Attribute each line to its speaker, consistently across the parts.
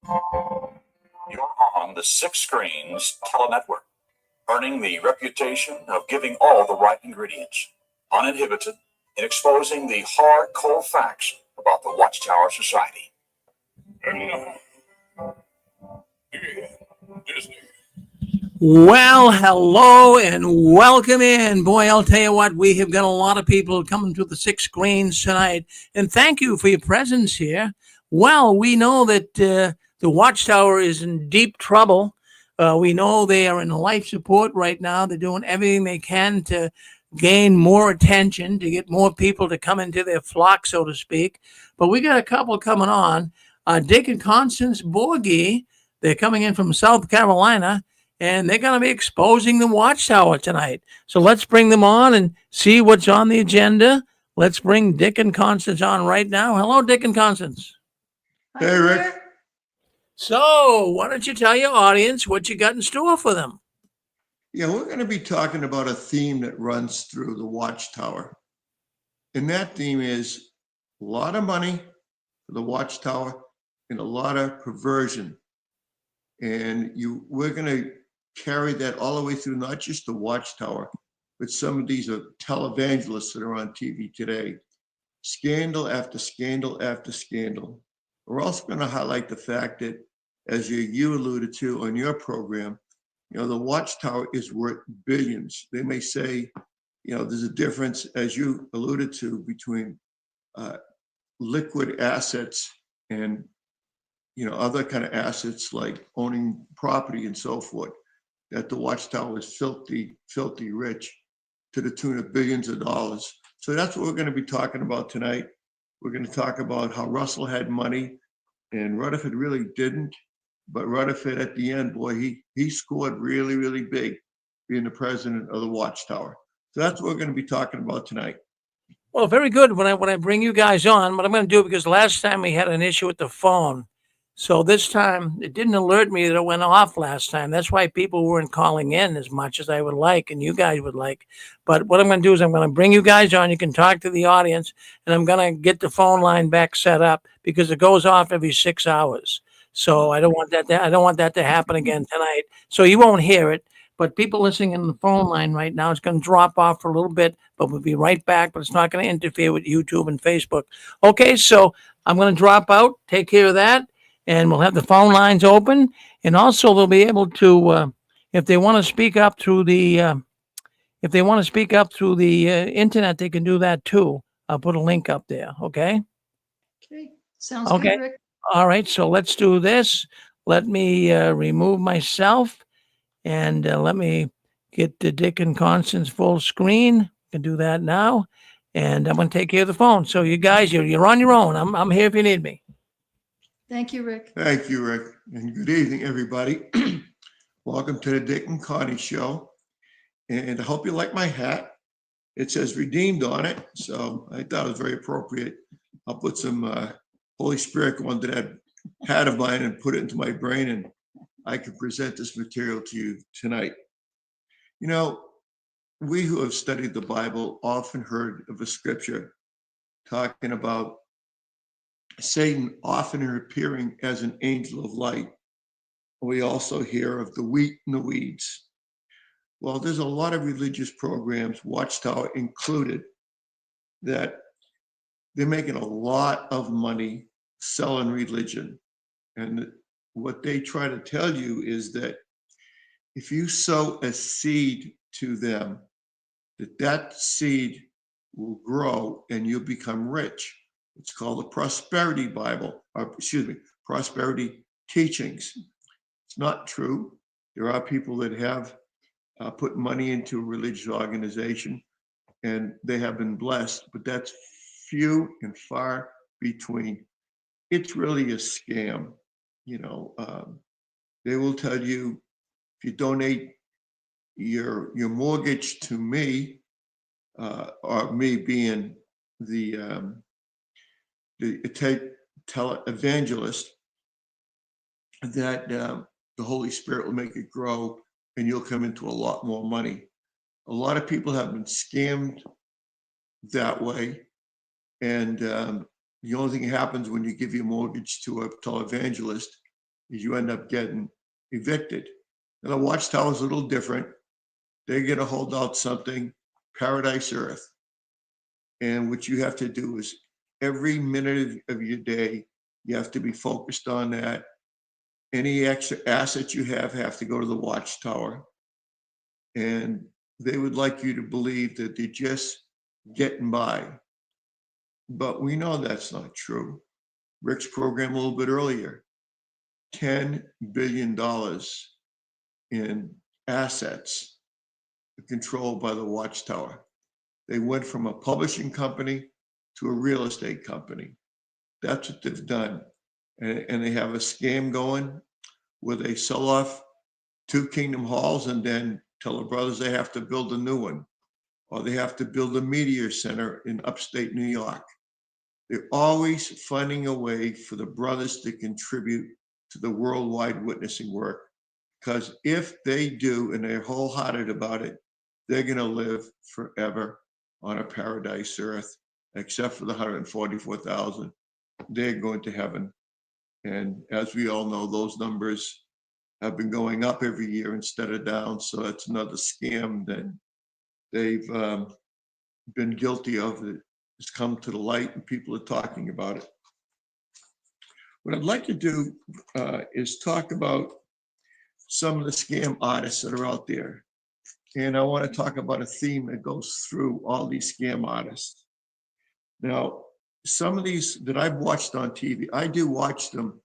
Speaker 1: You're on the Six Screens Telenetwork, earning the reputation of giving all the right ingredients, uninhibited in exposing the hard, cold facts about the Watchtower Society. And Disney. Well, hello and welcome in. Boy, I'll tell you what, we have got a lot of people coming to the Six Screens tonight, and thank you for your presence here. Well, we know that the Watchtower is in deep trouble. We know they are in life support right now. They're doing everything they can to gain more attention, to get more people to come into their flock, so to speak. But we got a couple coming on. Dick and Constance Borgie, they're coming in from South Carolina, and they're going to be exposing the Watchtower tonight. So let's bring them on and see what's on the agenda. Let's bring Dick and Constance on right now. Hello, Dick and Constance.
Speaker 2: Hey, Rick.
Speaker 1: So why don't you tell your audience what you got in store for them?
Speaker 2: Yeah, we're going to be talking about a theme that runs through the Watchtower. And that theme is a lot of money for the Watchtower and a lot of perversion. And we're going to carry that all the way through, not just the Watchtower, but some of these televangelists that are on TV today. Scandal after scandal after scandal. We're also going to highlight the fact that, as you alluded to on your program, the Watchtower is worth billions. They may say, there's a difference, as you alluded to, between liquid assets and, other kind of assets like owning property and so forth, that the Watchtower is filthy, filthy rich to the tune of billions of dollars. So that's what we're going to be talking about tonight. We're going to talk about how Russell had money and Rutherford really didn't. But Rutherford at the end, boy, he scored really, really big being the president of the Watchtower. So that's what we're going to be talking about tonight.
Speaker 1: Well, very good. When I bring you guys on, what I'm going to do, because last time we had an issue with the phone. So this time it didn't alert me that it went off last time. That's why people weren't calling in as much as I would like and you guys would like. But what I'm going to do is I'm going to bring you guys on. You can talk to the audience, and I'm going to get the phone line back set up because it goes off every 6 hours. So I don't want that to happen again tonight. So you won't hear it. But people listening in the phone line right now, it's going to drop off for a little bit, but we'll be right back. But it's not going to interfere with YouTube and Facebook. Okay, so I'm going to drop out. Take care of that. And we'll have the phone lines open. And also they'll be able to, if they want to speak up through the, internet, they can do that too. I'll put a link up there. Okay.
Speaker 3: Okay. Sounds good, Rick.
Speaker 1: All right. So let's do this. Let me remove myself. And let me get the Dick and Constance full screen. I can do that now. And I'm going to take care of the phone. So you guys, you're on your own. I'm here if you need me.
Speaker 3: Thank you, Rick.
Speaker 2: Thank you, Rick. And good evening, everybody. Welcome to the Dick and Connie Show. And I hope you like my hat. It says redeemed on it. So I thought it was very appropriate. I'll put some Holy Spirit go into that hat of mine and put it into my brain, and I can present this material to you tonight. We who have studied the Bible often heard of a scripture talking about Satan often appearing as an angel of light. We also hear of the wheat and the weeds. Well, there's a lot of religious programs, Watchtower included, that they're making a lot of money selling religion. And what they try to tell you is that if you sow a seed to them, that seed will grow and you'll become rich. It's called the Prosperity Bible, Prosperity Teachings. It's not true. There are people that have put money into a religious organization and they have been blessed, but that's few and far between. It's really a scam. They will tell you, if you donate your mortgage to me, or me being the evangelist, that the Holy Spirit will make it grow and you'll come into a lot more money. A lot of people have been scammed that way. And the only thing that happens when you give your mortgage to a televangelist is you end up getting evicted. Now, the Watchtower is a little different. They're going to hold out something, Paradise Earth. And what you have to do is every minute of your day, you have to be focused on that. Any extra assets you have to go to the Watchtower. And they would like you to believe that they're just getting by. But we know that's not true. Rick's program a little bit earlier, $10 billion in assets controlled by the Watchtower. They went from a publishing company to a real estate company. That's what they've done. And they have a scam going where they sell off 2 Kingdom Halls and then tell the brothers they have to build a new one, or they have to build a media center in upstate New York. They're always finding a way for the brothers to contribute to the worldwide witnessing work. Because if they do, and they're wholehearted about it, they're going to live forever on a paradise earth, except for the 144,000. They're going to heaven. And as we all know, those numbers have been going up every year instead of down. So that's another scam that they've been guilty of. It's come to the light and people are talking about it. What I'd like to do is talk about some of the scam artists that are out there. And I want to talk about a theme that goes through all these scam artists. Now, some of these that I've watched on TV, I do watch them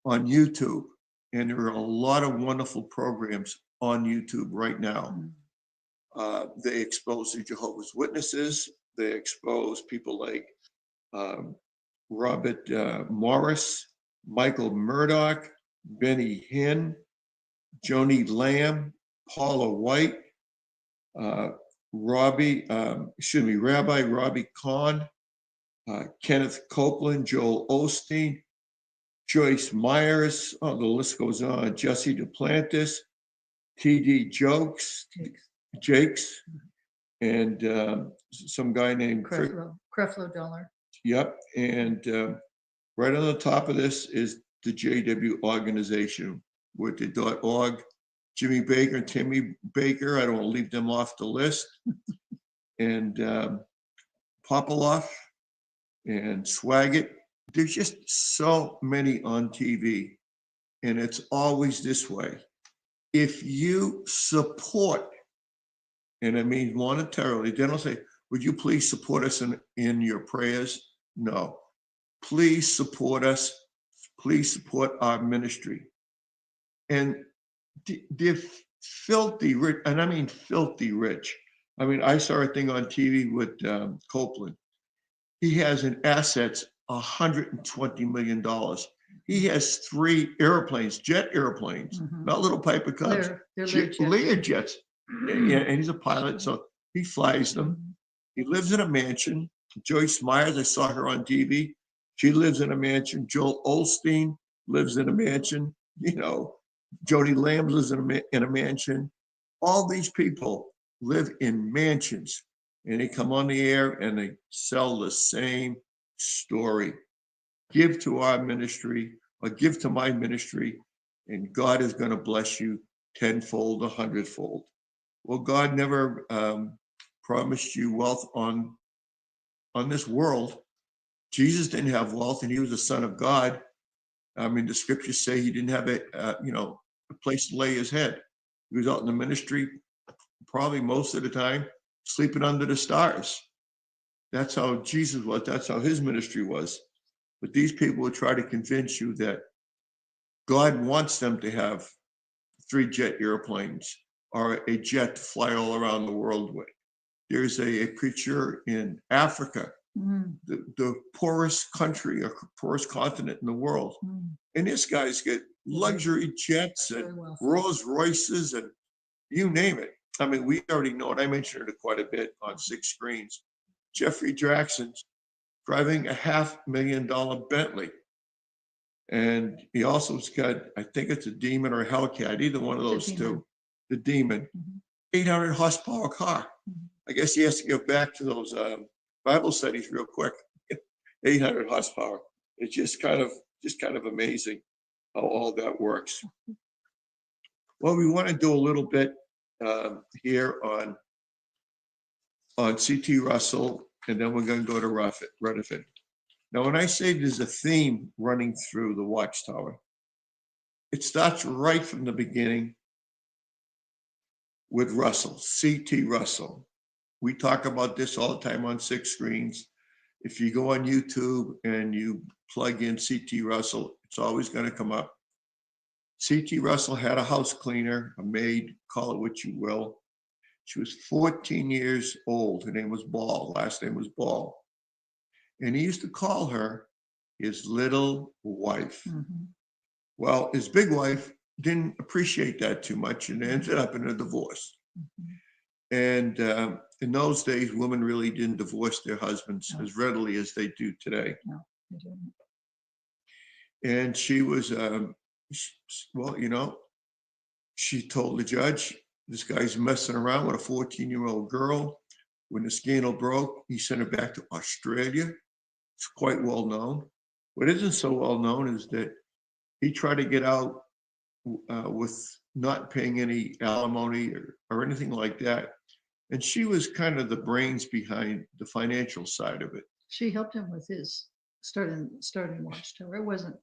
Speaker 2: on YouTube. And there are a lot of wonderful programs on YouTube right now. They expose the Jehovah's Witnesses. They expose people like Robert Morris, Michael Murdoch, Benny Hinn, Joni Lamb, Paula White, Rabbi Robbie Kahn, Kenneth Copeland, Joel Osteen, Joyce Myers, the list goes on, Jesse Duplantis, T.D. Jakes, and some guy named
Speaker 3: Creflo Dollar.
Speaker 2: Yep, and right on the top of this is the JW organization with the .org. Jimmy Baker and Timmy Baker, I don't want to leave them off the list, and Popoloff and Swaggart. There's just so many on TV, and it's always this way. If you support, and I mean monetarily, they don't say, would you please support us in your prayers? No. Please support us. Please support our ministry. And they're filthy rich, and I mean filthy rich. I mean, I saw a thing on TV with Copeland. He has in assets $120 million. He has 3 airplanes, jet airplanes, not little Piper Cubs,
Speaker 3: They're
Speaker 2: Learjets. And he's a pilot, so he flies them. He lives in a mansion. Joyce Myers, I saw her on TV. She lives in a mansion. Joel Osteen lives in a mansion. You know, Joni Lamb lives in a mansion. All these people live in mansions, and they come on the air and they sell the same story. Give to our ministry, or give to my ministry, and God is going to bless you tenfold, 100-fold. Well, God never promised you wealth on this world. Jesus didn't have wealth, and he was the Son of God. I mean, the scriptures say he didn't have a place to lay his head. He was out in the ministry, probably most of the time, sleeping under the stars. That's how Jesus was. That's how his ministry was. But these people will try to convince you that God wants them to have 3 jet airplanes or a jet to fly all around the world with. There's a preacher in Africa, the poorest country or poorest continent in the world. And this guy's got luxury jets and Rolls Royces and you name it. I mean, we already know it. I mentioned it quite a bit on 6 screens. Jeffrey Jackson's driving a $500,000 Bentley. And he also's got, I think it's a Demon or a Hellcat, either one of those two. The Demon, 800 horsepower car. I guess he has to go back to those Bible studies real quick. 800 horsepower. It's just kind of amazing. how all that works. Well, we want to do a little bit here on C.T. Russell, and then we're going to go to Rutherford. Now, when I say there's a theme running through the Watchtower, it starts right from the beginning with Russell, C.T. Russell. We talk about this all the time on Six Screens. If you go on YouTube and you plug in C.T. Russell, it's always going to come up. C.T. Russell had a house cleaner, a maid, call it what you will. She was 14 years old. Her name was Ball. Last name was Ball. And he used to call her his little wife.
Speaker 3: Mhm.
Speaker 2: Well, his big wife didn't appreciate that too much and ended up in a divorce.
Speaker 3: Mhm.
Speaker 2: And in those days, women really didn't divorce their husbands
Speaker 3: No.
Speaker 2: as readily as they do today.
Speaker 3: No, I didn't.
Speaker 2: And she was, well, you know, she told the judge, this guy's messing around with a 14-year-old girl. When the scandal broke, he sent her back to Australia. It's quite well known. What isn't so well known is that he tried to get out with not paying any alimony or anything like that. And she was kind of the brains behind the financial side of it.
Speaker 3: She helped him with his starting Watchtower. It wasn't,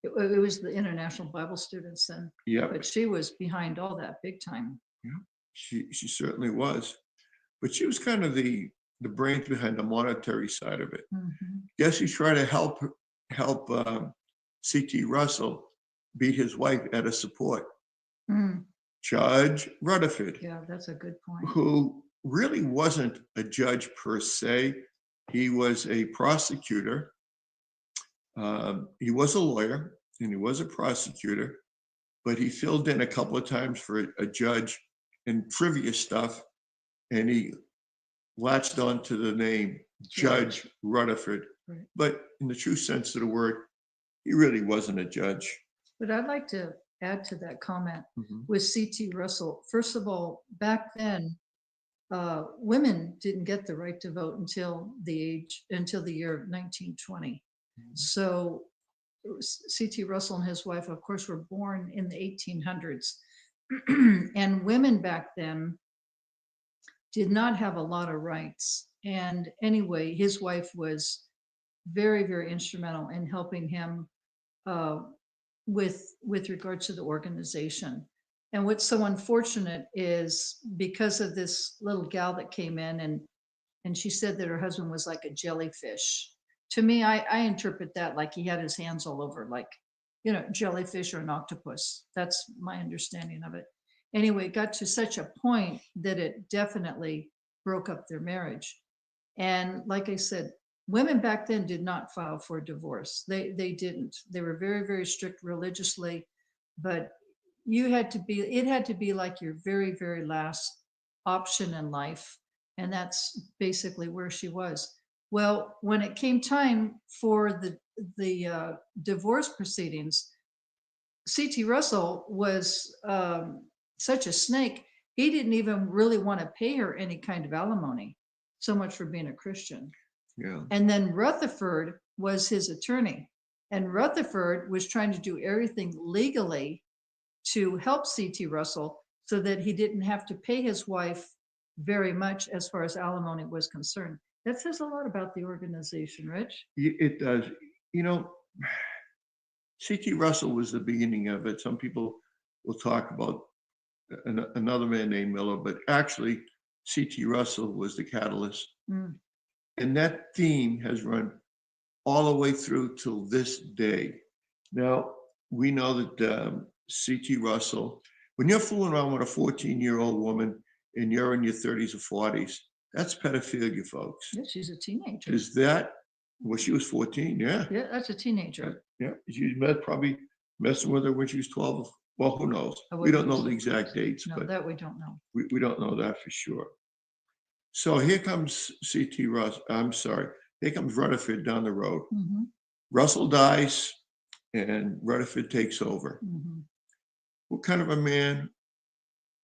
Speaker 3: it was the International Bible Students then,
Speaker 2: Yeah,
Speaker 3: but she was behind all that big time.
Speaker 2: she certainly was. But she was kind of the brains behind the monetary side of it.
Speaker 3: Mhm.
Speaker 2: Guess he tried to help C.T. Russell beat his wife at a support.
Speaker 3: Mm.
Speaker 2: Judge Rutherford,
Speaker 3: Yeah, that's a good point.
Speaker 2: who really wasn't a judge per se. He was a prosecutor. He was a lawyer and he was a prosecutor, but he filled in a couple of times for a judge in trivia stuff, and he latched on to the name Judge Rutherford.
Speaker 3: Right.
Speaker 2: But in the true sense of the word, he really wasn't a judge.
Speaker 3: But I'd like to add to that comment
Speaker 2: Mhm.
Speaker 3: with C.T. Russell. First of all, back then, women didn't get the right to vote until the year 1920. So C.T. Russell and his wife, of course, were born in the 1800s. And women back then did not have a lot of rights. And anyway, his wife was very, very instrumental in helping him with regards to the organization. And what's so unfortunate is because of this little gal that came in and she said that her husband was like a jellyfish. To me, I interpret that like he had his hands all over, like, you know, jellyfish or an octopus. That's my understanding of it. Anyway, it got to such a point that it definitely broke up their marriage. And like I said, women back then did not file for divorce. They didn't. They were very, very strict religiously, but it had to be like your very, very last option in life. And that's basically where she was. Well, when it came time for the divorce proceedings, C.T. Russell was such a snake. He didn't even really want to pay her any kind of alimony. So much for being a Christian.
Speaker 2: Yeah.
Speaker 3: And then Rutherford was his attorney. And Rutherford was trying to do everything legally to help C.T. Russell so that he didn't have to pay his wife very much as far as alimony was concerned. That says a lot about the organization, Rich.
Speaker 2: It does. You know, C.T. Russell was the beginning of it. Some people will talk about another man named Miller, but actually, C.T. Russell was the catalyst.
Speaker 3: Mm.
Speaker 2: And that theme has run all the way through till this day. Now, we know that C.T. Russell, when you're fooling around with a 14-year-old woman and you're in your 30s or 40s, that's pedophilia, folks.
Speaker 3: Yeah, she's a teenager.
Speaker 2: Is that, well, she was 14, yeah.
Speaker 3: Yeah, that's a teenager.
Speaker 2: Yeah, she probably messing with her when she was 12. Well, who knows?
Speaker 3: I
Speaker 2: We don't
Speaker 3: wouldn't
Speaker 2: know the
Speaker 3: say.
Speaker 2: exact dates,
Speaker 3: No,
Speaker 2: but
Speaker 3: that we don't know.
Speaker 2: we don't know that for sure. So here comes C.T. Russell. I'm sorry. Here comes Rutherford down the road.
Speaker 3: Mhm,
Speaker 2: Russell dies and Rutherford takes over.
Speaker 3: mhm.
Speaker 2: What kind of a man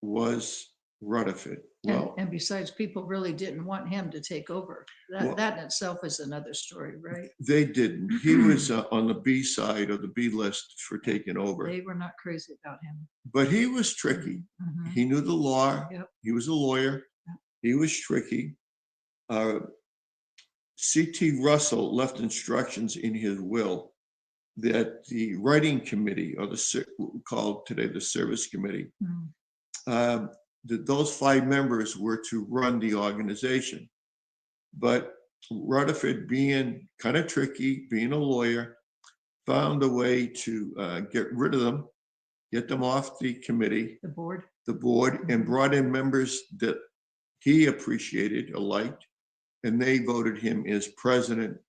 Speaker 2: was Rutherford? Well,
Speaker 3: And besides, people really didn't want him to take over.
Speaker 2: Well-
Speaker 3: That in itself is another story, right?
Speaker 2: they didn't. He was on the B side of the B list for taking over,
Speaker 3: They were not crazy about him.
Speaker 2: but he was tricky.
Speaker 3: Mhm.
Speaker 2: He knew the law.
Speaker 3: Yep.
Speaker 2: He was a lawyer.
Speaker 3: Yep.
Speaker 2: He was tricky. C.T. Russell left instructions in his will that the writing committee, or called today the service committee,
Speaker 3: Mhm.
Speaker 2: that those 5 members were to run the organization. But Rutherford, being kind of tricky, being a lawyer, found a way to get rid of them, get them off the committee,
Speaker 3: The board.
Speaker 2: and brought in members that he appreciated or liked, and they voted him as president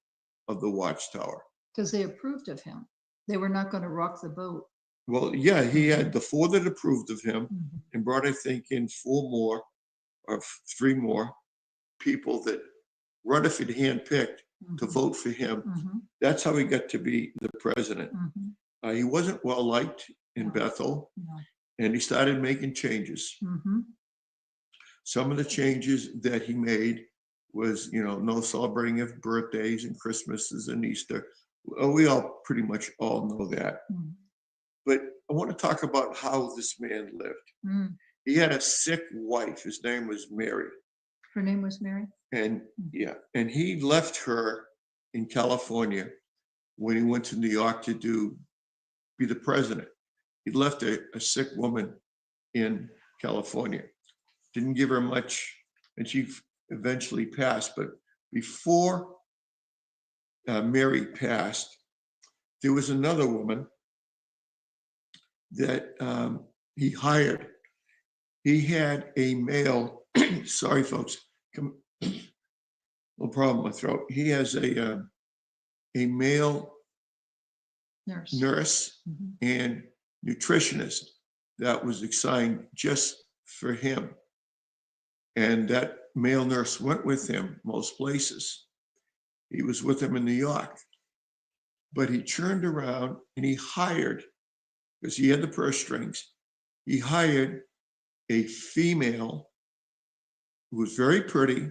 Speaker 2: of the Watchtower.
Speaker 3: Because they approved of him. They were not going to rock the boat.
Speaker 2: Well, yeah, he had the 4 that approved of him
Speaker 3: Mhm.
Speaker 2: and brought, I think, in 4 more or 3 more people that Rutherford handpicked to
Speaker 3: Mhm.
Speaker 2: vote for him.
Speaker 3: Mhm.
Speaker 2: That's how he got to be the president.
Speaker 3: Mhm.
Speaker 2: He wasn't well liked in
Speaker 3: No.
Speaker 2: Bethel,
Speaker 3: No.
Speaker 2: and he started making changes.
Speaker 3: Mhm.
Speaker 2: Some of the changes that he made was, no celebrating of birthdays and Christmases and Easter. Well, we all pretty much all know that.
Speaker 3: Mhm.
Speaker 2: But I want to talk about how this man lived.
Speaker 3: Mm.
Speaker 2: He had a sick wife. His name was Mary.
Speaker 3: Her name was Mary.
Speaker 2: And and he left her in California when he went to New York to be the president. He left a sick woman in California. Didn't give her much, and she eventually passed. But before Mary passed, there was another woman that he hired. He had a male, sorry folks, no problem with my throat. He has a male nurse
Speaker 3: Mhm.
Speaker 2: and nutritionist that was assigned just for him. And that male nurse went with him most places. He was with him in New York. But he turned around and he hired, because he had the purse strings, he hired a female who was very pretty,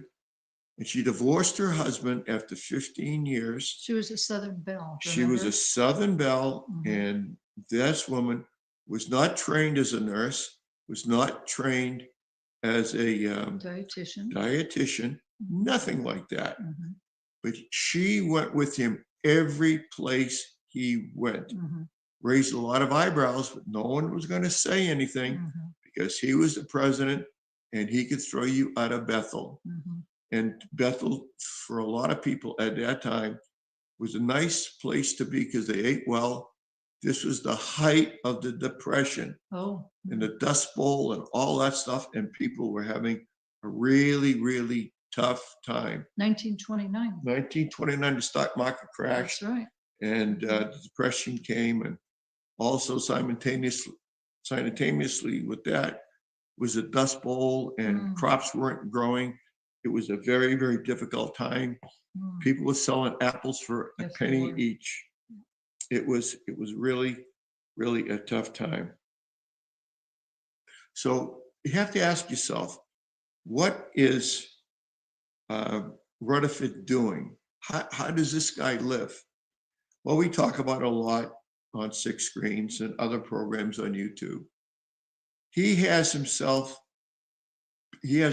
Speaker 2: and she divorced her husband after 15 years.
Speaker 3: She was a Southern Belle.
Speaker 2: She was a
Speaker 3: remember?
Speaker 2: Southern belle,
Speaker 3: Mhm.
Speaker 2: and this woman was not trained as a nurse, was not trained as a dietitian, nothing like that.
Speaker 3: Mhm.
Speaker 2: But she went with him every place he went.
Speaker 3: Mhm.
Speaker 2: Raised a lot of eyebrows, but no one was going to say anything
Speaker 3: Mhm.
Speaker 2: because he was the president and he could throw you out of Bethel.
Speaker 3: Mhm.
Speaker 2: And Bethel, for a lot of people at that time, was a nice place to be because they ate well. This was the height of the Depression
Speaker 3: Oh.
Speaker 2: and the Dust Bowl and all that stuff, and people were having a really, really tough time.
Speaker 3: 1929.
Speaker 2: 1929, the stock market crashed,
Speaker 3: That's right.
Speaker 2: and the Depression came, and also simultaneously with that was a Dust Bowl, and crops weren't growing. It was a very, very difficult time.
Speaker 3: Mm.
Speaker 2: People were selling apples for a
Speaker 3: Yes, they
Speaker 2: penny
Speaker 3: were.
Speaker 2: each. It was really, really a tough time. So you have to ask yourself, what is Rutherford doing? How does this guy live? Well, we talk about it a lot on Six Screens and other programs on YouTube. He has a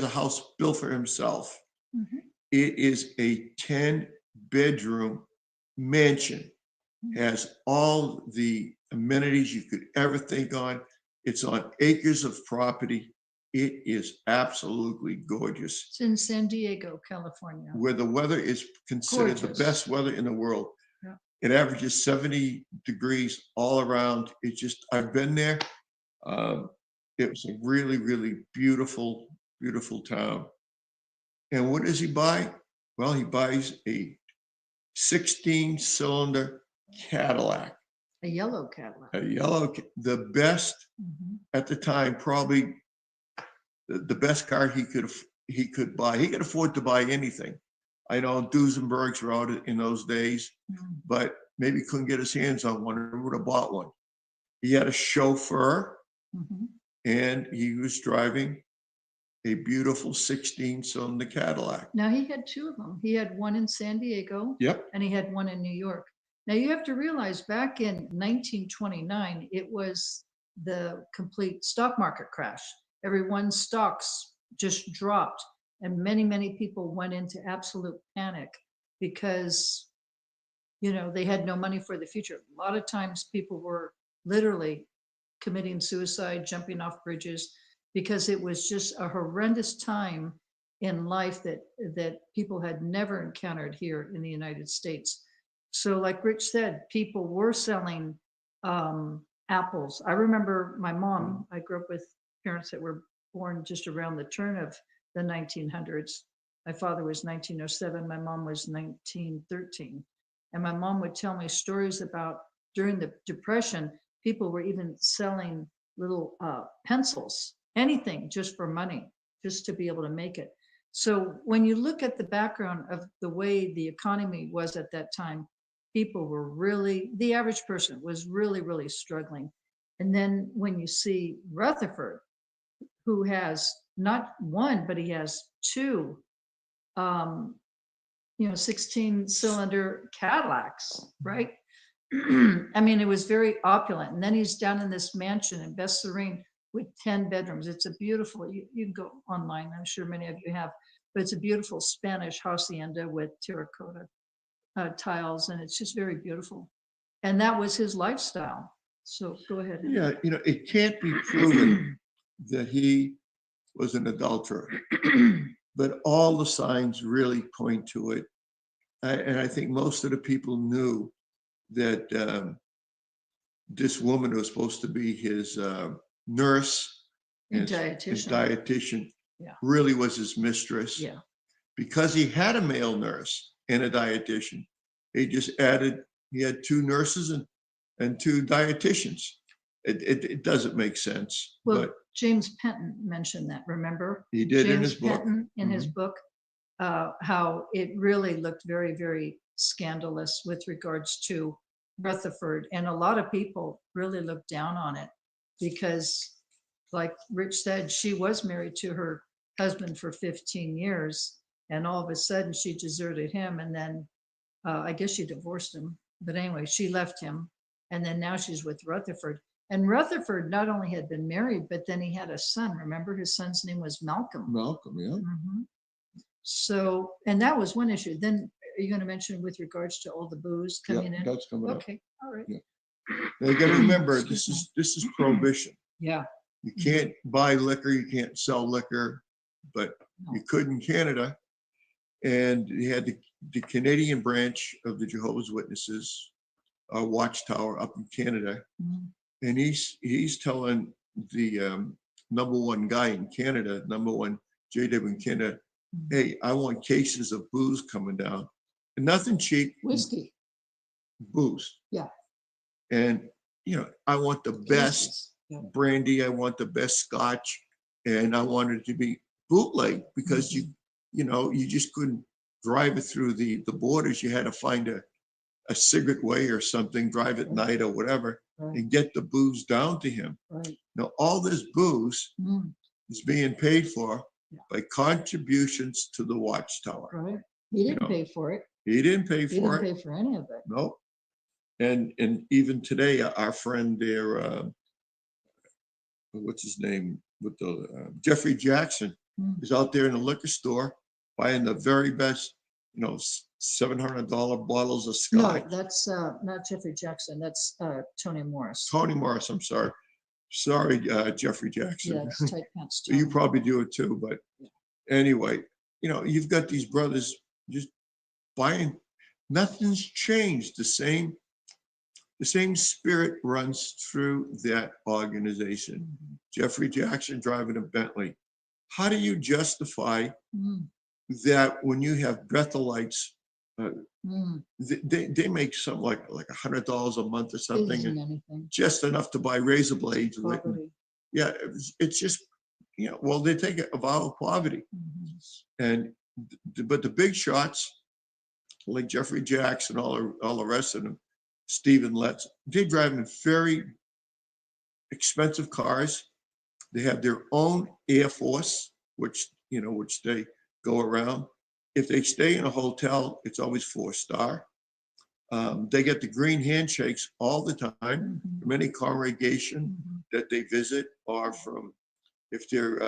Speaker 2: house built for himself.
Speaker 3: Mhm.
Speaker 2: It is a 10-bedroom mansion. Has all the amenities you could ever think on. It's on acres of property. It is absolutely gorgeous.
Speaker 3: It's in San Diego, California.
Speaker 2: Where the weather is considered the
Speaker 3: Gorgeous.
Speaker 2: best weather in the world.
Speaker 3: Yeah.
Speaker 2: It averages 70 degrees all around. I've been there. It was a really, really beautiful, beautiful town. And what does he buy? Well, he buys a 16-cylinder Cadillac.
Speaker 3: A yellow Cadillac.
Speaker 2: The best
Speaker 3: Mhm.
Speaker 2: at the time, probably the best car he could buy. He could afford to buy anything. I know Duesenbergs were out in those days, but maybe couldn't get his hands on one or would have bought one. He had a chauffeur,
Speaker 3: Mhm.
Speaker 2: and he was driving a beautiful 16-cylinder Cadillac.
Speaker 3: Now, he had two of them. He had one in San Diego.
Speaker 2: Yep.
Speaker 3: And he had one in New York. Now, you have to realize back in 1929, it was the complete stock market crash. Everyone's stocks just dropped, and many, many people went into absolute panic because, they had no money for the future. A lot of times people were literally committing suicide, jumping off bridges, because it was just a horrendous time in life that people had never encountered here in the United States. So like Rich said, people were selling apples. I remember my mom, I grew up with parents that were born just around the turn of the 1900s. My father was 1907, my mom was 1913. And my mom would tell me stories about during the Depression, people were even selling little pencils, anything just for money, just to be able to make it. So when you look at the background of the way the economy was at that time, people were really, the average person was really, really struggling. And then when you see Rutherford, who has not one, but he has two, 16-cylinder Cadillacs, right? I mean, it was very opulent. And then he's down in this mansion in Beth Serene with 10 bedrooms. It's a beautiful, you can go online, I'm sure many of you have, but it's a beautiful Spanish hacienda with terracotta tiles, and it's just very beautiful. And that was his lifestyle. So go ahead.
Speaker 2: Yeah, it can't be proven that he was an adulterer, but all the signs really point to it. And I think most of the people knew that this woman who was supposed to be his nurse
Speaker 3: And
Speaker 2: his
Speaker 3: dietitian.
Speaker 2: dietitian
Speaker 3: Yeah.
Speaker 2: really was his mistress.
Speaker 3: Yeah.
Speaker 2: Because he had a male nurse and a dietitian, he just added, he had two nurses and two dietitians. It doesn't make sense,
Speaker 3: Well,
Speaker 2: but
Speaker 3: James Penton mentioned that, remember?
Speaker 2: he did in
Speaker 3: James
Speaker 2: his book.
Speaker 3: Penton in his book, how it really looked very, very scandalous with regards to Rutherford. And a lot of people really looked down on it because, like Rich said, she was married to her husband for 15 years. And all of a sudden she deserted him. And then I guess she divorced him. But anyway, she left him. And then now she's with Rutherford. And Rutherford not only had been married, but then he had a son. Remember, his son's name was Malcolm.
Speaker 2: Malcolm, yeah.
Speaker 3: Mhm. So, and that was one issue. Then are you going to mention with regards to all the booze coming in?
Speaker 2: That's coming up.
Speaker 3: Okay, all right.
Speaker 2: Yeah. Now you got to remember, this is prohibition.
Speaker 3: Yeah.
Speaker 2: You can't buy liquor, you can't sell liquor, but
Speaker 3: No.
Speaker 2: you could in Canada. And he had the Canadian branch of the Jehovah's Witnesses, Watchtower up in Canada.
Speaker 3: Mhm.
Speaker 2: And he's telling the number one guy in Canada, number one JW in Canada, hey, I want cases of booze coming down. And nothing cheap.
Speaker 3: Whiskey.
Speaker 2: Booze.
Speaker 3: Yeah.
Speaker 2: And, I want the best
Speaker 3: Cases. Yeah.
Speaker 2: brandy. I want the best scotch. And I wanted it to be bootleg because you just couldn't drive it through the borders. You had to find a cigarette way or something, drive at night or whatever, and get the booze down to him.
Speaker 3: Right.
Speaker 2: Now, all this booze is being paid for by contributions to the Watchtower.
Speaker 3: Right. He didn't pay for it.
Speaker 2: He didn't pay
Speaker 3: He
Speaker 2: for
Speaker 3: didn't
Speaker 2: it.
Speaker 3: pay for any of it.
Speaker 2: No. And even today, our friend there, what's his name, with the Jeffrey Jackson, is out there in the liquor store buying the very best, $700 bottles of scotch.
Speaker 3: No, that's not Jeffrey Jackson. That's Tony Morris.
Speaker 2: Tony Morris, I'm sorry. Sorry, Jeffrey Jackson.
Speaker 3: Yeah, it's Tight Pants
Speaker 2: You
Speaker 3: Tony.
Speaker 2: probably do it too, but anyway, you've got these brothers just buying. Nothing's changed. The same spirit runs through that organization. Jeffrey Jackson driving a Bentley. How do you justify that when you have Bethelites, they make something like $100 a month or something,
Speaker 3: Isn't anything.
Speaker 2: just enough to buy razor blades with.
Speaker 3: Poverty.
Speaker 2: Yeah, it's just, well, they take a vow of poverty. But the big shots, like Jeffrey Jackson, all the rest of them, Stephen Letts, they're driving very expensive cars. They have their own Air Force. which they go around. If they stay in a hotel, it's always 4-star. They get the green handshakes all the time from any congregation that they visit, or from if they're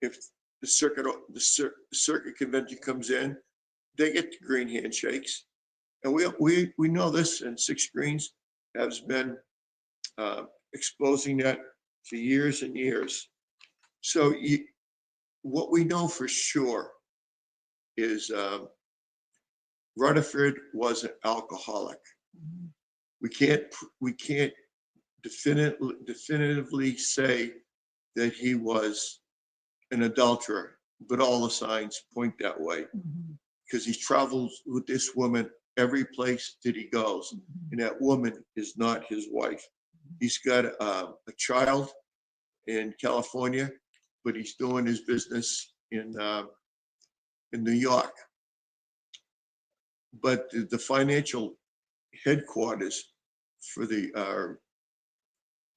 Speaker 2: if the circuit convention comes in, they get the green handshakes. And we know this, and Six Greens has been exposing that for years and years. So what we know for sure is Rutherford was an alcoholic. We can't definitively say that he was an adulterer, but all the signs point that way, because he travels with this woman every place that he goes, and that woman is not his wife. He's got a child in California, but he's doing his business in New York. But the financial headquarters for the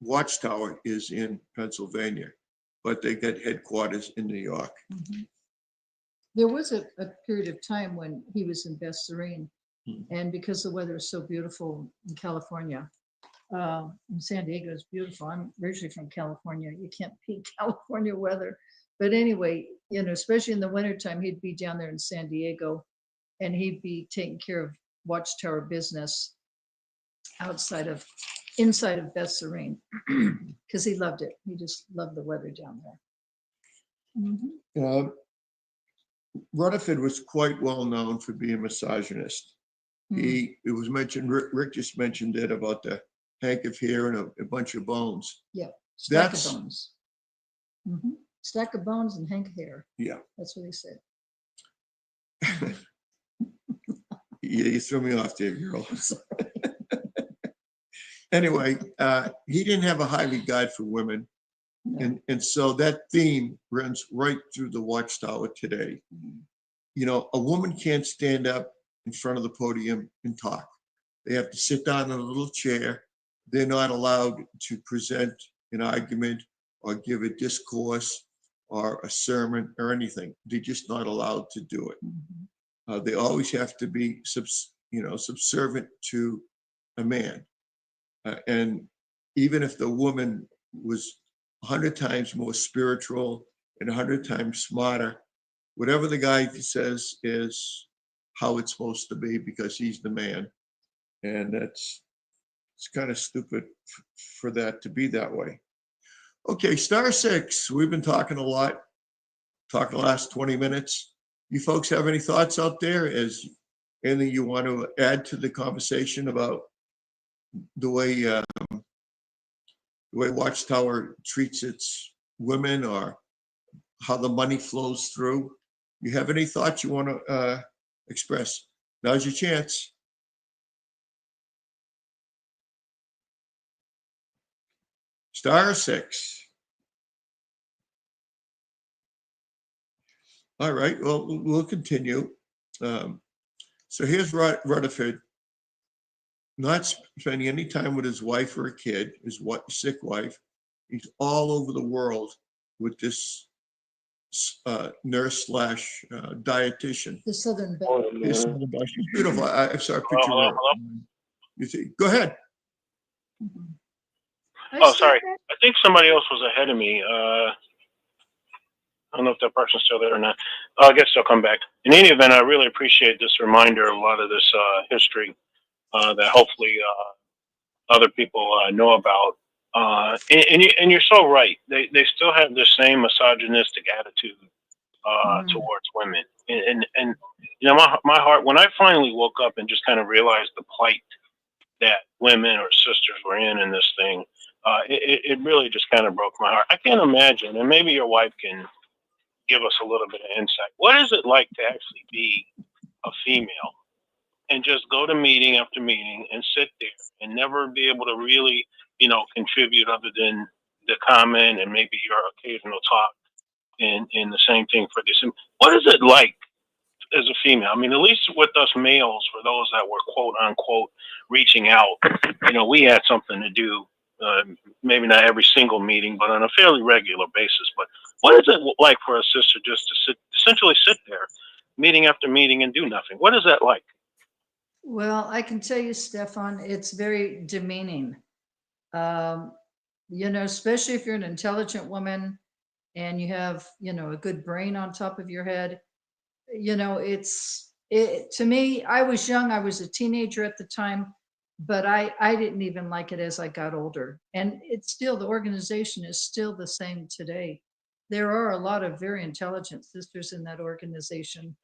Speaker 2: Watchtower is in Pennsylvania, but they got headquarters in New York.
Speaker 3: There was a period of time when he was in Beth Serene, and because the weather is so beautiful in California, in San Diego is beautiful. I'm originally from California. You can't beat California weather. But anyway, especially in the wintertime, he'd be down there in San Diego, and he'd be taking care of Watchtower business inside of Beth Serene, because he loved it. He just loved the weather down there.
Speaker 2: Rutherford was quite well known for being a misogynist. It was mentioned, Rick just mentioned it about the hank of hair and a bunch of bones.
Speaker 3: Yeah, stack of bones. Stack of bones and hank of hair.
Speaker 2: Yeah.
Speaker 3: That's what he said.
Speaker 2: You threw me off there, girl. Anyway, he didn't have a high regard for women. No. And so that theme runs right through the Watchtower today. A woman can't stand up in front of the podium and talk. They have to sit down in a little chair. They're not allowed to present an argument or give a discourse or a sermon or anything. They're just not allowed to do it. They always have to be subservient to a man. And even if the woman was 100 times more spiritual and 100 times smarter, whatever the guy says is how it's supposed to be, because he's the man. And it's kind of stupid for that to be that way. Okay, star 6. We've been talking a lot, the last 20 minutes. You folks have any thoughts out there? Is anything you want to add to the conversation about the way Watchtower treats its women, or how the money flows through? You have any thoughts you want to express? Now's your chance. Star 6. All right, well, we'll continue. So here's Rutherford, not spending any time with his wife or a kid, his sick wife. He's all over the world with this nurse / dietitian.
Speaker 3: The Southern Belle.
Speaker 2: She's beautiful. I saw a picture of her.
Speaker 4: Hello?
Speaker 2: You see, go ahead.
Speaker 4: Oh, sorry. I think somebody else was ahead of me. I don't know if that person's still there or not. I guess they'll come back. In any event, I really appreciate this reminder of a lot of this history that hopefully other people know about. And you're so right. They still have the same misogynistic attitude towards women. And my heart, when I finally woke up and just kind of realized the plight that women or sisters were in this thing, it really just kind of broke my heart. I can't imagine, and maybe your wife can give us a little bit of insight. What is it like to actually be a female and just go to meeting after meeting and sit there and never be able to really, contribute other than the comment and maybe your occasional talk, and the same thing for this? What is it like as a female? I mean, at least with us males, for those that were quote unquote reaching out, we had something to do maybe not every single meeting, but on a fairly regular basis. But what is it like for a sister just to essentially sit there, meeting after meeting, and do nothing? What is that like?
Speaker 3: Well, I can tell you, Stefan, it's very demeaning. Um, especially if you're an intelligent woman and you have, a good brain on top of your head. To me, I was young, I was a teenager at the time, but I didn't even like it as I got older. And the organization is still the same today. There are a lot of very intelligent sisters in that organization.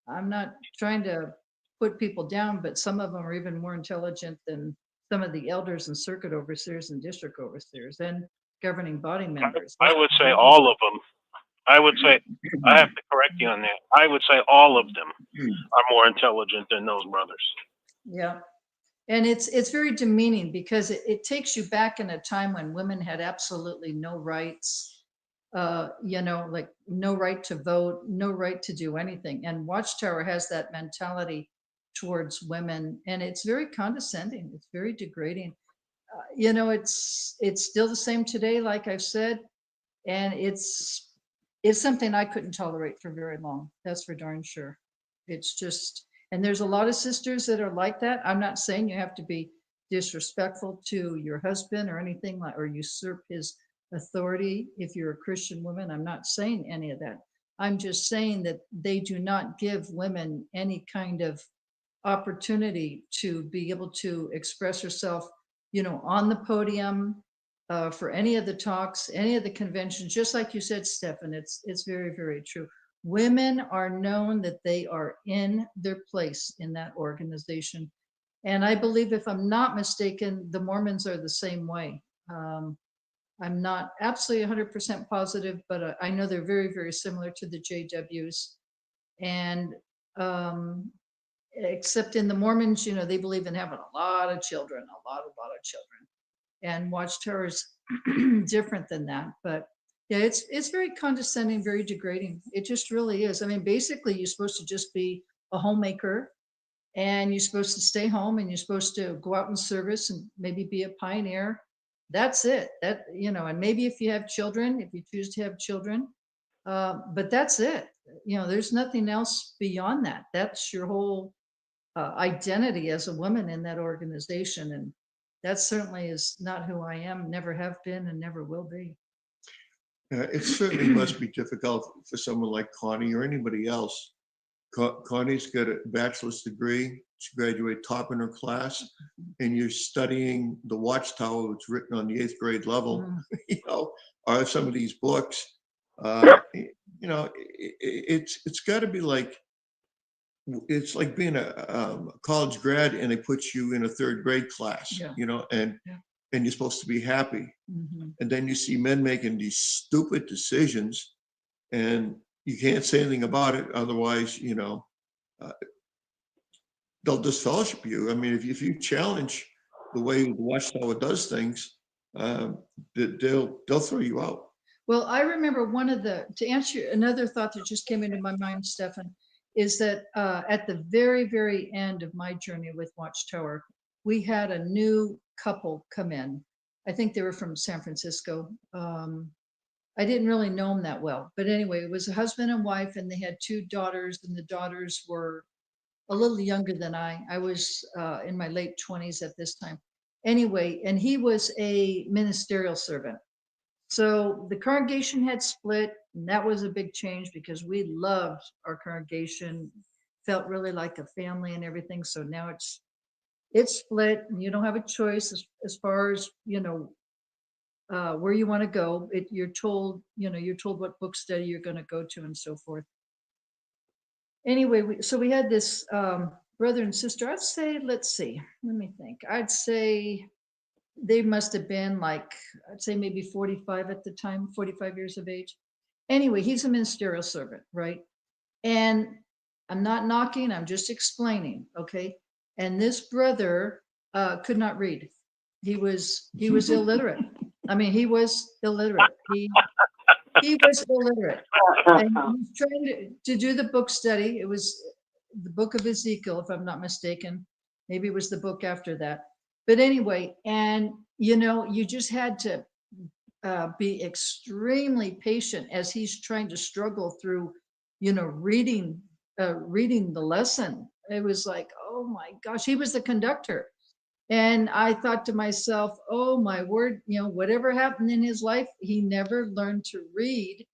Speaker 3: I'm not trying to put people down, but some of them are even more intelligent than some of the elders and circuit overseers and district overseers and governing body members.
Speaker 4: I would say all of them. I would say, I have to correct you on that. I would say all of them are more intelligent than those brothers.
Speaker 3: Yeah. And it's very demeaning because it takes you back in a time when women had absolutely no rights, like no right to vote, no right to do anything. And Watchtower has that mentality towards women, and it's very condescending. It's very degrading. It's still the same today, like I've said, and it's something I couldn't tolerate for very long. That's for darn sure. It's just, and there's a lot of sisters that are like that. I'm not saying you have to be disrespectful to your husband or anything like, or usurp his authority if you're a Christian woman. I'm not saying any of that. I'm just saying that they do not give women any kind of opportunity to be able to express herself, on the podium, for any of the talks, any of the conventions. Just like you said, Stefan, it's very, very true. Women are known that they are in their place in that organization. And I believe, if I'm not mistaken, the Mormons are the same way. I'm not absolutely 100% positive, but I know they're very, very similar to the JWs. And except in the Mormons, they believe in having a lot of children, a lot of children. And Watchtower is different than that. But yeah, it's very condescending, very degrading. It just really is. I mean, basically, you're supposed to just be a homemaker, and you're supposed to stay home, and you're supposed to go out in service and maybe be a pioneer. That's it. And maybe if you have children, if you choose to have children, but that's it. There's nothing else beyond that. That's your whole identity as a woman in that organization. And that certainly is not who I am, never have been, and never will be.
Speaker 2: It certainly must be difficult for someone like Connie or anybody else. Connie's got a bachelor's degree. She graduated top in her class, and you're studying The Watchtower, which is written on the 8th grade level, or some of these books. It's got to be like, it's like being a college grad and they put you in a 3rd grade class, and you're supposed to be happy.
Speaker 3: Mm-hmm.
Speaker 2: And then you see men making these stupid decisions and you can't say anything about it. Otherwise, they'll disfellowship you. I mean, if you challenge the way the Watchtower does things, they'll throw you out.
Speaker 3: Well, I remember to answer another thought that just came into my mind, Stefan, is that at the very, very end of my journey with Watchtower, we had a new couple come in. I think they were from San Francisco. I didn't really know them that well, but anyway, it was a husband and wife, and they had 2 daughters, and the daughters were a little younger than I. I was in my late 20s at this time. Anyway, and he was a ministerial servant. So the congregation had split, and that was a big change because we loved our congregation, felt really like a family and everything. So now it's split, and you don't have a choice as far as, where you want to go. You're told what book study you're going to go to and so forth. Anyway, we had this brother and sister. I'd say, let's see, let me think. I'd say they must have been I'd say maybe 45 at the time, 45 years of age. Anyway, he's a ministerial servant, right? And I'm not knocking, I'm just explaining, okay? And this brother could not read. He was illiterate. I mean, he was illiterate. He was illiterate. And he was trying to do the book study. It was the book of Ezekiel, if I'm not mistaken. Maybe it was the book after that. But anyway, and you just had to be extremely patient as he's trying to struggle through, reading the lesson. It was like, oh my gosh, he was the conductor. And I thought to myself, oh my word, whatever happened in his life, he never learned to read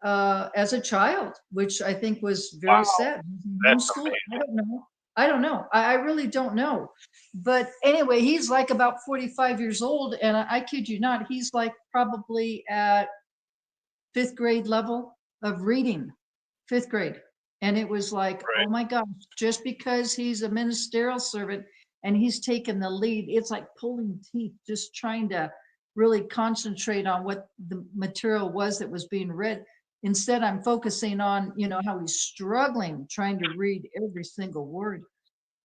Speaker 3: as a child, which I think was very
Speaker 4: Wow,
Speaker 3: sad.
Speaker 4: that's
Speaker 3: Homeschooled? I
Speaker 4: amazing.
Speaker 3: don't know. I don't know. I really don't know. But anyway, he's like about 45 years old, and I kid you not, he's like probably at fifth grade level of reading, fifth grade. And it was like,
Speaker 4: Right.
Speaker 3: oh my gosh, just because he's a ministerial servant and he's taken the lead, it's like pulling teeth, just trying to really concentrate on what the material was that was being read. Instead, I'm focusing on, how he's struggling trying to read every single word.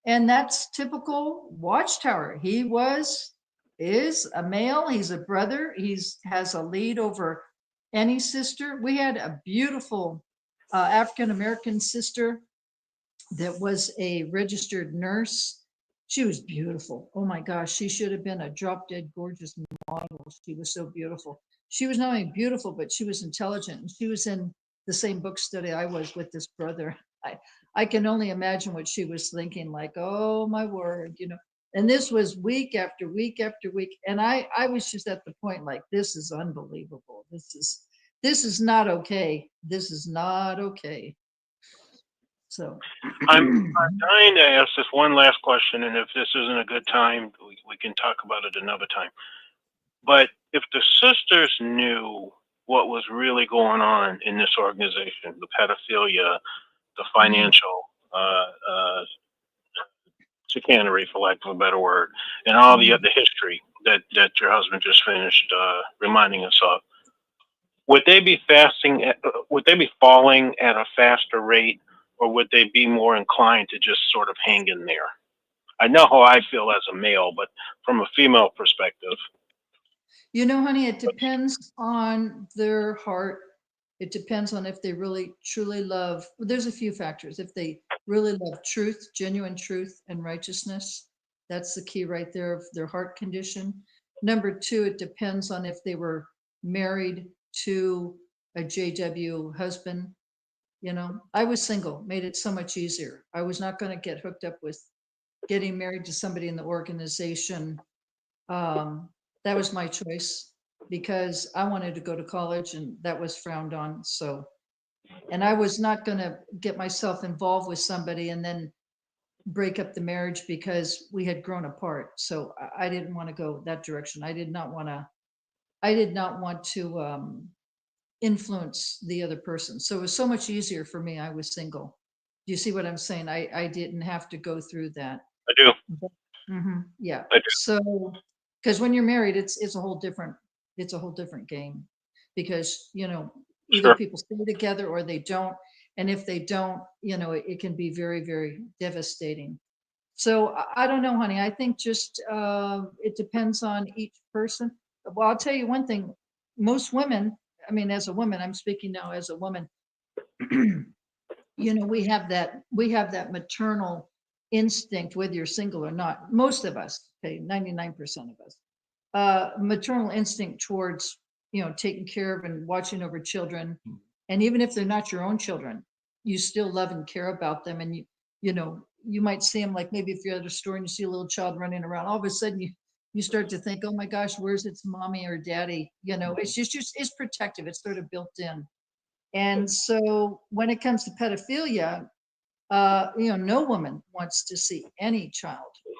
Speaker 3: And that's typical Watchtower. Is a male, he's a brother, has a lead over any sister. We had a beautiful African American sister that was a registered nurse. She was beautiful. Oh my gosh, she should have been a drop dead gorgeous model. She was so beautiful. She was not only beautiful, but she was intelligent. And she was in the same book study I was with this brother. I can only imagine what she was thinking, like, oh my word, And this was week after week after week. And I was just at the point like, this is unbelievable. This is not okay. This is not okay. So
Speaker 4: I'm dying to ask this one last question, and if this isn't a good time, we can talk about it another time. But if the sisters knew what was really going on in this organization, the pedophilia, the financial chicanery, for lack of a better word, and all the history that your husband just finished reminding us of, would they be would they be falling at a faster rate, or would they be more inclined to just sort of hang in there? I know how I feel as a male, but from a female perspective,
Speaker 3: honey, it depends on their heart. It depends on if they really truly love. Well, there's a few factors. If they really love truth, genuine truth, and righteousness, that's the key right there of their heart condition. Number two, it depends on if they were married to a JW husband. I was single, made it so much easier. I was not going to get hooked up with getting married to somebody in the organization. That was my choice because I wanted to go to college and that was frowned on. So, and I was not going to get myself involved with somebody and then break up the marriage because we had grown apart. So I didn't want to go that direction. I did not want to influence the other person. So it was so much easier for me. I was single. Do you see what I'm saying? I didn't have to go through that.
Speaker 4: I do.
Speaker 3: Yeah.
Speaker 4: I do.
Speaker 3: So, because when you're married, it's a whole different game, because either
Speaker 4: Sure.
Speaker 3: people stay together or they don't, and if they don't, it can be very, very devastating. So I don't know, honey. I think just it depends on each person. Well, I'll tell you one thing. Most women, I mean, as a woman, I'm speaking now as a woman. We have that maternal instinct, whether you're single or not. Most of us, okay, 99% of us, maternal instinct towards taking care of and watching over children. And even if they're not your own children, you still love and care about them. And you might see them, like maybe if you're at a store and you see a little child running around, all of a sudden you start to think, oh my gosh, where's its mommy or daddy? It's just it's protective. It's sort of built in. And so when it comes to pedophilia, no woman wants to see any child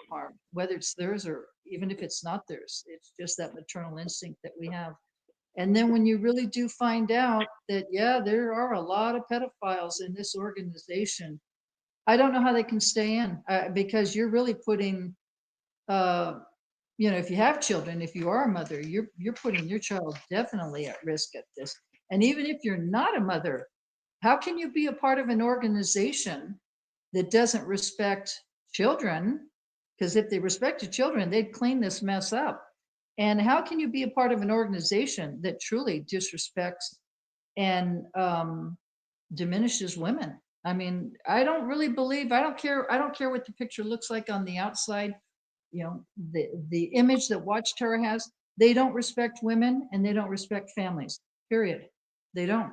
Speaker 3: harmed, whether it's theirs or even if it's not theirs. It's just that maternal instinct that we have. And then when you really do find out that, yeah, there are a lot of pedophiles in this organization, I don't know how they can stay in, because you're really putting, if you have children, if you are a mother, you're putting your child definitely at risk at this. And even if you're not a mother, how can you be a part of an organization that doesn't respect children? Because if they respected children, they'd clean this mess up. And how can you be a part of an organization that truly disrespects and diminishes women? I mean, I don't care what the picture looks like on the outside. the image that Watchtower has, they don't respect women and they don't respect families, period. They don't.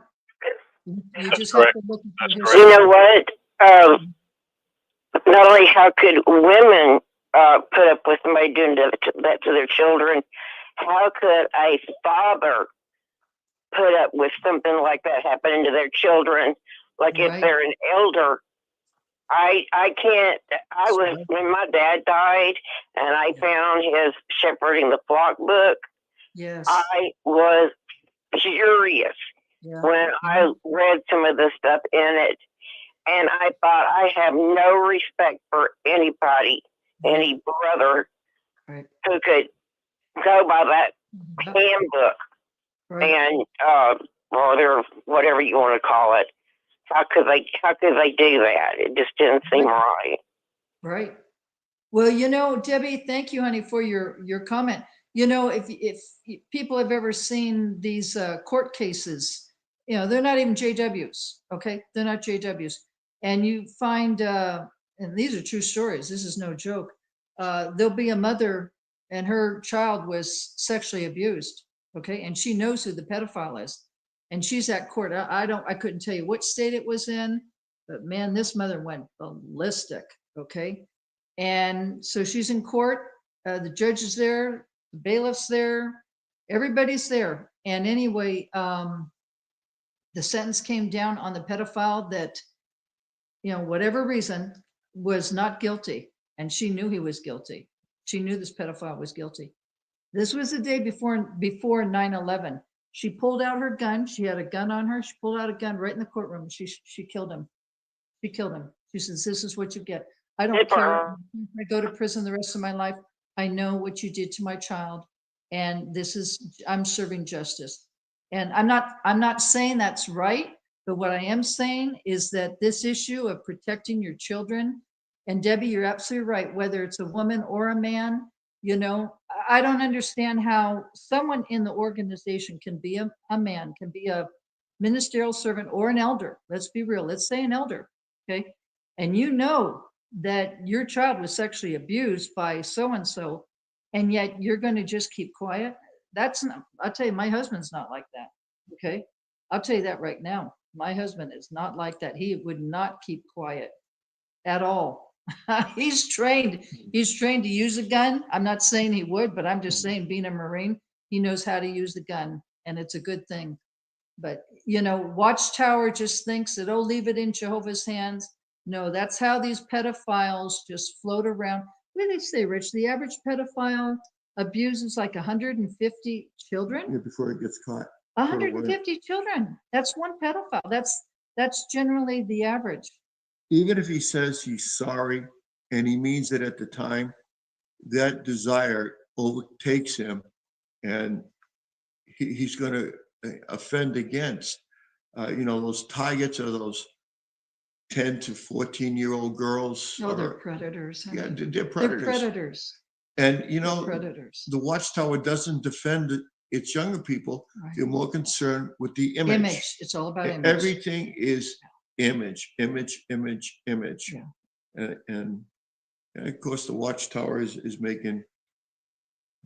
Speaker 3: You
Speaker 4: That's
Speaker 3: just have
Speaker 4: correct.
Speaker 3: to look at
Speaker 4: That's
Speaker 3: the
Speaker 4: correct.
Speaker 5: You
Speaker 3: history.
Speaker 5: know what? Not only how could women put up with somebody doing that to their children, how could a father put up with something like that happening to their children? Like if
Speaker 3: Right.
Speaker 5: they're an elder, I can't. I was when my dad died, and I found his Shepherding the Flock book.
Speaker 3: Yes.
Speaker 5: I was furious
Speaker 3: Yeah.
Speaker 5: when I read some of the stuff in it. And I thought, I have no respect for anybody, any brother
Speaker 3: Right.
Speaker 5: who could go by that
Speaker 3: Mhm.
Speaker 5: handbook
Speaker 3: Right.
Speaker 5: and, or whatever you want to call it. How could they do that? It just didn't seem right.
Speaker 3: Right. Well, Debbie, thank you, honey, for your comment. If people have ever seen these court cases, they're not even JWs. Okay, they're not JWs, and you find, and these are true stories. This is no joke. There'll be a mother, and her child was sexually abused. Okay, and she knows who the pedophile is, and she's at court. I couldn't tell you what state it was in, but man, this mother went ballistic. Okay. And so she's in court. The judge is there, the bailiff's there, everybody's there. And anyway, the sentence came down on the pedophile that, whatever reason, was not guilty. And she knew he was guilty. She knew this pedophile was guilty. This was the day before 9/11. She pulled out her gun. She had a gun on her. She pulled out a gun right in the courtroom. She killed him. She killed him. She says, "This is what you get. I don't care if I go to prison the rest of my life. I know what you did to my child, and I'm serving justice." And I'm not saying that's right, but what I am saying is that this issue of protecting your children, and Debbie, you're absolutely right, whether it's a woman or a man, I don't understand how someone in the organization can be a man, can be a ministerial servant or an elder. Let's be real. Let's say an elder. Okay. And that your child was sexually abused by so-and-so, and yet you're going to just keep quiet. I'll tell you, my husband's not like that. Okay. I'll tell you that right now. My husband is not like that. He would not keep quiet at all. He's trained to use a gun. I'm not saying he would, but I'm just saying, being a Marine, he knows how to use the gun, and it's a good thing. But, Watchtower just thinks that, leave it in Jehovah's hands. No, that's how these pedophiles just float around. What do they say, Rich? The average pedophile abuses like 150 children?
Speaker 2: Before it gets caught.
Speaker 3: 150 children. That's one pedophile. That's generally the average.
Speaker 2: Even if he says he's sorry and he means it at the time, that desire overtakes him, and he's going to offend against. Those targets are those 10 to 14-year-old girls.
Speaker 3: They're predators.
Speaker 2: Yeah, they're predators.
Speaker 3: They're predators.
Speaker 2: And,
Speaker 3: They're predators.
Speaker 2: the Watchtower doesn't defend its younger people.
Speaker 3: Right.
Speaker 2: They're more concerned with the image.
Speaker 3: It's all about image.
Speaker 2: Everything is image.
Speaker 3: Yeah.
Speaker 2: And of course, the Watchtower is making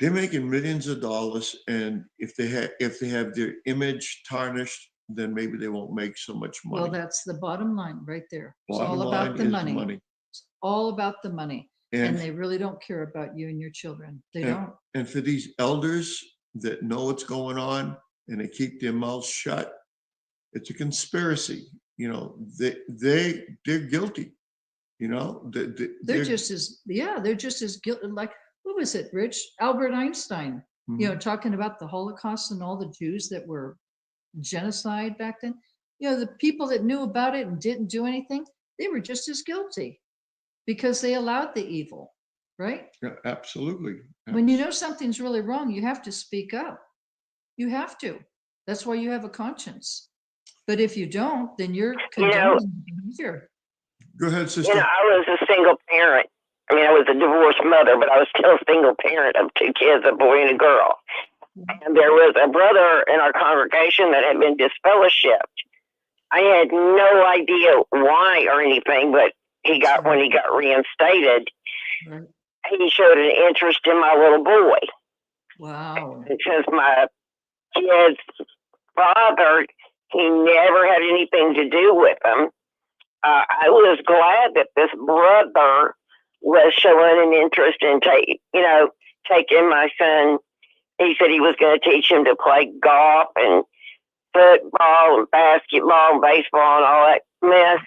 Speaker 2: millions of dollars. And if they have their image tarnished, then maybe they won't make so much money.
Speaker 3: Well, that's the bottom line right there. It's
Speaker 2: Bottom
Speaker 3: all about
Speaker 2: line
Speaker 3: the
Speaker 2: is
Speaker 3: money. It's all about the money. And
Speaker 2: And,
Speaker 3: they really don't care about you and your children. They don't.
Speaker 2: and for these elders that know what's going on and they keep their mouths shut, it's a conspiracy. They're guilty.
Speaker 3: They're just as guilty. Like, who was it, Rich? Albert Einstein, talking about the Holocaust and all the Jews that were genocide back then. The people that knew about it and didn't do anything, they were just as guilty because they allowed the evil, right?
Speaker 2: Yeah, absolutely.
Speaker 3: When you know something's really wrong, you have to speak up. You have to. That's why you have a conscience. But if you don't, then you're condoning behavior.
Speaker 2: Go ahead, sister.
Speaker 5: I was a single parent. I mean, I was a divorced mother, but I was still a single parent of 2 kids, a boy and a girl. And there was a brother in our congregation that had been disfellowshipped. I had no idea why or anything, but when he got reinstated.
Speaker 3: Right.
Speaker 5: he showed an interest in my little boy.
Speaker 3: Wow.
Speaker 5: Because my kid's father, he never had anything to do with him. I was glad that this brother was showing an interest in taking my son. He said he was going to teach him to play golf and football and basketball and baseball and all that mess.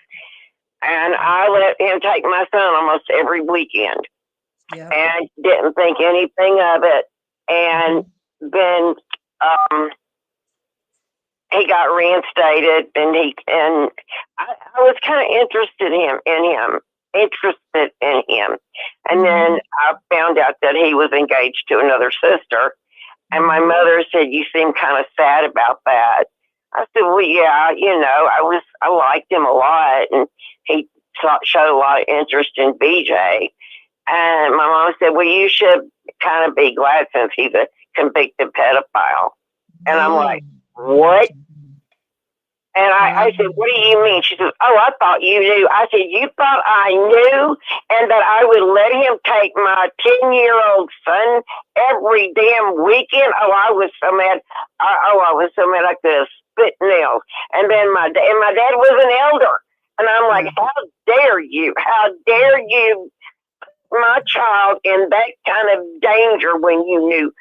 Speaker 5: And I let him take my son almost every weekend.
Speaker 3: Yeah.
Speaker 5: And didn't think anything of it. And then he got reinstated, and I was kind of interested in him. And then I found out that he was engaged to another sister. And my mother said, "You seem kind of sad about that." I said, "Well, yeah, I liked him a lot, and he showed a lot of interest in BJ." And my mom said, "Well, you should kind of be glad since he's a convicted pedophile." And I'm like, "What?" And I said, "What do you mean?" She says, "Oh, I thought you knew." I said, "You thought I knew and that I would let him take my 10-year-old son every damn weekend?" Oh, I was so mad. I was so mad I could have spit nails. And then my dad was an elder. And I'm like, "How dare you? How dare you my child in that kind of danger when you knew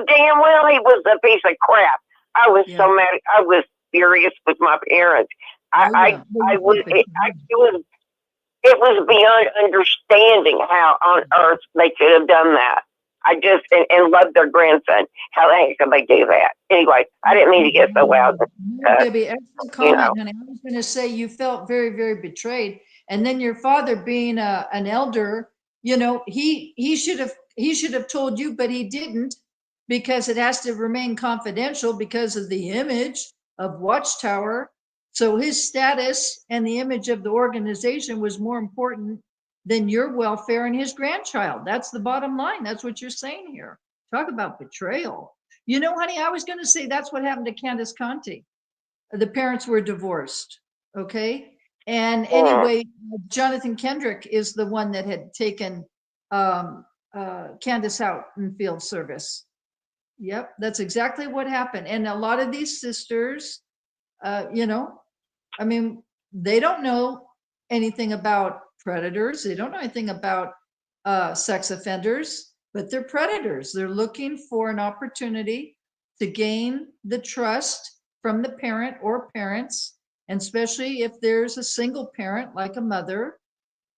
Speaker 5: damn well he was a piece of crap?" I was so mad. I was furious with my parents. It was beyond understanding how on earth they could have done that. I just and loved their grandson. How the heck could they do that? Anyway, I didn't mean to get so loud.
Speaker 3: Debbie, excellent comment, honey. I was going to say you felt very, very betrayed, and then your father, being an elder, he should have told you, but he didn't, because it has to remain confidential because of the image of Watchtower. So his status and the image of the organization was more important than your welfare and his grandchild. That's the bottom line. That's what you're saying here. Talk about betrayal. Honey, I was going to say that's what happened to Candace Conti. The parents were divorced. Okay. And anyway, Jonathan Kendrick is the one that had taken Candace out in field service. Yep, that's exactly what happened. And a lot of these sisters, they don't know anything about predators. They don't know anything about sex offenders, but they're predators. They're looking for an opportunity to gain the trust from the parent or parents, and especially if there's a single parent like a mother,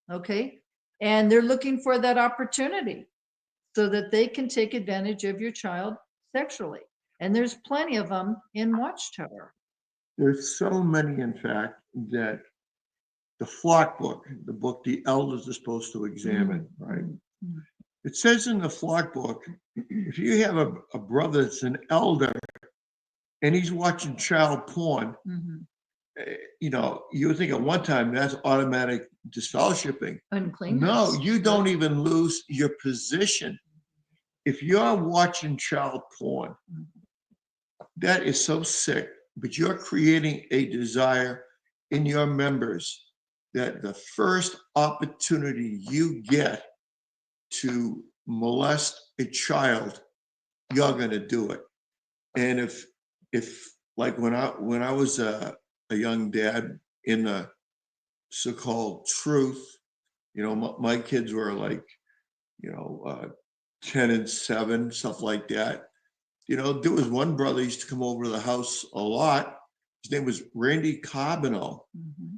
Speaker 3: okay? And they're looking for that opportunity so that they can take advantage of your child sexually. And there's plenty of them in Watchtower.
Speaker 2: There's so many, in fact, that the flock book, the book the elders are supposed to examine, right? It says in the flock book, if you have a brother that's an elder and he's watching child porn, you would think at one time that's automatic disfellowshipping.
Speaker 3: Uncleanness.
Speaker 2: No, you don't even lose your position. If you're watching child porn, that is so sick, but you're creating a desire in your members that the first opportunity you get to molest a child, you're going to do it. And if like when I was a young dad in the so-called truth, my kids were like, 10 and 7, stuff like that. There was one brother used to come over to the house a lot. His name was Randy Carbonell.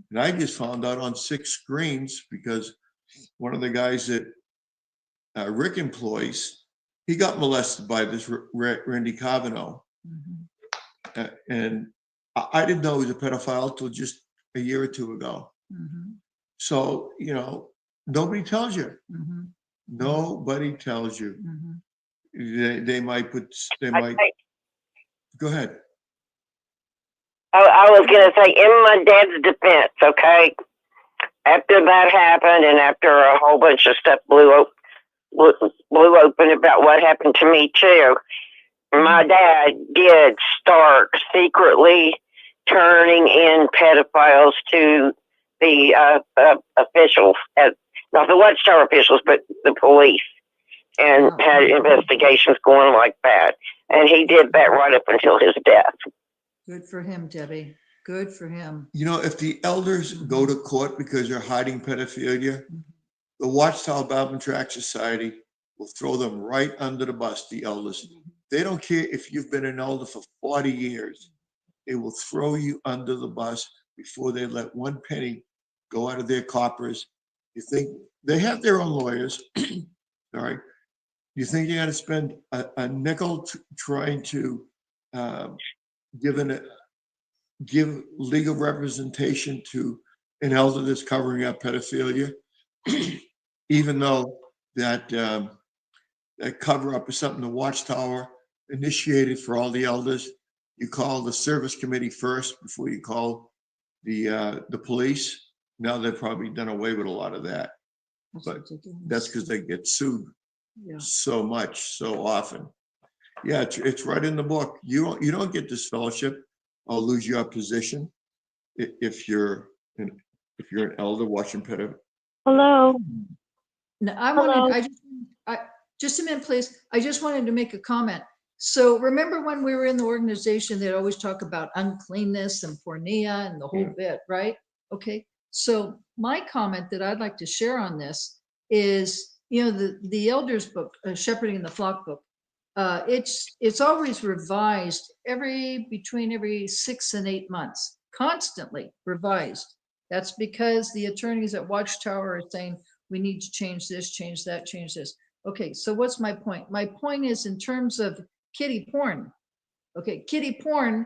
Speaker 2: And I just found out on 6 screens because one of the guys that Rick employs, he got molested by this Randy Carbonell. And I didn't know he was a pedophile until just a year or two ago. So, nobody tells you. Nobody tells you. They might go ahead.
Speaker 5: I was going to say, in my dad's defense, okay, after that happened and after a whole bunch of stuff blew open about what happened to me too, my dad did start secretly turning in pedophiles to the officials. not the Watchtower officials, but the police, and had investigations going like that. And he did that right up until his death.
Speaker 3: Good for him, Debbie. Good for him.
Speaker 2: You know, if the elders go to court because they're hiding pedophilia, the Watchtower Bible and Tract Society will throw them right under the bus, the elders. They don't care if you've been an elder for 40 years. They will throw you under the bus before they let one penny go out of their coffers. You think they have their own lawyers, all right? You think you're going to spend a nickel trying to give legal representation to an elder that's covering up pedophilia, even though that cover up is something the Watchtower initiated for all the elders. You call the service committee first before you call the police. Now they've probably done away with a lot of that, but that's because they get sued so much, so often. Yeah, it's right in the book. You don't get this fellowship or lose your position if you're an elder watching pedophilia.
Speaker 6: Hello.
Speaker 3: No,
Speaker 6: Hello.
Speaker 3: Just a minute, please. I just wanted to make a comment. So remember when we were in the organization, they'd always talk about uncleanness and pornea and the whole bit, right? Okay. So my comment that I'd like to share on this is, the elders book, Shepherding the Flock book, it's always revised between every 6 and 8 months, constantly revised. That's because the attorneys at Watchtower are saying, we need to change this, change that, change this. Okay, so what's my point? My point is in terms of kiddie porn. Okay, kiddie porn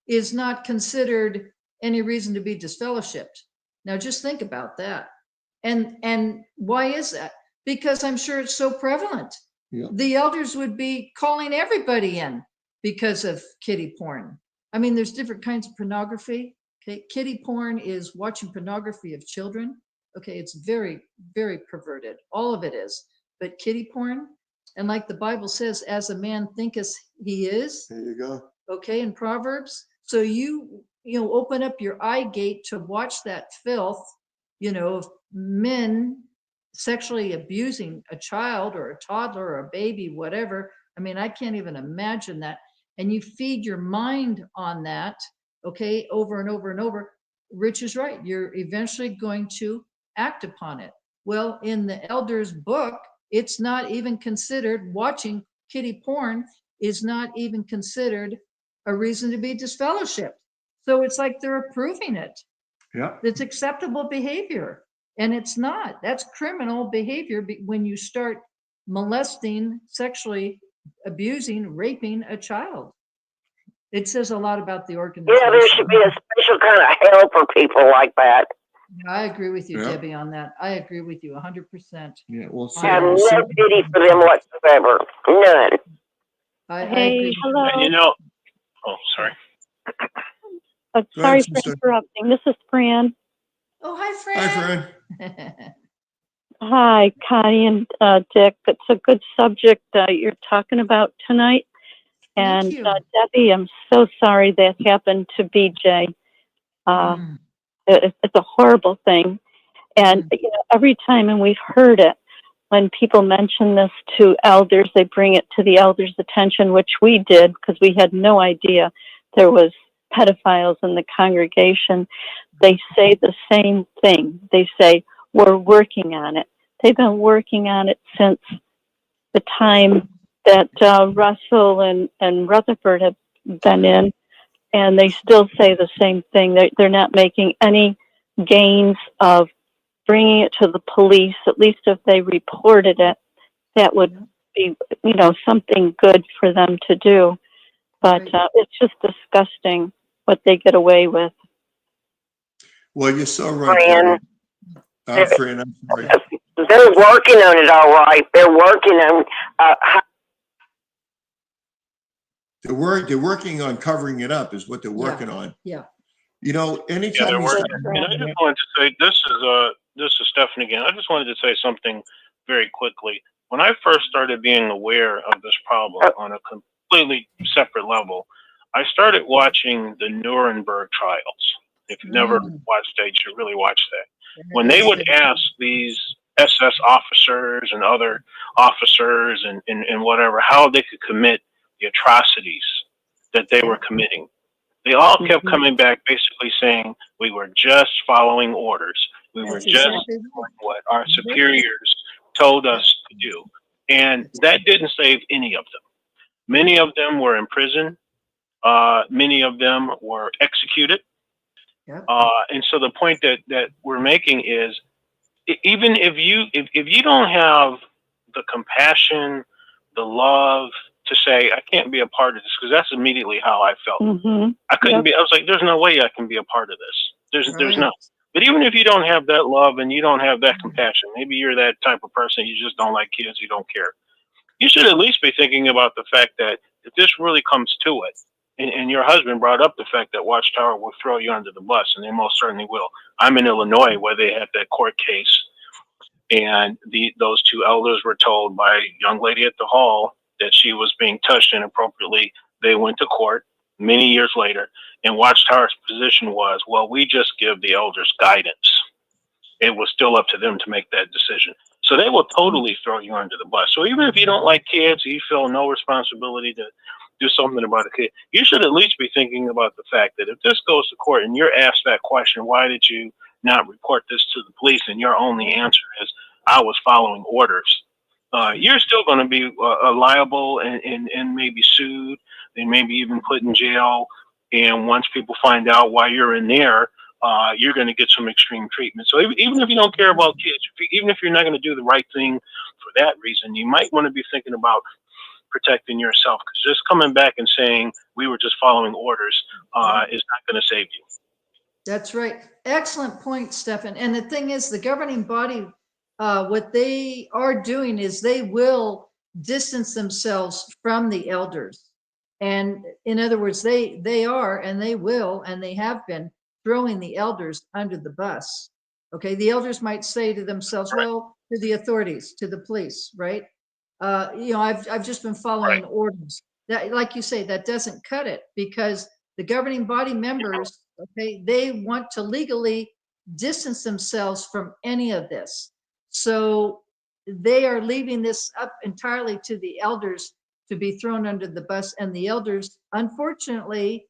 Speaker 3: is not considered any reason to be disfellowshipped. Now just think about that. And why is that? Because I'm sure it's so prevalent.
Speaker 2: Yeah.
Speaker 3: The elders would be calling everybody in because of kiddie porn. I mean, there's different kinds of pornography. Okay, kiddie porn is watching pornography of children. Okay, it's very, very perverted. All of it is. But kiddie porn, and like the Bible says, as a man thinketh he is.
Speaker 2: There you go.
Speaker 3: Okay, in Proverbs. So you open up your eye gate to watch that filth, of men sexually abusing a child or a toddler or a baby, whatever. I mean, I can't even imagine that. And you feed your mind on that, okay, over and over and over. Rich is right. You're eventually going to act upon it. Well, in the elders book, it's not even considered, watching kiddie porn is not even considered a reason to be disfellowshipped. So it's like they're approving it.
Speaker 2: Yeah.
Speaker 3: It's acceptable behavior. And it's not. That's criminal behavior when you start molesting, sexually abusing, raping a child. It says a lot about the organization.
Speaker 5: Yeah, there should be a special kind of hell for people like that.
Speaker 3: I agree with you,
Speaker 2: Yeah.
Speaker 3: Debbie, on that. I agree with you 100%.
Speaker 2: Yeah. Well,
Speaker 3: I
Speaker 5: Have
Speaker 3: am
Speaker 5: no pity for them whatsoever. None.
Speaker 3: I
Speaker 6: Hey,
Speaker 3: agree.
Speaker 6: hello.
Speaker 4: And oh, sorry.
Speaker 2: Go
Speaker 6: Sorry
Speaker 2: ahead,
Speaker 6: for
Speaker 2: sister.
Speaker 6: interrupting. This is Fran.
Speaker 3: Oh, hi,
Speaker 2: Hi,
Speaker 3: Fran.
Speaker 2: Fran.
Speaker 6: Hi, Connie and Dick. It's a good subject you're talking about tonight.
Speaker 3: Thank
Speaker 6: And
Speaker 3: you.
Speaker 6: Debbie, I'm so sorry that happened to BJ.
Speaker 3: Mm.
Speaker 6: It's a horrible thing. And every time, and we've heard it, when people mention this to elders, they bring it to the elders' attention, which we did because we had no idea there was pedophiles in the congregation. They say the same thing. They say, we're working on it. They've been working on it since the time that Russell and Rutherford have been in, and they still say the same thing. They're not making any gains of bringing it to the police. At least if they reported it, that would be, something good for them to do. But it's just disgusting what they get away with.
Speaker 2: Well, you're so right,
Speaker 5: Fran.
Speaker 2: Debbie. Fran, I'm sorry.
Speaker 5: They're working on it all right. They're working on
Speaker 2: They're working on covering it up is what they're working on.
Speaker 3: Yeah.
Speaker 2: Anytime
Speaker 4: They're
Speaker 2: you
Speaker 4: working.
Speaker 2: start-
Speaker 4: And I just wanted to say, this is Stephanie again. I just wanted to say something very quickly. When I first started being aware of this problem on a completely separate level, I started watching the Nuremberg trials. If you've never watched that, you should really watch that. When they would ask these SS officers and other officers and whatever, how they could commit the atrocities that they were committing. They all kept coming back basically saying, we were just following orders. We were
Speaker 3: That's
Speaker 4: just
Speaker 3: exactly
Speaker 4: doing what our superiors told us to do. And that didn't save any of them. Many of them were in prison. Many of them were executed.
Speaker 3: Yep.
Speaker 4: And so the point that we're making is, even if you don't have the compassion, the love to say, I can't be a part of this, because that's immediately how I felt. I couldn't be. I was like, there's no way I can be a part of this. There's no. But even if you don't have that love and you don't have that compassion, maybe you're that type of person, you just don't like kids, you don't care. You should at least be thinking about the fact that if this really comes to it, and your husband brought up the fact that Watchtower will throw you under the bus, and they most certainly will. I'm in Illinois where they had that court case, and those two elders were told by a young lady at the hall that she was being touched inappropriately. They went to court many years later, and Watchtower's position was, well, we just give the elders guidance. It was still up to them to make that decision. So they will totally throw you under the bus. So even if you don't like kids, you feel no responsibility to do something about a kid, you should at least be thinking about the fact that if this goes to court and you're asked that question, why did you not report this to the police? And your only answer is, I was following orders. You're still going to be liable and maybe sued and maybe even put in jail. And once people find out why you're in there, you're going to get some extreme treatment. So even if you don't care about kids, even if you're not going to do the right thing for that reason, you might want to be thinking about protecting yourself, because just coming back and saying we were just following orders is not going to save you.
Speaker 3: That's right. Excellent point, Stephan. And the thing is, the governing body, what they are doing is they will distance themselves from the elders. And in other words, they are, and they will, and they have been throwing the elders under the bus. Okay. The elders might say to themselves, well, to the authorities, to the police, right? I've just been following orders. That, like you say, that doesn't cut it, because the governing body members, okay, they want to legally distance themselves from any of this. So they are leaving this up entirely to the elders to be thrown under the bus, and the elders, unfortunately,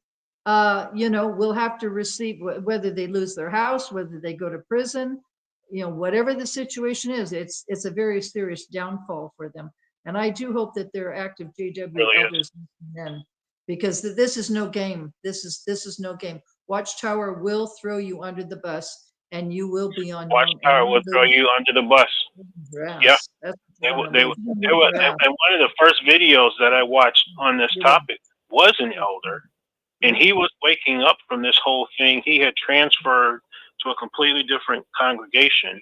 Speaker 3: will have to receive, whether they lose their house, whether they go to prison, whatever the situation is, it's a very serious downfall for them. And I do hope that they're active JW elders then, because this is no game. This is no game. Watchtower will throw you under the bus, and you will be on
Speaker 4: Watchtower will throw you under the bus. Yeah. And one of the first videos that I watched on this topic was an elder, and he was waking up from this whole thing. He had transferred to a completely different congregation.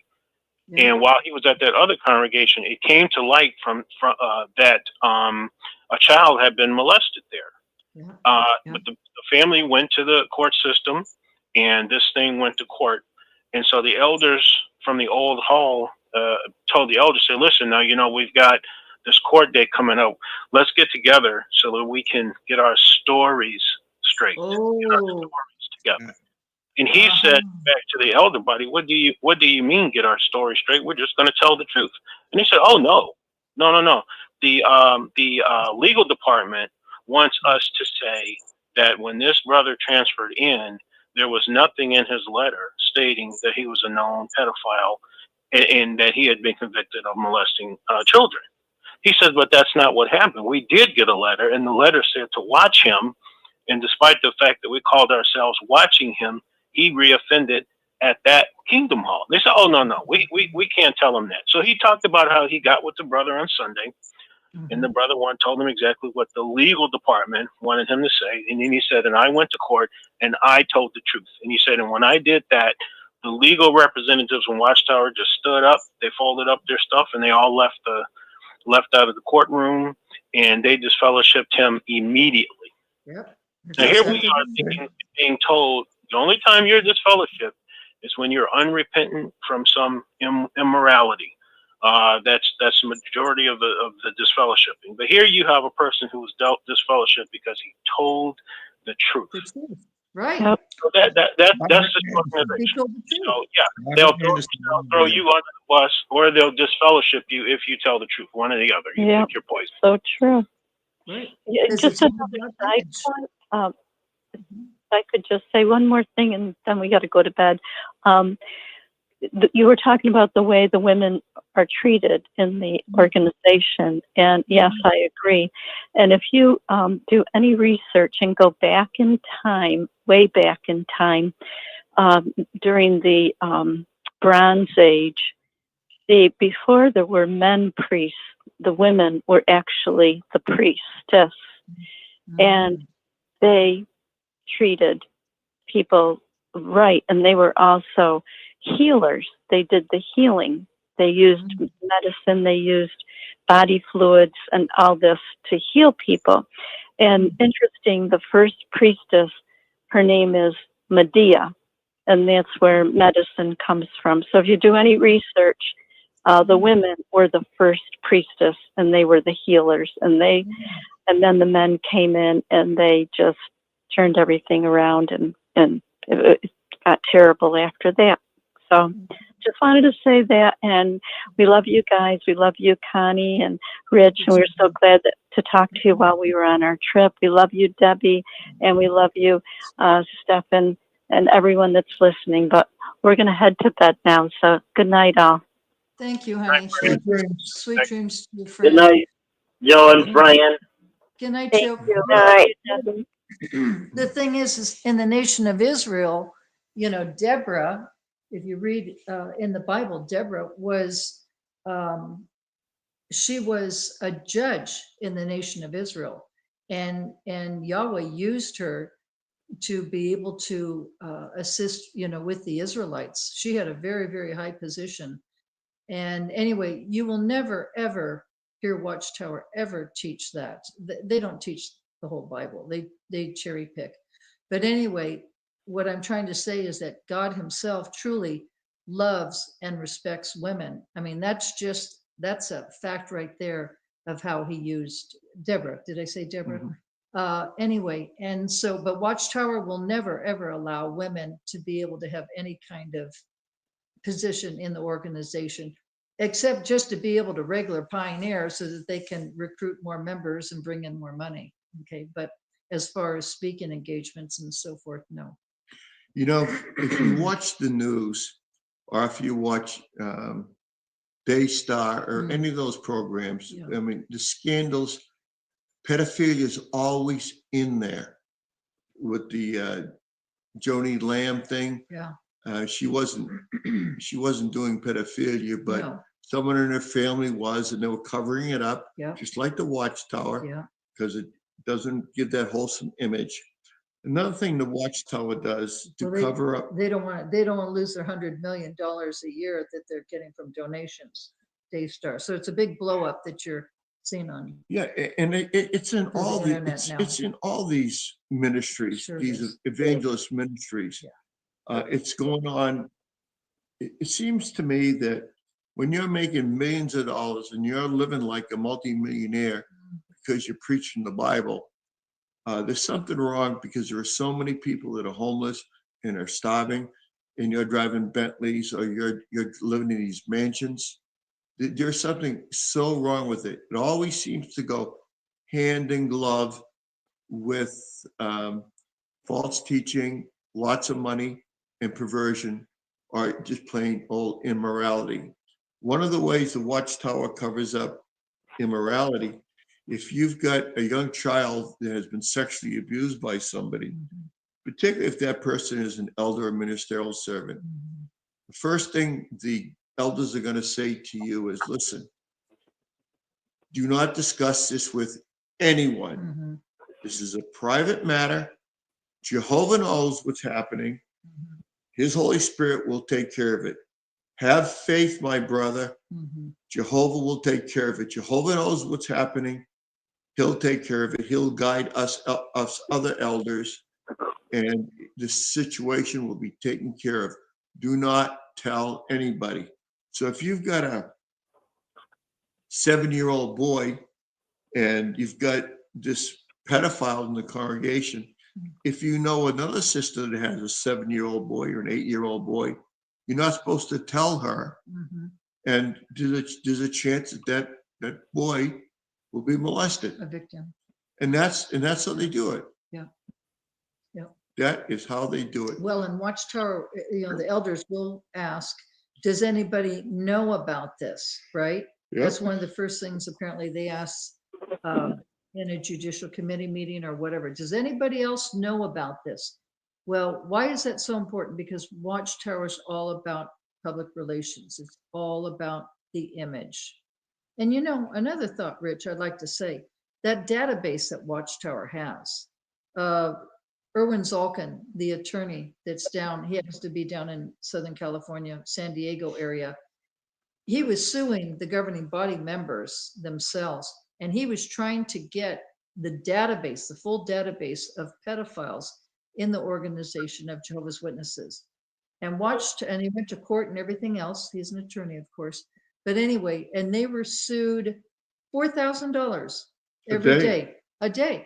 Speaker 4: And while he was at that other congregation, it came to light from that a child had been molested there. But the family went to the court system, and this thing went to court. And so the elders from the old hall told the elders, say, listen, now, we've got this court date coming up. Let's get together so that we can get our stories straight. Get our stories together. And he said back to the elder body, what do you mean get our story straight? We're just going to tell the truth. And he said, oh, no. The legal department wants us to say that when this brother transferred in, there was nothing in his letter stating that he was a known pedophile and that he had been convicted of molesting children. He said, but that's not what happened. We did get a letter, and the letter said to watch him. And despite the fact that we called ourselves watching him, he reoffended at that Kingdom Hall. They said, oh, no, we can't tell him that. So he talked about how he got with the brother on Sunday, and the brother told him exactly what the legal department wanted him to say. And then he said, and I went to court, and I told the truth. And he said, and when I did that, the legal representatives from Watchtower just stood up, they folded up their stuff, and they all left out of the courtroom, and they disfellowshipped him immediately.
Speaker 3: Yep.
Speaker 4: Now here we are being told the only time you're disfellowshipped is when you're unrepentant from some immorality. That's the majority of the disfellowshipping. But here you have a person who was dealt disfellowship because he told the truth.
Speaker 3: Right.
Speaker 6: Yep.
Speaker 4: So that's just
Speaker 3: Be
Speaker 4: organization.
Speaker 3: told the truth.
Speaker 4: So yeah, they'll throw you under the bus, or they'll disfellowship you if you tell the truth. One or the other. You
Speaker 6: Yep.
Speaker 4: pick your poison.
Speaker 6: So true.
Speaker 3: Right.
Speaker 6: Yeah,
Speaker 3: Because
Speaker 6: just
Speaker 3: it's in
Speaker 6: another
Speaker 3: God's
Speaker 6: side
Speaker 3: image.
Speaker 6: point. If I could just say one more thing, and then we got to go to bed. You were talking about the way the women are treated in the organization, and yes, I agree. And if you do any research and go back in time, way back in time, during the Bronze Age, before there were men priests, the women were actually the priestess, and they treated people right, and they were also healers. They did the healing. They used medicine, they used body fluids and all this to heal people. And interesting, the first priestess, her name is Medea, and that's where medicine comes from. So if you do any research, the women were the first priestess, and they were the healers, and then the men came in and they just turned everything around, and it got terrible after that. So just wanted to say that, and we love you guys. We love you, Connie and Rich, and we're so glad to talk to you while we were on our trip. We love you, Debbie, and we love you, Stefan, and everyone that's listening. But we're going to head to bed now, so good night, all.
Speaker 3: Thank you, honey.
Speaker 2: Sweet dreams.
Speaker 3: Sweet dreams to you, friend.
Speaker 7: Good night, Joe and Fran.
Speaker 3: Good night,
Speaker 6: Thank
Speaker 3: Joe.
Speaker 6: you.
Speaker 5: All right.
Speaker 3: The thing is in the nation of Israel, Deborah, if you read in the Bible, Deborah was, she was a judge in the nation of Israel, and Yahweh used her to be able to assist, with the Israelites. She had a very, very high position. And anyway, you will never, ever hear Watchtower ever teach that. They don't teach the whole Bible. They cherry pick. But anyway, what I'm trying to say is that God himself truly loves and respects women. I mean, that's a fact right there of how he used Deborah. Did I say Deborah? Anyway, and so, but Watchtower will never, ever allow women to be able to have any kind of position in the organization, except just to be able to regular pioneer so that they can recruit more members and bring in more money. Okay. But as far as speaking engagements and so forth, no.
Speaker 2: If you watch the news, or if you watch Daystar or any of those programs,
Speaker 3: Yeah.
Speaker 2: I mean, the scandals, pedophilia is always in there. With the Joni Lamb thing, she wasn't doing pedophilia, but
Speaker 3: No.
Speaker 2: someone in her family was, and they were covering it up,
Speaker 3: Yeah.
Speaker 2: just like the Watchtower,
Speaker 3: Yeah.
Speaker 2: because it doesn't give that wholesome image. Another thing the Watchtower does to
Speaker 3: Well,
Speaker 2: cover up.
Speaker 3: They don't want to lose their $100 million a year that they're getting from donations, Daystar. So it's a big blow up that you're seeing on.
Speaker 2: Yeah, and it's in
Speaker 3: Through
Speaker 2: all
Speaker 3: the
Speaker 2: the
Speaker 3: internet now.
Speaker 2: it's in all these ministries,
Speaker 3: Sure
Speaker 2: these
Speaker 3: is.
Speaker 2: evangelist ministries. It's going on. It seems to me that when you're making millions of dollars and you're living like a multimillionaire because you're preaching the Bible, there's something wrong, because there are so many people that are homeless and are starving, and you're driving Bentleys, or you're living in these mansions. There's something so wrong with it. It always seems to go hand in glove with false teaching, lots of money, and perversion, or just plain old immorality. One of the ways the Watchtower covers up immorality, if you've got a young child that has been sexually abused by somebody, particularly if that person is an elder or ministerial servant, the first thing the elders are going to say to you is, listen, do not discuss this with anyone. This is a private matter. Jehovah knows what's happening. His Holy Spirit will take care of it. Have faith, my brother. Jehovah will take care of it. Jehovah knows what's happening. He'll take care of it. He'll guide us other elders, and the situation will be taken care of. Do not tell anybody. So if you've got a 7-year-old boy and you've got this pedophile in the congregation, if you know another sister that has a 7-year-old boy or an 8-year-old boy, you're not supposed to tell her.
Speaker 3: Mhm.
Speaker 2: And there's a chance that that boy will be molested.
Speaker 3: A victim.
Speaker 2: And that's how they do it.
Speaker 3: Yeah. Yeah.
Speaker 2: That is how they do it.
Speaker 3: Well, in Watchtower, the elders will ask, does anybody know about this, right?
Speaker 2: Yep.
Speaker 3: That's one of the first things apparently they ask in a judicial committee meeting or whatever. Does anybody else know about this? Well, why is that so important? Because Watchtower is all about public relations. It's all about the image. And another thought, Rich, I'd like to say, that database that Watchtower has, Erwin Zalkin, the attorney that's down, he happens to be down in Southern California, San Diego area. He was suing the governing body members themselves, and he was trying to get the database, the full database of pedophiles in the organization of Jehovah's Witnesses. And he went to court and everything else. He's an attorney, of course. But anyway, and they were sued $4,000 every day, a day.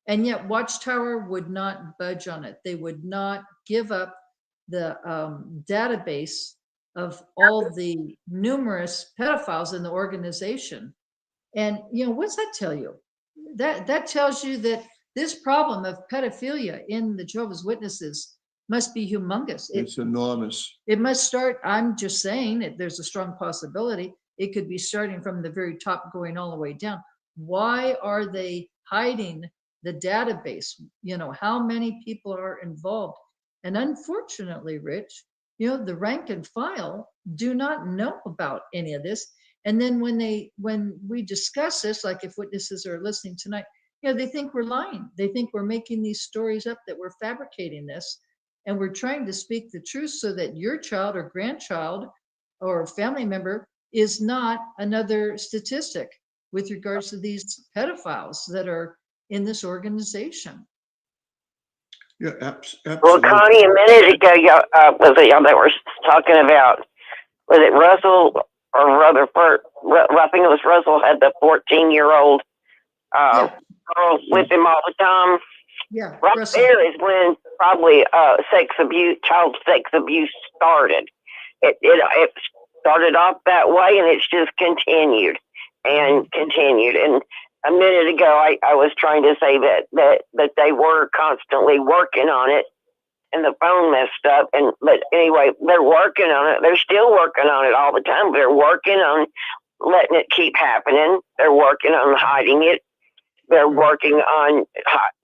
Speaker 3: And yet Watchtower would not budge on it. They would not give up the database of all the numerous pedophiles in the organization. And what's that tell you? That tells you that this problem of pedophilia in the Jehovah's Witnesses must be humongous.
Speaker 2: It's enormous.
Speaker 3: It must start, I'm just saying that there's a strong possibility it could be starting from the very top going all the way down. Why are they hiding the database? How many people are involved? And unfortunately, Rich, the rank and file do not know about any of this. And then when we discuss this, like if witnesses are listening tonight, they think we're lying. They think we're making these stories up, that we're fabricating this. And we're trying to speak the truth so that your child or grandchild or family member is not another statistic with regards to these pedophiles that are in this organization.
Speaker 2: Yeah, absolutely.
Speaker 5: Well, Connie, a minute ago, was it y'all that were talking about, was it Russell or Rutherford? I think it was Russell had the 14-year-old girl with him all the time.
Speaker 3: Yeah,
Speaker 5: right
Speaker 3: Russell.
Speaker 5: there is when probably child sex abuse started. It started off that way, and it's just continued and continued. And a minute ago, I was trying to say that they were constantly working on it, and the phone messed up. But anyway, they're working on it. They're still working on it all the time. They're working on letting it keep happening. They're working on hiding it. They're working on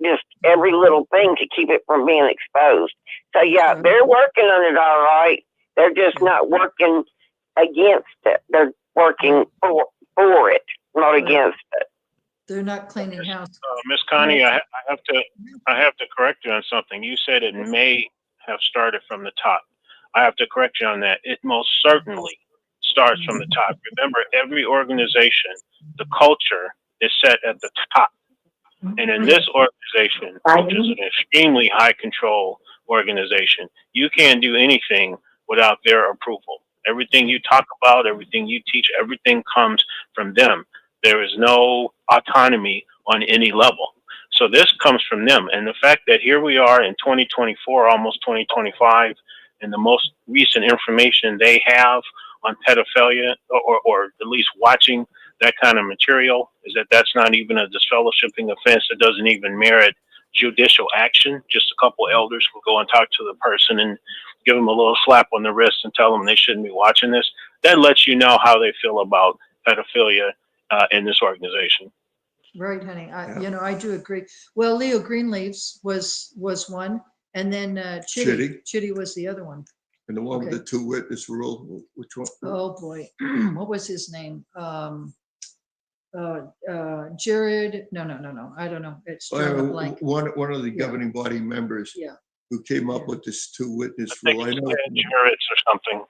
Speaker 5: just every little thing to keep it from being exposed. So yeah, they're working on it all right. They're just not working against it. They're working for it, not against it.
Speaker 3: They're not cleaning house.
Speaker 4: Miss Connie, I have to correct you on something. You said it may have started from the top. I have to correct you on that. It most certainly starts from the top. Remember, every organization, the culture is set at the top. And in this organization, which is an extremely high control organization, you can't do anything without their approval. Everything you talk about, everything you teach, everything comes from them. There is no autonomy on any level. So this comes from them. And the fact that here we are in 2024, almost 2025, and the most recent information they have on pedophilia, or at least watching that kind of material, is that's not even a disfellowshipping offense. It doesn't even merit judicial action. Just a couple elders can go and talk to the person and give them a little slap on the wrist and tell them they shouldn't be watching this. That lets you know how they feel about pedophilia in this organization.
Speaker 3: Right, honey. I do agree. Well, Leo Greenleaves was one, and then Chitty was the other one.
Speaker 2: And the one with the 2 witness rule, which one?
Speaker 3: Oh boy, what was his name? Jared? No. I don't know. It's drawing a blank.
Speaker 2: One of the governing body members.
Speaker 3: Yeah.
Speaker 2: Who came up with this 2 witness
Speaker 4: I
Speaker 2: rule?
Speaker 4: think it's Ted Jarrett's or something.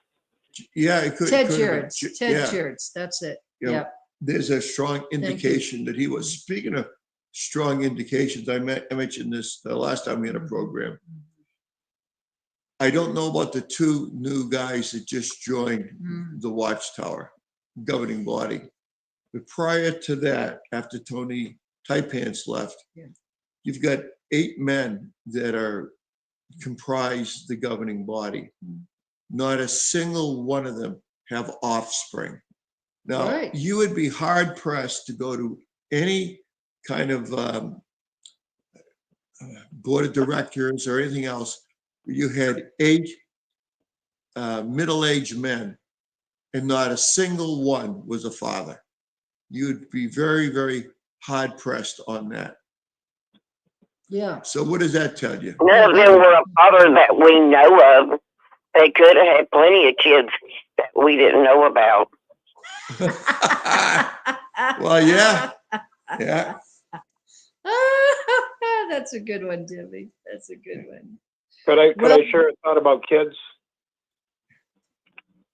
Speaker 2: Yeah, it could.
Speaker 3: Ted Jarrett's. That's it. Yeah.
Speaker 2: There's a strong indication that he was. Speaking of strong indications, I mentioned this the last time we had a program. I don't know about the 2 new guys that just joined the Watchtower governing body. But prior to that, after Tony Tight Pants left, you've got 8 men that are comprise the governing body. Not a single one of them have offspring. Now,
Speaker 3: Right.
Speaker 2: you would be hard pressed to go to any kind of board of directors or anything else. You had 8 middle-aged men, and not a single one was a father. You'd be very, very hard pressed on that.
Speaker 3: Yeah.
Speaker 2: So what does that tell you?
Speaker 5: None of them were a father that we know of. They could have had plenty of kids that we didn't know about.
Speaker 2: Well, yeah. Yeah.
Speaker 3: That's a good one, Debbie. That's a good one.
Speaker 8: Could I
Speaker 3: Well-
Speaker 8: share a thought about kids?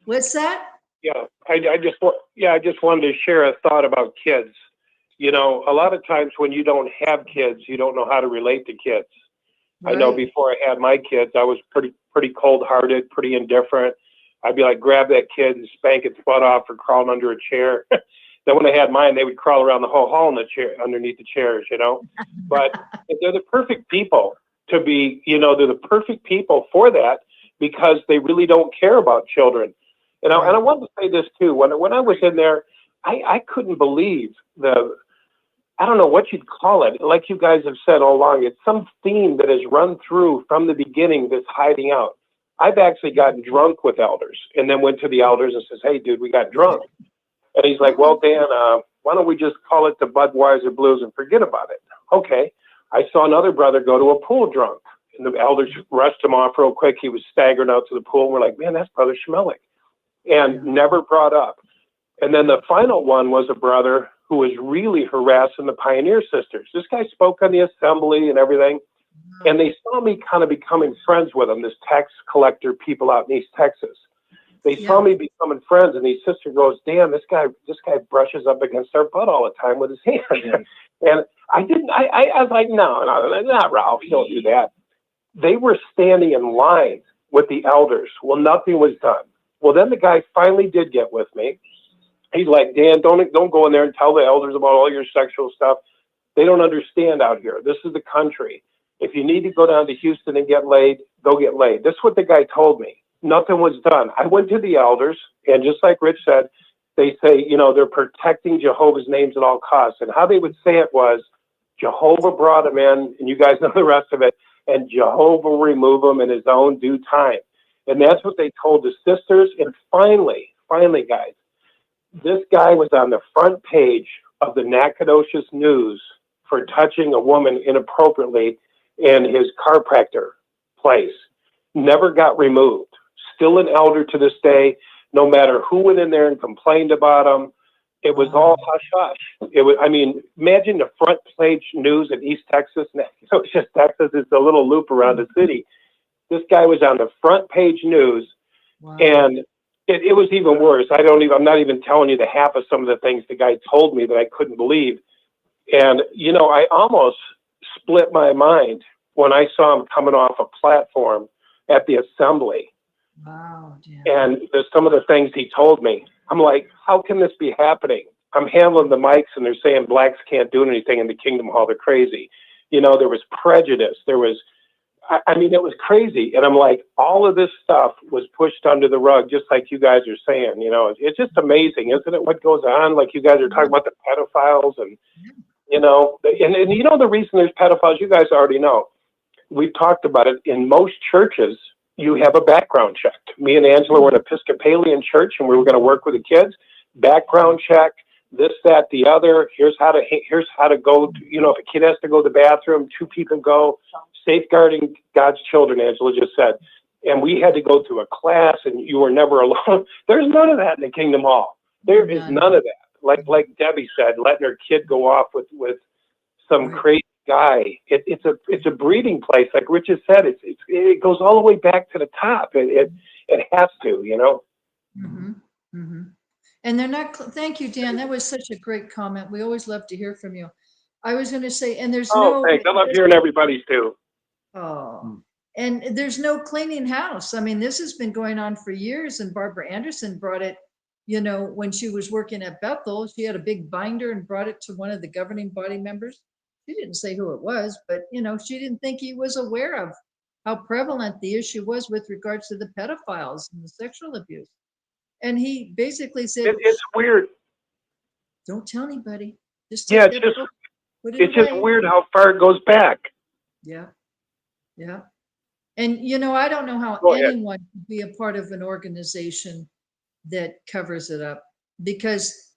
Speaker 3: What's that?
Speaker 8: Yeah, I just wanted to share a thought about kids. You know, a lot of times when you don't have kids, you don't know how to relate to kids. I know
Speaker 3: Right.
Speaker 8: before I had my kids, I was pretty cold-hearted, pretty indifferent. I'd be like, grab that kid and spank its butt off for crawling under a chair. Then when I had mine, they would crawl around the whole hall in the chair, underneath the chairs, you know. But they're the perfect people to be, you know, they're the perfect people for that because they really don't care about children. And I want to say this too. When I was in there, I couldn't believe I don't know what you'd call it. Like you guys have said all along, it's some theme that has run through from the beginning that's hiding out. I've actually gotten drunk with elders and then went to the elders and says, hey, dude, we got drunk. And he's like, well, Dan, why don't we just call it the Budweiser Blues and forget about it? Okay. I saw another brother go to a pool drunk, and the elders rushed him off real quick. He was staggered out to the pool. And we're like, man, that's Brother Schmelik. And never brought up. And then the final one was a brother who was really harassing the Pioneer Sisters. This guy spoke on the assembly and everything. And they saw me kind of becoming friends with him, this tax collector people out in East Texas. They saw me becoming friends, and the sister goes, damn, this guy brushes up against our butt all the time with his hand. And I was like, no, not Ralph, you don't do that. They were standing in line with the elders. Well, nothing was done. Well, then the guy finally did get with me. He's like, Dan, don't go in there and tell the elders about all your sexual stuff. They don't understand out here. This is the country. If you need to go down to Houston and get laid, go get laid. That's what the guy told me. Nothing was done. I went to the elders, and just like Rich said, they say, you know, they're protecting Jehovah's names at all costs. And how they would say it was, Jehovah brought him in, and you guys know the rest of it, and Jehovah will remove him in his own due time. And that's what they told the sisters. And finally, guys, this guy was on the front page of the Nacogdoches News for touching a woman inappropriately in his chiropractor place. Never got removed. Still an elder to this day. No matter who went in there and complained about him, it was all hush hush. It was. I mean, imagine the front page news in East Texas. It's just Texas. It's a little loop around the city. This guy was on the front page news, and it was even worse. I'm not even telling you the half of some of the things the guy told me that I couldn't believe. And, you know, I almost split my mind when I saw him coming off a platform at the assembly.
Speaker 3: Wow. Yeah.
Speaker 8: And some of the things he told me, I'm like, how can this be happening? I'm handling the mics and they're saying blacks can't do anything in the Kingdom Hall. They're crazy. You know, there was prejudice. There was, I mean, it was crazy. And I'm like, all of this stuff was pushed under the rug, just like you guys are saying. You know, it's just amazing, isn't it, what goes on? Like you guys are talking about the pedophiles and, you know, and you know the reason there's pedophiles, you guys already know. We've talked about it. In most churches, you have a background check. Me and Angela were an Episcopalian church, and we were going to work with the kids. Background check, this, that, the other. Here's how to go. You know, if a kid has to go to the bathroom, 2 people go. Safeguarding God's children, Angela just said. And we had to go through a class, and you were never alone. There's none of that in the Kingdom Hall. There is none of that. Like Debbie said, letting her kid go off with some crazy guy. It's a breeding place, like Rich has said. It goes all the way back to the top. It has to, you know.
Speaker 3: Mm-hmm. Mm-hmm. And they're not. Thank you, Dan. That was such a great comment. We always love to hear from you. I was going to say, and there's no.
Speaker 8: Thanks. I love hearing everybody's too.
Speaker 3: Oh, and there's no cleaning house. I mean, this has been going on for years, and Barbara Anderson brought it. You know, when she was working at Bethel, she had a big binder and brought it to one of the governing body members. She didn't say who it was, but she didn't think he was aware of how prevalent the issue was with regards to the pedophiles and the sexual abuse. And he basically said,
Speaker 8: It's weird.
Speaker 3: don't tell anybody. Just
Speaker 8: Yeah,
Speaker 3: take
Speaker 8: it's
Speaker 3: that
Speaker 8: just
Speaker 3: book, put it
Speaker 8: it's just
Speaker 3: away.
Speaker 8: weird how far it goes back.
Speaker 3: Yeah. Yeah. And I don't know how
Speaker 8: Go ahead.
Speaker 3: anyone can be a part of an organization that covers it up, because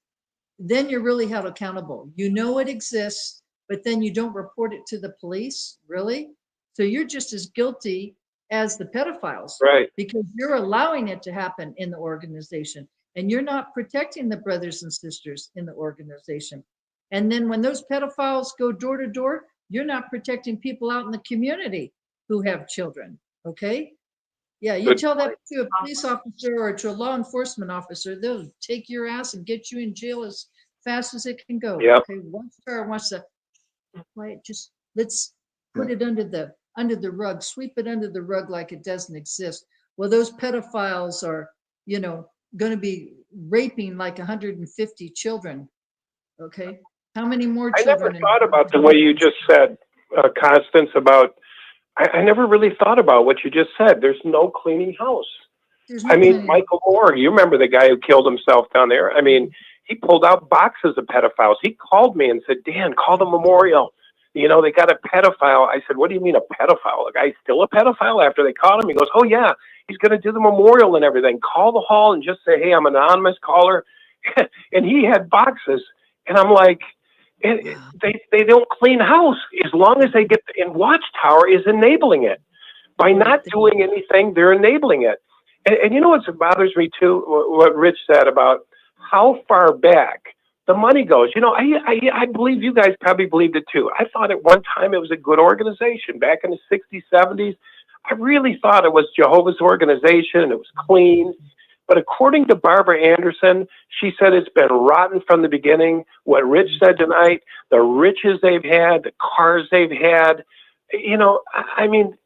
Speaker 3: then you're really held accountable. It exists, but then you don't report it to the police, really? So you're just as guilty as the pedophiles,
Speaker 8: Right.
Speaker 3: because you're allowing it to happen in the organization, and you're not protecting the brothers and sisters in the organization. And then when those pedophiles go door to door, you're not protecting people out in the community who have children. Okay. Yeah, you
Speaker 8: Good
Speaker 3: tell that to a police officer or to a law enforcement officer, they'll take your ass and get you in jail as fast as it can go.
Speaker 8: Yep.
Speaker 3: Okay, Watchtower wants to quiet. Just let's put it under the rug, sweep it under the rug like it doesn't exist. Well, those pedophiles are, going to be raping like 150 children. Okay, how many more
Speaker 8: I
Speaker 3: children?
Speaker 8: never thought about the way you just said, Constance, about. I never really thought about what you just said. There's no cleaning house.
Speaker 3: There's no
Speaker 8: I mean,
Speaker 3: cleaning.
Speaker 8: Michael Moore, you remember the guy who killed himself down there? I mean, he pulled out boxes of pedophiles. He called me and said, Dan, call the memorial. They got a pedophile. I said, what do you mean a pedophile? The guy's still a pedophile after they caught him? He goes, oh, yeah, he's going to do the memorial and everything. Call the hall and just say, hey, I'm an anonymous caller. And he had boxes. And I'm like, they don't clean house as long as they get and Watchtower is enabling it. By not doing anything, they're enabling it. And you know what bothers me too, what Rich said about how far back the money goes. I believe you guys probably believed it too. I thought at one time it was a good organization back in the 60s, 70s. I really thought it was Jehovah's organization and it was clean. But according to Barbara Anderson, she said it's been rotten from the beginning. What Rich said tonight, the riches they've had, the cars they've had, I mean,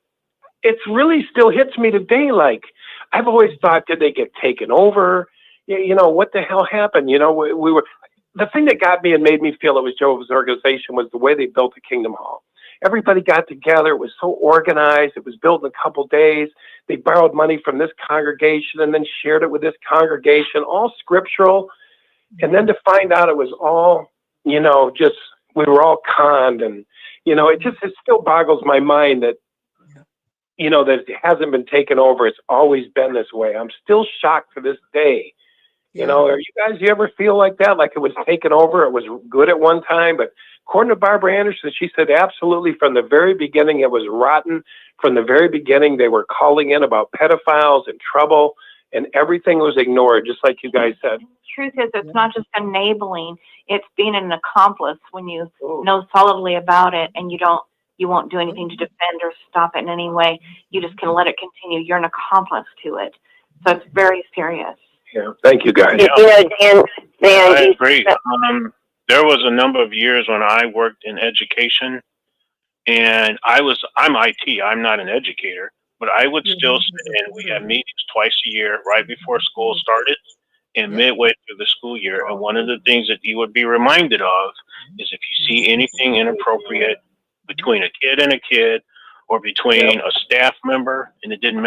Speaker 8: it's really still hits me today. Like, I've always thought, did they get taken over? What the hell happened? We were, the thing that got me and made me feel it was Jehovah's organization was the way they built the Kingdom Hall. Everybody got together. It was so organized. It was built in a couple days. They borrowed money from this congregation and then shared it with this congregation, all scriptural. And then to find out it was all, just, we were all conned. And, it still boggles my mind that, that it hasn't been taken over. It's always been this way. I'm still shocked to this day. Are you ever feel like that? Like it was taken over? It was good at one time, but according to Barbara Anderson, she said absolutely from the very beginning it was rotten. From the very beginning, they were calling in about pedophiles and trouble, and everything was ignored, just like you guys said.
Speaker 9: Truth is, it's not just enabling; it's being an accomplice when you know solidly about it and you won't do anything to defend or stop it in any way. You just can let it continue. You're an accomplice to it, so it's very serious.
Speaker 8: Yeah, thank you, guys.
Speaker 5: Dan,
Speaker 4: I agree. There was a number of years when I worked in education, and I'm IT. I'm not an educator, but I would still sit in. We had meetings twice a year, right before school started, and midway through the school year. And one of the things that you would be reminded of is if you see anything inappropriate between a kid and a kid, or between a staff member, and it didn't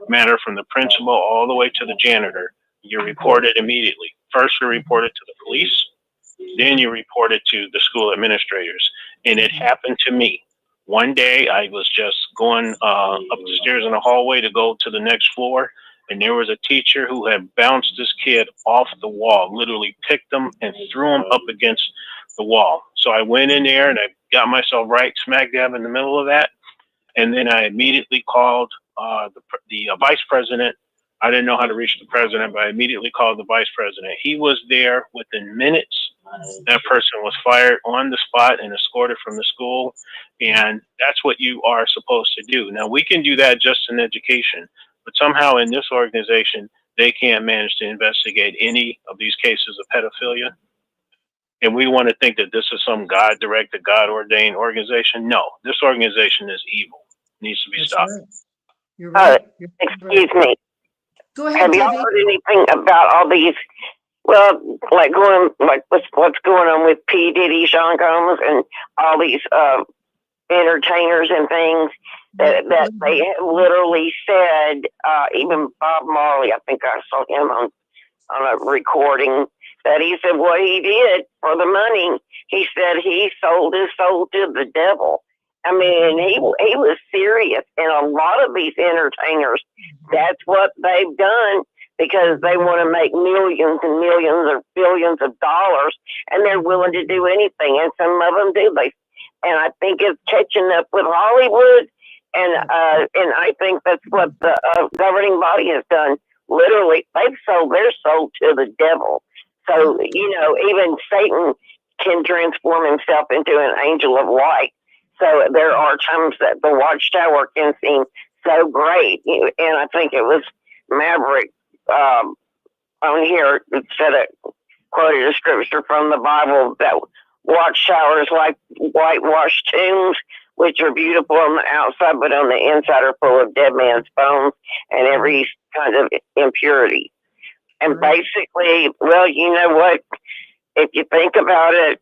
Speaker 4: matter from the principal all the way to the janitor, you report it immediately. First, you report it to the police, then you report it to the school administrators. And it happened to me. One day, I was just going up the stairs in the hallway to go to the next floor, and there was a teacher who had bounced this kid off the wall, literally picked him and threw him up against the wall. So I went in there and I got myself right smack dab in the middle of that. And then I immediately called the vice president. I didn't know how to reach the president, but I immediately called the vice president. He was there within minutes. That person was fired on the spot and escorted from the school. And that's what you are supposed to do. Now, we can do that just in education, but somehow in this organization, they can't manage to investigate any of these cases of pedophilia. And we want to think that this is some God-directed, God-ordained organization. No, this organization is evil. It needs to be stopped.
Speaker 3: Right. You're right.
Speaker 5: excuse me.
Speaker 3: Go ahead,
Speaker 5: Have y'all
Speaker 3: Debbie.
Speaker 5: heard anything about all these Well, like what's going on with P. Diddy, Sean Combs, and all these entertainers and things that they have literally said, even Bob Marley, I think I saw him on a recording, that he said what he did for the money, he said he sold his soul to the devil. I mean, he was serious. And a lot of these entertainers, that's what they've done, because they want to make millions and millions or billions of dollars, and they're willing to do anything. And some of them do. And I think it's catching up with Hollywood. And I think that's what the governing body has done. Literally, they've sold their soul to the devil. So, even Satan can transform himself into an angel of light. So there are times that the Watchtower can seem so great. And I think it was Maverick on here that said it, quoted a scripture from the Bible, that watchtowers like whitewashed tombs, which are beautiful on the outside, but on the inside are full of dead man's bones and every kind of impurity. And basically, well, you know what? If you think about it,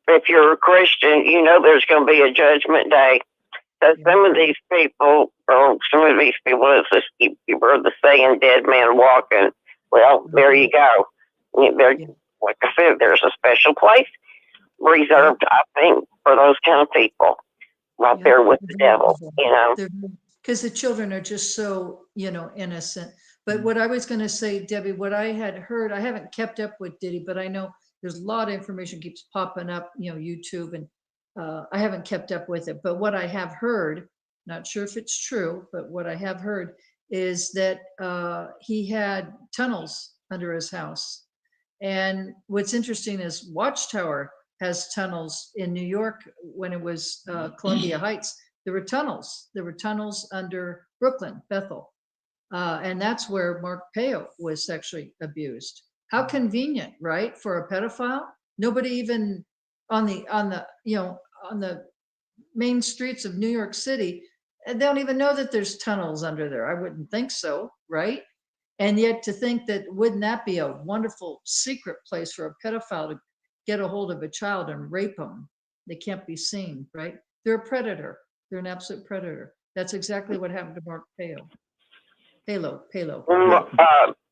Speaker 5: if you're a Christian, there's going to be a judgment day. So some of these people, you've heard the saying, dead man walking. Well, there you go. Like I said, there's a special place reserved, I think, for those kind of people right there with the devil,
Speaker 3: Because the children are just so, innocent. But what I was going to say, Debbie, what I had heard, I haven't kept up with Diddy, but I know there's a lot of information keeps popping up, YouTube, and I haven't kept up with it. But what I have heard, not sure if it's true, but what I have heard is that he had tunnels under his house. And what's interesting is Watchtower has tunnels in New York. When it was Columbia Heights, there were tunnels. There were tunnels under Brooklyn, Bethel. And that's where Mark Peo was sexually abused. How convenient, right? For a pedophile. Nobody even on the main streets of New York City, they don't even know that there's tunnels under there. I wouldn't think so, right? And yet to think that, wouldn't that be a wonderful secret place for a pedophile to get a hold of a child and rape them? They can't be seen, right? They're a predator. They're an absolute predator. That's exactly what happened to Mark Peo. Palo.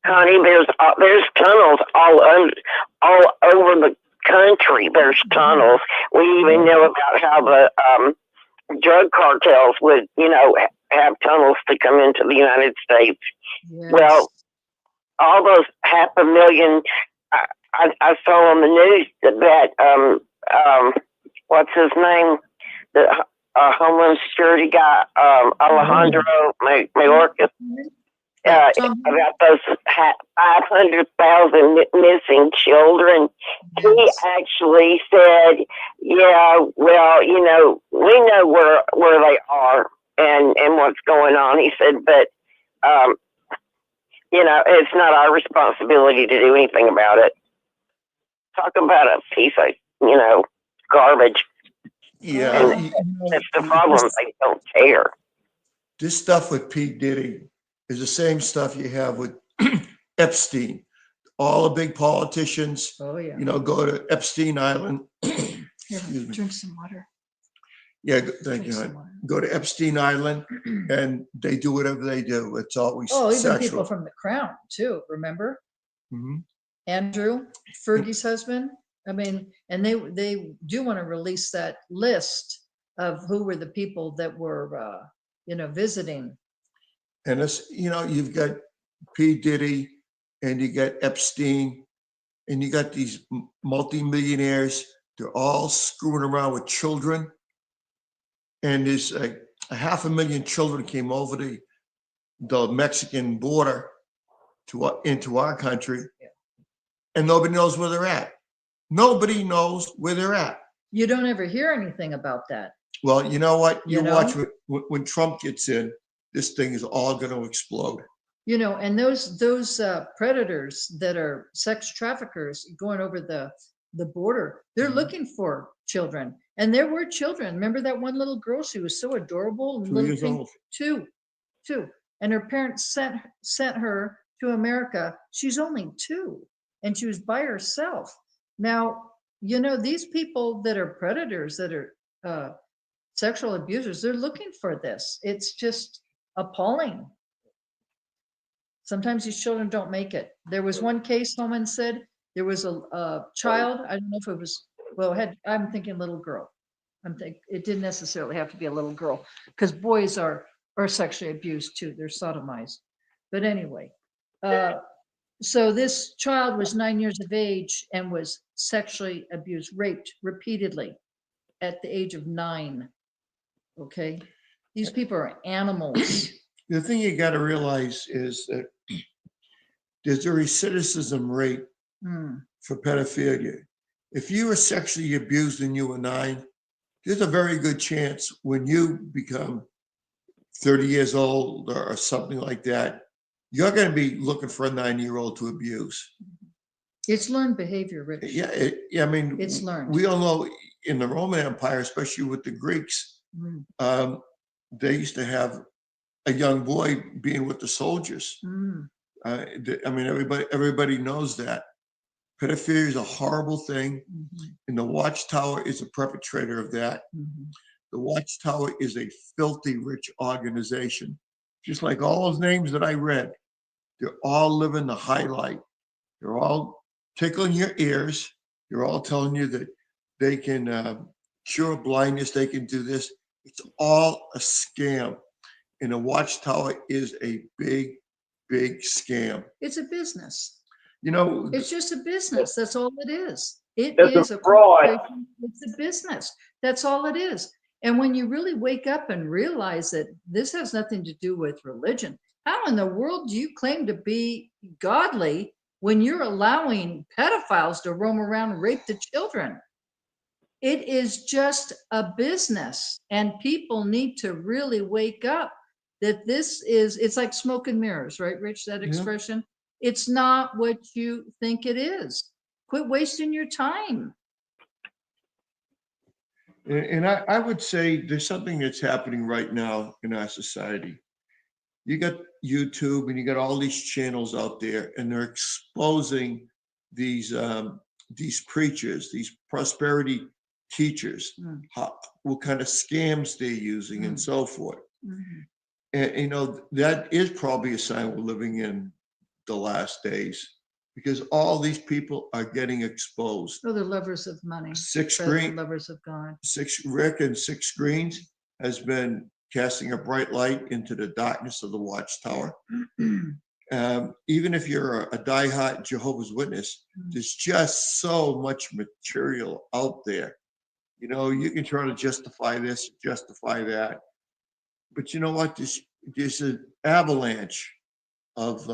Speaker 5: Connie, there's tunnels all over the country. There's tunnels. We even know about how the drug cartels would, have tunnels to come into the United States.
Speaker 3: Yes.
Speaker 5: Well, all those 500,000, I saw on the news that what's his name? The Homeland Security guy, Alejandro Mayorkas, about those 500,000 missing children. He actually said, yeah, well, we know where they are and what's going on. He said, but, it's not our responsibility to do anything about it. Talk about a piece of, garbage.
Speaker 2: Yeah.
Speaker 5: That's the problem. They don't care.
Speaker 2: This stuff with P. Diddy is the same stuff you have with Epstein. All the big politicians, go to Epstein Island.
Speaker 3: Here, drink some water.
Speaker 2: Yeah, thank you, hon. Go to Epstein Island and they do whatever they do. It's always
Speaker 3: even
Speaker 2: sexual.
Speaker 3: people from The Crown too, remember?
Speaker 2: Mm-hmm.
Speaker 3: Andrew, Fergie's husband. I mean, and they do want to release that list of who were the people that were, visiting.
Speaker 2: And it's, you've got P. Diddy and you got Epstein and you got these multimillionaires. They're all screwing around with children. And there's like 500,000 children came over the Mexican border into our country, and nobody knows where they're at. Nobody knows where they're at.
Speaker 3: You don't ever hear anything about that.
Speaker 2: Well, you know what? Watch when Trump gets in, this thing is all going to explode.
Speaker 3: And those predators that are sex traffickers going over the border, they're looking for children. And there were children. Remember that one little girl? She was so adorable.
Speaker 2: 2 years old.
Speaker 3: Two. And her parents sent her to America. She's only 2. and she was by herself. Now, you know, these people that are predators, that are sexual abusers, they're looking for this. It's just appalling. Sometimes these children don't make it. There was one case, someone said there was a child, I don't know if it was, well, I'm thinking little girl. It didn't necessarily have to be a little girl, because boys are sexually abused too. They're sodomized. But anyway, so this child was 9 years of age and was sexually abused, raped repeatedly at the age of 9. Okay. These people are animals.
Speaker 2: The thing you got to realize is that there's a recidivism rate for pedophilia. If you were sexually abused when you were 9, there's a very good chance when you become 30 years old or something like that, you're going to be looking for a 9-year-old to abuse.
Speaker 3: It's learned behavior, Rich.
Speaker 2: Yeah, I mean,
Speaker 3: It's learned.
Speaker 2: We all know in the Roman Empire, especially with the Greeks, they used to have a young boy being with the soldiers. I mean, everybody knows that. Pedophilia is a horrible thing, and the Watchtower is a perpetrator of that. The Watchtower is a filthy rich organization. Just like all those names that I read, they're all living the highlight. They're all tickling your ears. They're all telling you that they can cure blindness, they can do this. It's all a scam. And the Watchtower is a big, big scam.
Speaker 3: It's a business.
Speaker 2: You know,
Speaker 3: it's just a business. That's all it is. It
Speaker 7: It's
Speaker 3: is
Speaker 7: a
Speaker 3: a
Speaker 7: fraud.
Speaker 3: corporation. It's a business. That's all it is. And when you really wake up and realize that this has nothing to do with religion, how in the world do you claim to be godly when you're allowing pedophiles to roam around and rape the children? It is just a business, and people need to really wake up that it's like smoke and mirrors, right, Rich, that expression? It's not what you think it is. Quit wasting your time.
Speaker 2: and I would say there's something that's happening right now in our society. You got YouTube and you got all these channels out there, and they're exposing these preachers, these prosperity teachers, what kind of scams they're using and so forth. And you know, that is probably a sign we're living in the last days, because all these people are getting exposed.
Speaker 3: Oh, they're lovers of money. Lovers of God.
Speaker 2: Rick and Six Screens has been casting a bright light into the darkness of the Watchtower. Even if you're a diehard Jehovah's Witness, there's just so much material out there. You know, you can try to justify this, justify that, but you know what? There's an avalanche of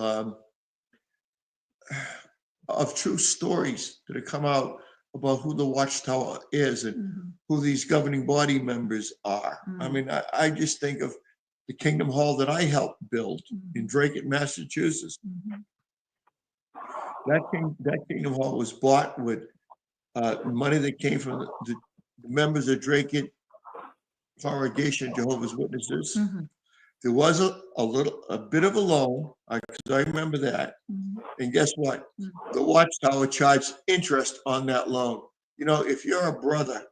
Speaker 2: true stories that have come out about who the Watchtower is and who these governing body members are. I mean, I just think of the Kingdom Hall that I helped build in Drake, Massachusetts. That Kingdom Hall was bought with money that came from the members of Drake Congregation Jehovah's Witnesses. There was a bit of a loan, because I remember that. And guess what? The Watchtower charged interest on that loan. You know, if you're a brother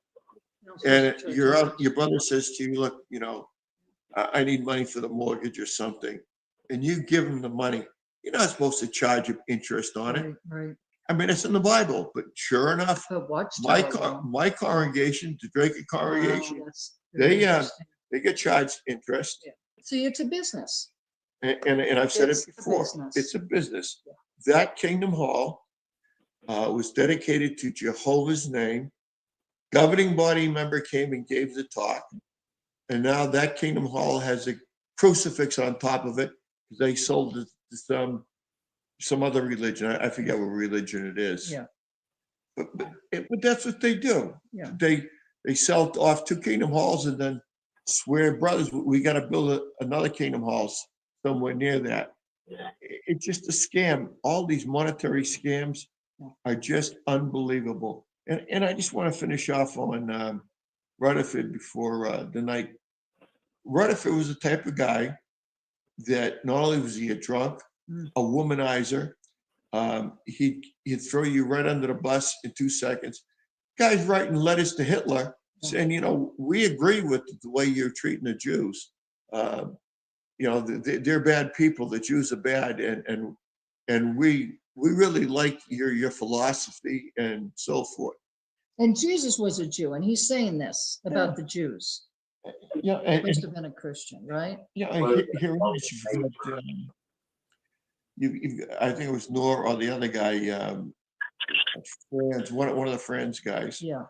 Speaker 2: and your brother says to you, look, you know, I need money for the mortgage or something, and you give him the money, you're not supposed to charge him interest on it.
Speaker 3: Right.
Speaker 2: I mean, it's in the Bible, but sure enough, my congregation, the Drake congregation, they get charged interest.
Speaker 3: See, it's a business.
Speaker 2: And I've said it before, it's a business. That Kingdom Hall was dedicated to Jehovah's name. Governing body member came and gave the talk. And now that Kingdom Hall has a crucifix on top of it. They sold it to some other religion. I forget what religion it is.
Speaker 3: Yeah.
Speaker 2: But that's what they do.
Speaker 3: Yeah.
Speaker 2: They sell off 2 Kingdom Halls and then swear, brothers, we got to build another Kingdom Halls somewhere near that. It's just a scam. All these monetary scams are just unbelievable. And I just want to finish off on Rutherford before the night. Rutherford was the type of guy that not only was he a drunk, a womanizer, He'd throw you right under the bus in 2 seconds. Guys writing letters to Hitler saying, you know, we agree with the way you're treating the Jews. You know, they're bad people. The Jews are bad, and we really like your philosophy and so forth.
Speaker 3: And Jesus was a Jew, and he's saying this about the Jews.
Speaker 2: Yeah,
Speaker 3: He must have been a Christian, right?
Speaker 2: yeah. Here it is. I think it was Noor or the other guy, Franz, one of the Franz guys.
Speaker 3: Yeah.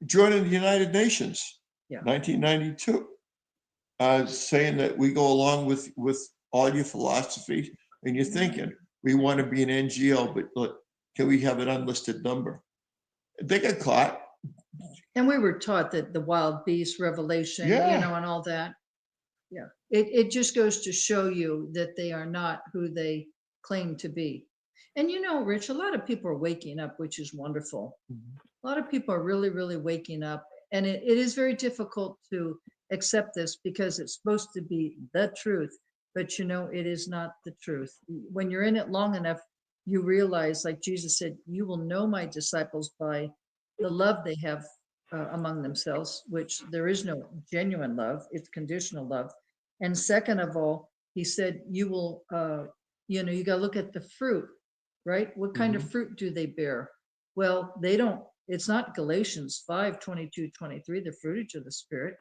Speaker 2: Joining the United Nations, 1992, saying that we go along with all your philosophy and your thinking. We want to be an NGO, but look, can we have an unlisted number? They got caught.
Speaker 3: And we were taught that the wild beast revelation, you know, and all that. Yeah. It just goes to show you that they are not who they claim to be. And you know, Rich, a lot of people are waking up, which is wonderful. A lot of people are really, really waking up. And it is very difficult to accept this because it's supposed to be the truth. But you know, it is not the truth. When you're in it long enough, you realize, like Jesus said, you will know my disciples by the love they have among themselves, which there is no genuine love, it's conditional love. And second of all, he said, you will, you know, you got to look at the fruit, right? What kind of fruit do they bear? Well, they don't, it's not Galatians 5:22-23, the fruitage of the Spirit.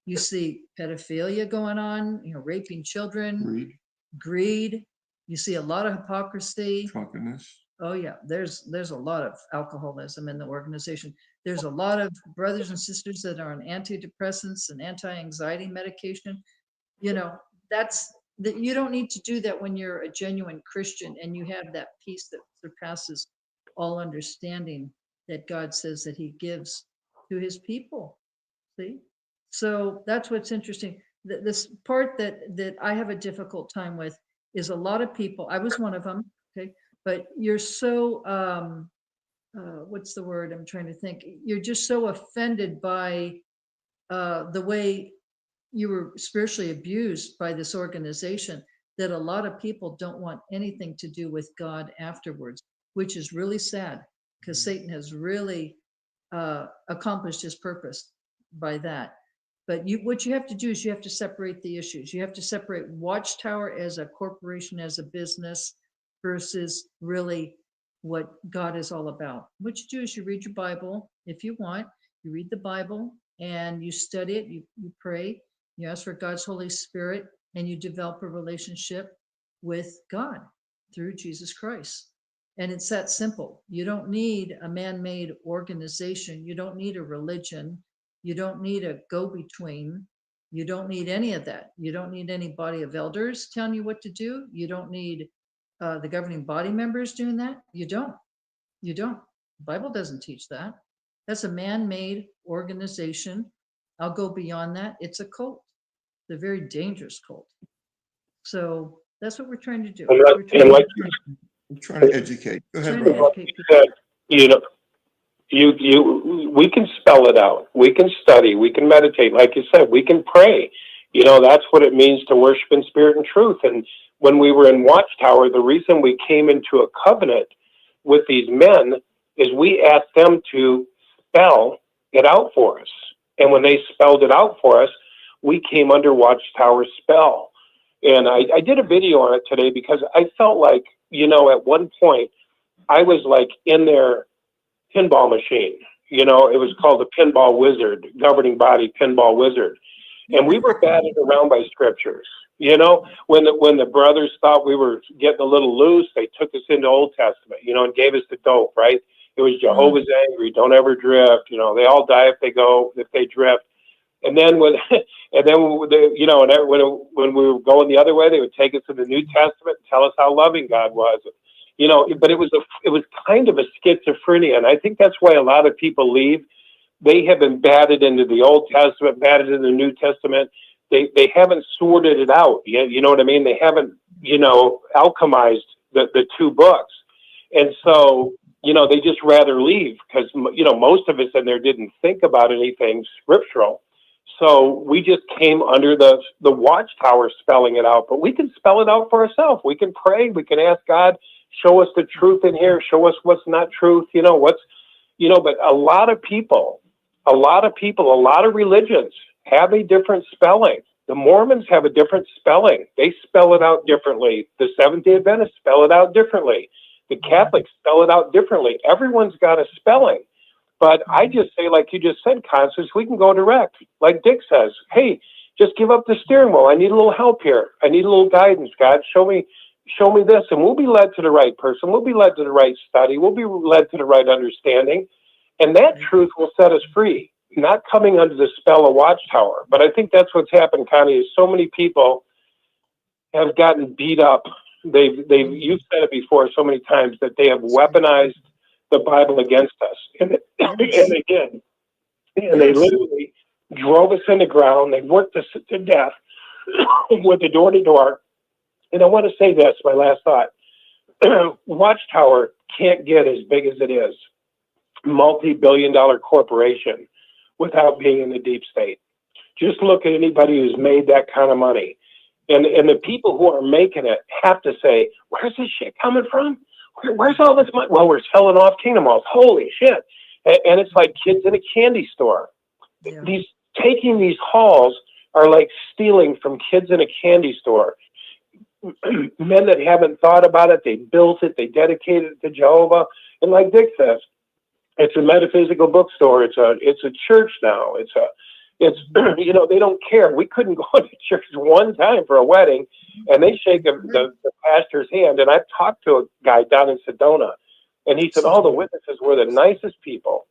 Speaker 3: You see pedophilia going on, you know, raping children, greed. You see a lot of hypocrisy.
Speaker 2: Drunkenness.
Speaker 3: Oh yeah, there's a lot of alcoholism in the organization. There's a lot of brothers and sisters that are on antidepressants and anti-anxiety medication. You know, you don't need to do that when you're a genuine Christian and you have that peace that surpasses all understanding that God says that he gives to his people. See? So that's what's interesting. This part that I have a difficult time with is a lot of people, I was one of them, okay, but you're so, what's the word I'm trying to think? You're just so offended by the way you were spiritually abused by this organization that a lot of people don't want anything to do with God afterwards, which is really sad because Satan has really accomplished his purpose by that. But what you have to do is you have to separate the issues. You have to separate Watchtower as a corporation, as a business, versus really what God is all about. What you do is you read your Bible if you want. You read the Bible and you study it. You pray. You ask for God's Holy Spirit, and you develop a relationship with God through Jesus Christ. And it's that simple. You don't need a man-made organization. You don't need a religion. You don't need a go-between. You don't need any of that. You don't need any body of elders telling you what to do. You don't need the governing body members doing that. You don't. You don't. The Bible doesn't teach that. That's a man-made organization. I'll go beyond that. It's a cult. It's a very dangerous cult. So that's what we're trying to do.
Speaker 2: I'm trying to educate. Go ahead, brother.
Speaker 8: You know, we can spell it out. We can study. We can meditate. Like you said, we can pray. You know, that's what it means to worship in spirit and truth. And when we were in Watchtower, the reason we came into a covenant with these men is we asked them to spell it out for us. And when they spelled it out for us, we came under Watchtower's spell. And I did a video on it today because I felt like, you know, at one point I was like in their pinball machine. You know, it was called the Pinball Wizard, governing body Pinball Wizard. And we were batted around by scriptures. You know, when the brothers thought we were getting a little loose, they took us into Old Testament, you know, and gave us the dope, right? It was Jehovah's angry, don't ever drift. You know, they all die if they drift. And then when we were going the other way, they would take us to the New Testament and tell us how loving God was. You know, but it was kind of a schizophrenia, and I think that's why a lot of people leave. They have been batted into the Old Testament, batted into the New Testament. They haven't sorted it out. You know what I mean? They haven't, you know, alchemized the two books, and so, you know, they just rather leave because, you know, most of us in there didn't think about anything scriptural. So we just came under the Watchtower spelling it out, but we can spell it out for ourselves. We can pray. We can ask God, show us the truth in here. Show us what's not truth. But a lot of people, a lot of religions have a different spelling. The Mormons have a different spelling. They spell it out differently. The Seventh-day Adventists spell it out differently. The Catholics spell it out differently. Everyone's got a spelling. But I just say, like you just said, Constance, we can go direct. Like Dick says, hey, just give up the steering wheel. I need a little help here. I need a little guidance, God. Show me this. And we'll be led to the right person. We'll be led to the right study. We'll be led to the right understanding. And that truth will set us free, not coming under the spell of Watchtower. But I think that's what's happened, Connie, is so many people have gotten beat up. You've said it before so many times that they have weaponized the Bible against us. And they did. And they literally drove us in the ground. They worked us to death with the door to door. And I want to say this, my last thought. Watchtower can't get as big as it is, multi-billion-dollar corporation, without being in the deep state. Just look at anybody who's made that kind of money. And the people who are making it have to say, where's this shit coming from? Where's all this money? Well, we're selling off Kingdom Halls. Holy shit. And it's like kids in a candy store. Yeah. Taking these halls are like stealing from kids in a candy store. Men that haven't thought about it, they built it, they dedicated it to Jehovah. And like Dick says, it's a metaphysical bookstore. It's a church now. It's they don't care. We couldn't go to church one time for a wedding, and they shake the pastor's hand. And I've talked to a guy down in Sedona, and he said all the witnesses were the nicest people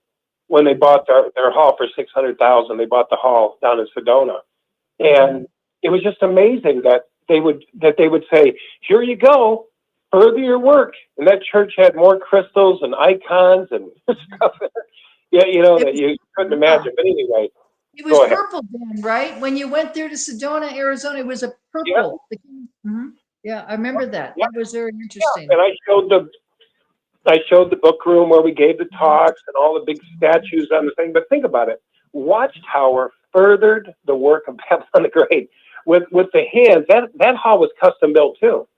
Speaker 8: when they bought their hall for $600,000. They bought the hall down in Sedona, and it was just amazing that they would say, "Here you go, further your work." And that church had more crystals and icons and stuff. Yeah, that you couldn't imagine. But anyway.
Speaker 3: It was purple then, right? When you went there to Sedona, Arizona, it was a purple. Yeah, yeah, I remember that. Yeah. That was very interesting.
Speaker 8: Yeah. And I showed the book room where we gave the talks and all the big statues on the thing. But think about it. Watchtower furthered the work of Babylon the Great with the hands. That hall was custom built too.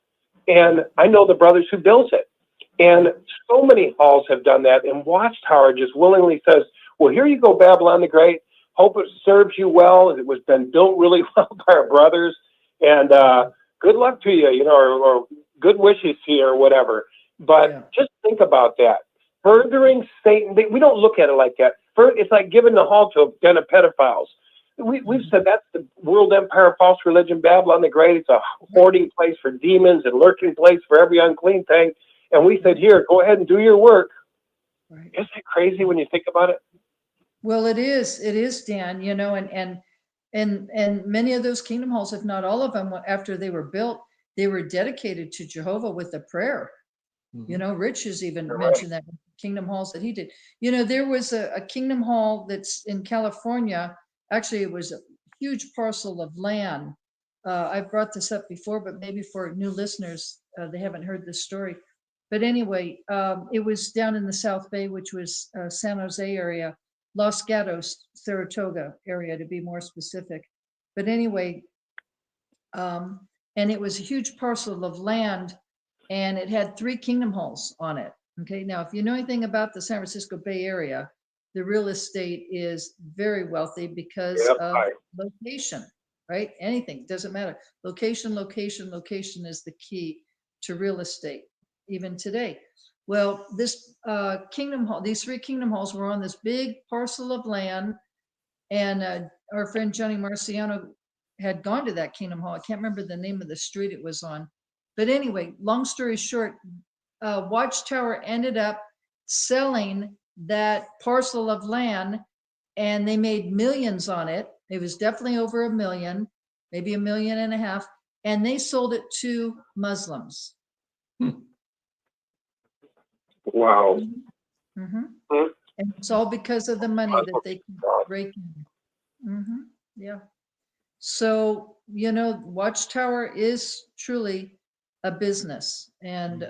Speaker 8: And I know the brothers who built it. And so many halls have done that. And Watchtower just willingly says, well, here you go, Babylon the Great. Hope it serves you well. It was been built really well by our brothers, and good luck to you, or good wishes to you, or whatever. But just think about that. Furthering Satan. We don't look at it like that. It's like giving the hall to a den of pedophiles. We've said that's the world empire, false religion, Babylon the Great. It's a hoarding place for demons and lurking place for every unclean thing. And we said, here, go ahead and do your work. Right. Isn't it crazy when you think about it?
Speaker 3: Well, it is, Dan, and many of those kingdom halls, if not all of them, after they were built, they were dedicated to Jehovah with a prayer. Mm-hmm. Rich has even mentioned that kingdom halls that he did. There was a kingdom hall that's in California. Actually, it was a huge parcel of land. I've brought this up before, but maybe for new listeners, they haven't heard this story. But anyway, it was down in the South Bay, which was San Jose area. Los Gatos, Saratoga area, to be more specific. But anyway, and it was a huge parcel of land, and it had 3 kingdom halls on it. Okay, now if you know anything about the San Francisco Bay Area, the real estate is very wealthy because of location, right? Anything, doesn't matter. Location is the key to real estate, even today. Well, this kingdom hall, these 3 kingdom halls were on this big parcel of land, and our friend Johnny Marciano had gone to that kingdom hall. I can't remember the name of the street it was on. But anyway, long story short, Watchtower ended up selling that parcel of land, and they made millions on it. It was definitely over $1 million, maybe $1.5 million, and they sold it to Muslims.
Speaker 8: Wow.
Speaker 3: Mm-hmm. And it's all because of the money that they can rake in. Mm-hmm. Yeah. So, Watchtower is truly a business. And,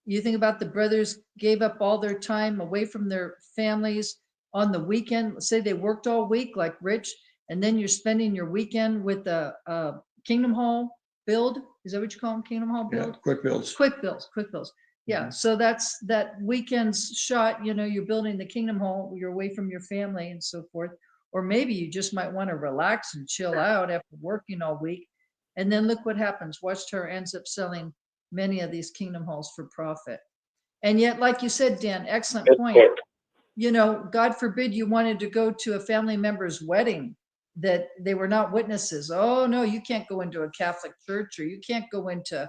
Speaker 3: you think about the brothers gave up all their time away from their families, on the weekend, say they worked all week like Rich, and then you're spending your weekend with the Kingdom Hall build. Is that what you call them? Kingdom Hall
Speaker 2: Yeah,
Speaker 3: build?
Speaker 2: quick bills.
Speaker 3: Quick bills, quick bills. Yeah, so that's that weekend's shot, you're building the Kingdom Hall, you're away from your family and so forth. Or maybe you just might want to relax and chill out after working all week. And then look what happens. Watchtower ends up selling many of these Kingdom Halls for profit. And yet, like you said, Dan, excellent point. God forbid you wanted to go to a family member's wedding that they were not witnesses. Oh, no, you can't go into a Catholic church, or you can't go into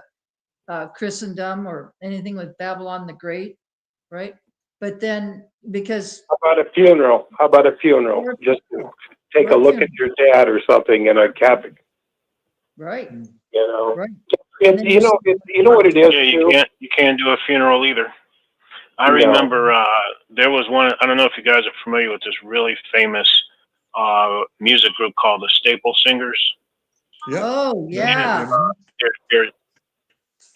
Speaker 3: Christendom or anything with Babylon the Great, right? But then because
Speaker 8: How about a funeral? Just to take a look at your dad or something in a Catholic.
Speaker 3: Right.
Speaker 8: Right.
Speaker 3: And then
Speaker 8: You know what it is.
Speaker 4: Yeah, you can't do a funeral either. I remember there was one. I don't know if you guys are familiar with this really famous music group called the Staple Singers.
Speaker 2: Yeah.
Speaker 3: Oh, yeah.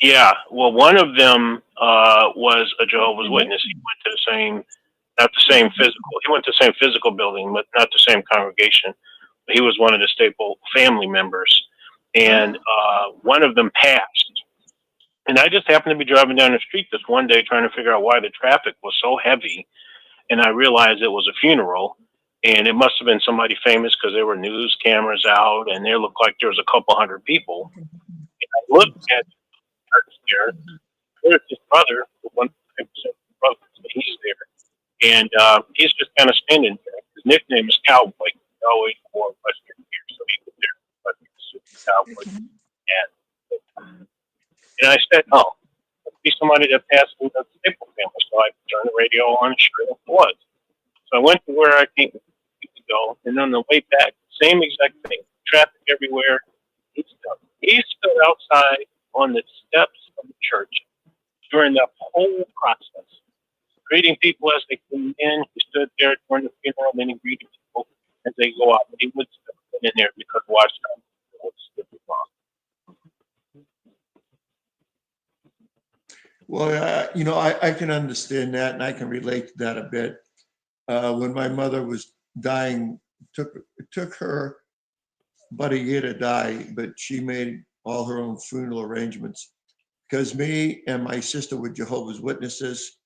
Speaker 4: Yeah. Well, one of them was a Jehovah's Witness. He went to the same, not the same physical. He went to the same physical building, but not the same congregation. But he was one of the Staple family members, and one of them passed. And I just happened to be driving down the street this one day trying to figure out why the traffic was so heavy. And I realized it was a funeral, and it must have been somebody famous because there were news cameras out, and there looked like there was a couple hundred people. And I looked at the church there. There's his brother, one of the brothers, he's there. And he's just kind of standing there. His nickname is Cowboy. He always wore Western gear, so he was there. Cowboy. And I said, oh, it'd be somebody that passed in the Staple family. So I turned the radio on, sure enough it was. So I went to where I came to go, and on the way back, same exact thing. Traffic everywhere. He stood outside on the steps of the church during the whole process, greeting people as they came in. He stood there during the funeral, and then he greeted people as they go out. But he would step in there because Watchtower was still wrong.
Speaker 2: Well, I can understand that, and I can relate to that a bit. When my mother was dying, it took her about a year to die, but she made all her own funeral arrangements. Because me and my sister were Jehovah's Witnesses.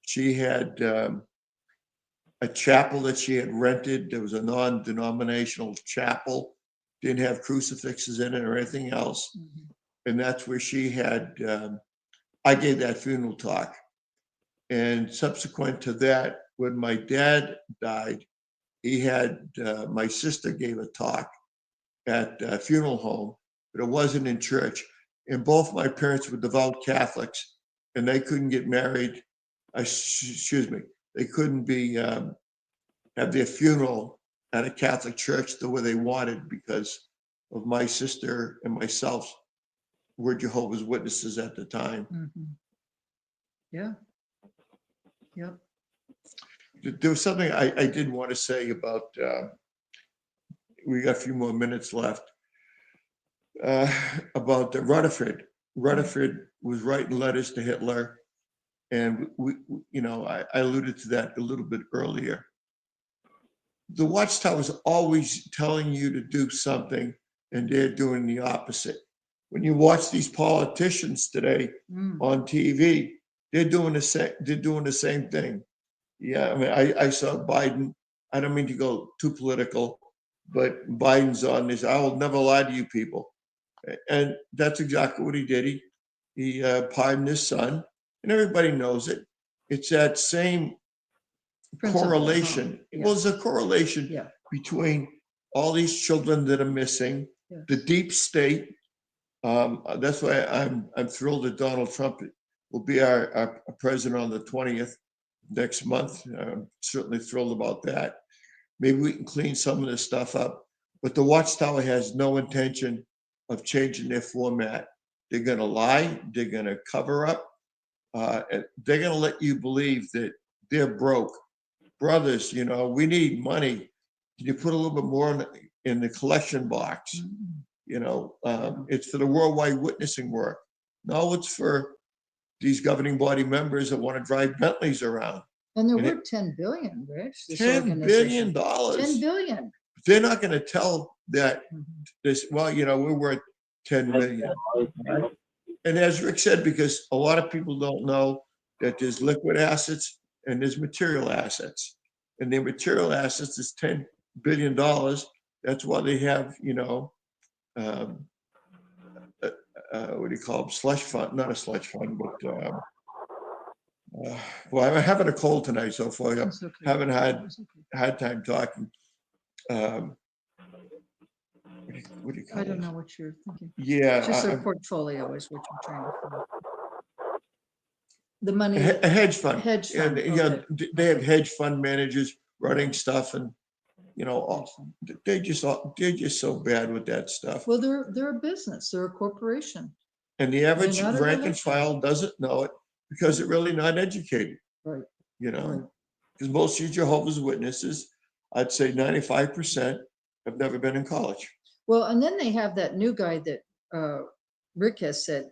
Speaker 2: She had a chapel that she had rented. There was a non-denominational chapel, didn't have crucifixes in it or anything else. And that's where she had, I gave that funeral talk. And subsequent to that, when my dad died, he had, my sister gave a talk at a funeral home, but it wasn't in church. And both my parents were devout Catholics, and they couldn't get married. They couldn't be have their funeral at a Catholic church the way they wanted because of my sister and myself were Jehovah's Witnesses at the time.
Speaker 3: Yeah. Yep.
Speaker 2: There was something I did want to say about. We got a few more minutes left. About Rutherford. Rutherford was writing letters to Hitler, and I alluded to that a little bit earlier. The Watchtower is always telling you to do something, and they're doing the opposite. When you watch these politicians today on TV, they're doing the same. They're doing the same thing. Yeah, I mean, I saw Biden. I don't mean to go too political, but Biden's on this. I will never lie to you people. And that's exactly what he did. He pardoned his son, and everybody knows it. It's that same correlation.
Speaker 3: Yeah.
Speaker 2: Well, there's a correlation between all these children that are missing, the deep state. That's why I'm thrilled that Donald Trump will be our president on the 20th next month. I'm certainly thrilled about that. Maybe we can clean some of this stuff up. But the Watchtower has no intention of changing their format. They're going to lie. They're going to cover up. They're going to let you believe that they're broke. Brothers, we need money. Can you put a little bit more in the collection box? It's for the worldwide witnessing work. No, it's for these governing body members that want to drive Bentleys around.
Speaker 3: And they're
Speaker 2: And
Speaker 3: worth 10 billion, Rich. This
Speaker 2: $10
Speaker 3: organization.
Speaker 2: billion.
Speaker 3: 10 billion.
Speaker 2: They're not going to tell that
Speaker 3: Mhm.
Speaker 2: this, well, you know, we're worth 10 million. Right? And as Rick said, because a lot of people don't know that there's liquid assets and there's material assets. And the material assets is $10 billion. That's why they have, you know, what do you call them? Slush fund, not a slush fund, but well, I'm having a cold tonight, so far I
Speaker 3: It's okay.
Speaker 2: haven't had
Speaker 3: It's okay.
Speaker 2: hard time talking. What do you call
Speaker 3: I don't
Speaker 2: it?
Speaker 3: know what you're thinking.
Speaker 2: Yeah,
Speaker 3: Just their portfolio is what you're trying to find. The money.
Speaker 2: a hedge fund.
Speaker 3: Hedge fund.
Speaker 2: And, you know,
Speaker 3: Okay.
Speaker 2: they have hedge fund managers running stuff, and you know,
Speaker 3: Hedge fund.
Speaker 2: they're just so bad with that stuff.
Speaker 3: Well, they're a business. They're a corporation.
Speaker 2: And the average
Speaker 3: not a
Speaker 2: rank and
Speaker 3: religion.
Speaker 2: file doesn't know it because they're really not educated.
Speaker 3: Right.
Speaker 2: You know,
Speaker 3: Right.
Speaker 2: because most of Jehovah's Witnesses, I'd say 95% have never been in college.
Speaker 3: Well, and then they have that new guy that Rick has said,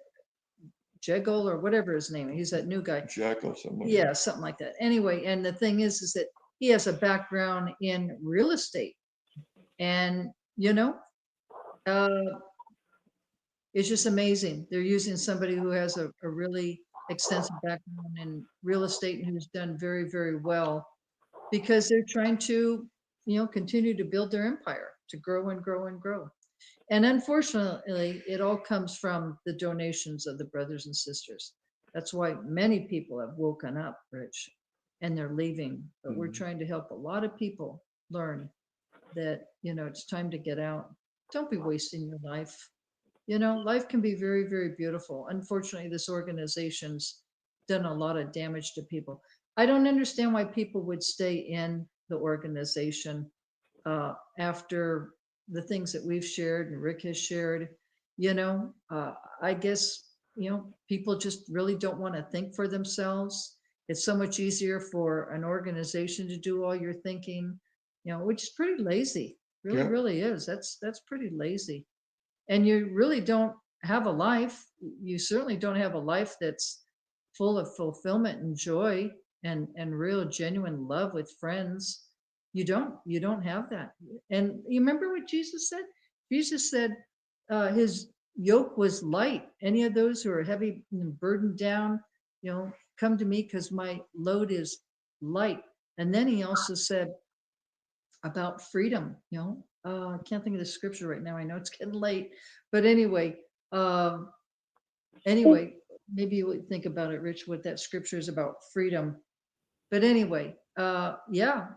Speaker 3: Jegel or whatever his name. He's that new guy.
Speaker 2: Jack or something.
Speaker 3: Yeah, something like that. Anyway, and the thing is that he has a background in real estate, and you know, it's just amazing. They're using somebody who has a really extensive background in real estate and who's done very, very well, because they're trying to, you know, continue to build their empire, to grow and grow and grow. And unfortunately, it all comes from the donations of the brothers and sisters. That's why many people have woken up, Rich, and they're leaving. But we're trying to help a lot of people learn that, you know, it's time to get out. Don't be wasting your life. You know, life can be very, very beautiful. Unfortunately, this organization's done a lot of damage to people. I don't understand why people would stay in the organization after the things that we've shared and Rick has shared. You know, I guess, you know, people just really don't want to think for themselves. It's so much easier for an organization to do all your thinking, you know, which is pretty lazy. Really,
Speaker 2: Yeah.
Speaker 3: really is. That's pretty lazy. And you really don't have a life. You certainly don't have a life that's full of fulfillment and joy and real genuine love with friends. You don't have that. And you remember what Jesus said? Jesus said his yoke was light. Any of those who are heavy and burdened down, you know, come to me because my load is light. And then he also said about freedom, you know, I can't think of the scripture right now. I know it's getting late, but anyway, maybe you would think about it, Rich, what that scripture is about freedom. But anyway, yeah,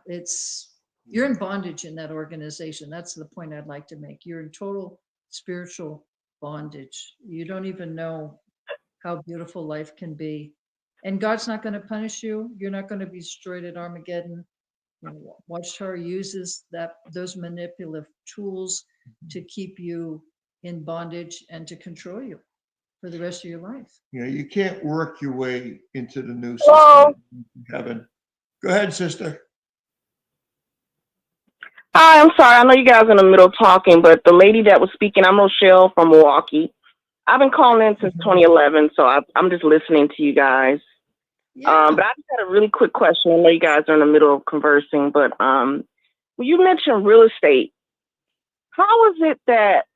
Speaker 3: you're in bondage in that organization. That's the point I'd like to make. You're in total spiritual bondage. You don't even know how beautiful life can be. And God's not going to punish you. You're not going to be destroyed at Armageddon. You know, Watchtower uses those manipulative tools to keep you in bondage and to control you for the rest of your life.
Speaker 2: You know, you can't work your way into the new
Speaker 10: Hello.
Speaker 2: system. Heaven. Go ahead, sister.
Speaker 10: Hi, I'm sorry. I know you guys are in the middle of talking, but the lady that was speaking, I'm Rochelle from Milwaukee. I've been calling in since 2011, so I'm just listening to you guys.
Speaker 3: Yeah.
Speaker 10: But I just had a really quick question. I know you guys are in the middle of conversing, but when you mentioned real estate, how is it that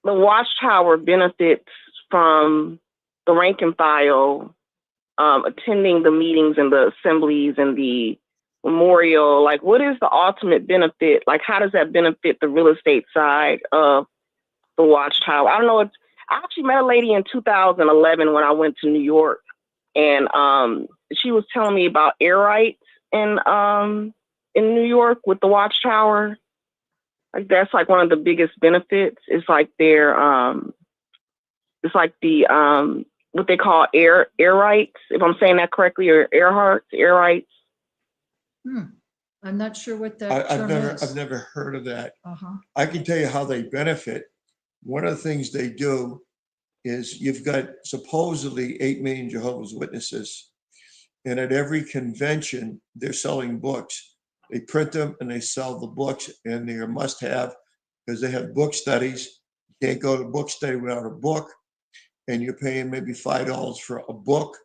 Speaker 10: the Watchtower benefits from the rank and file attending the meetings and the assemblies and the memorial? Like, what is the ultimate benefit? Like, how does that benefit the real estate side of the Watchtower? I don't know. I actually met a lady in 2011 when I went to New York, and she was telling me about air rights in New York with the Watchtower. Like, that's like one of the biggest benefits. It's like their it's like the what they call air rights, if I'm saying that correctly, or air rights.
Speaker 3: I'm not sure what that term is.
Speaker 2: I've never heard of that.
Speaker 3: Uh-huh.
Speaker 2: I can tell you how they benefit. One of the things they do is you've got supposedly 8 million Jehovah's Witnesses, and at every convention, they're selling books. They print them and they sell the books, and they're a must-have because they have book studies. You can't go to a book study without a book, and you're paying maybe $5 for a book.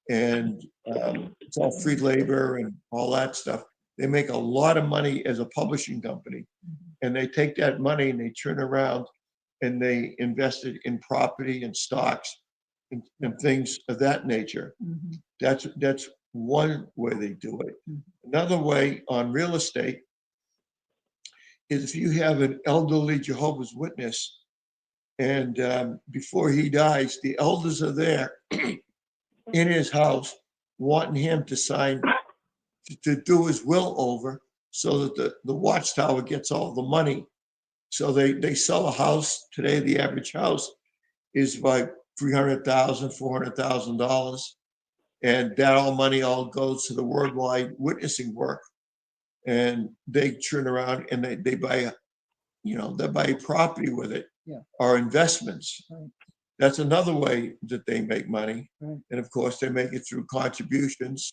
Speaker 2: and it's all free labor and all that stuff. They make a lot of money as a publishing company, and they take that money and they turn around and they invest it in property and stocks and things of that nature. That's one way they do it. Another way on real estate is if you have an elderly Jehovah's Witness, and before he dies, the elders are there in his house wanting him to sign to do his will over, so that the Watchtower gets all the money. So they sell a house today. The average house is about $300,000, $400,000, and that all money all goes to the worldwide witnessing work. And they turn around and they buy, they buy property with it, or investments. That's another way that they make money. And of course, they make it through contributions.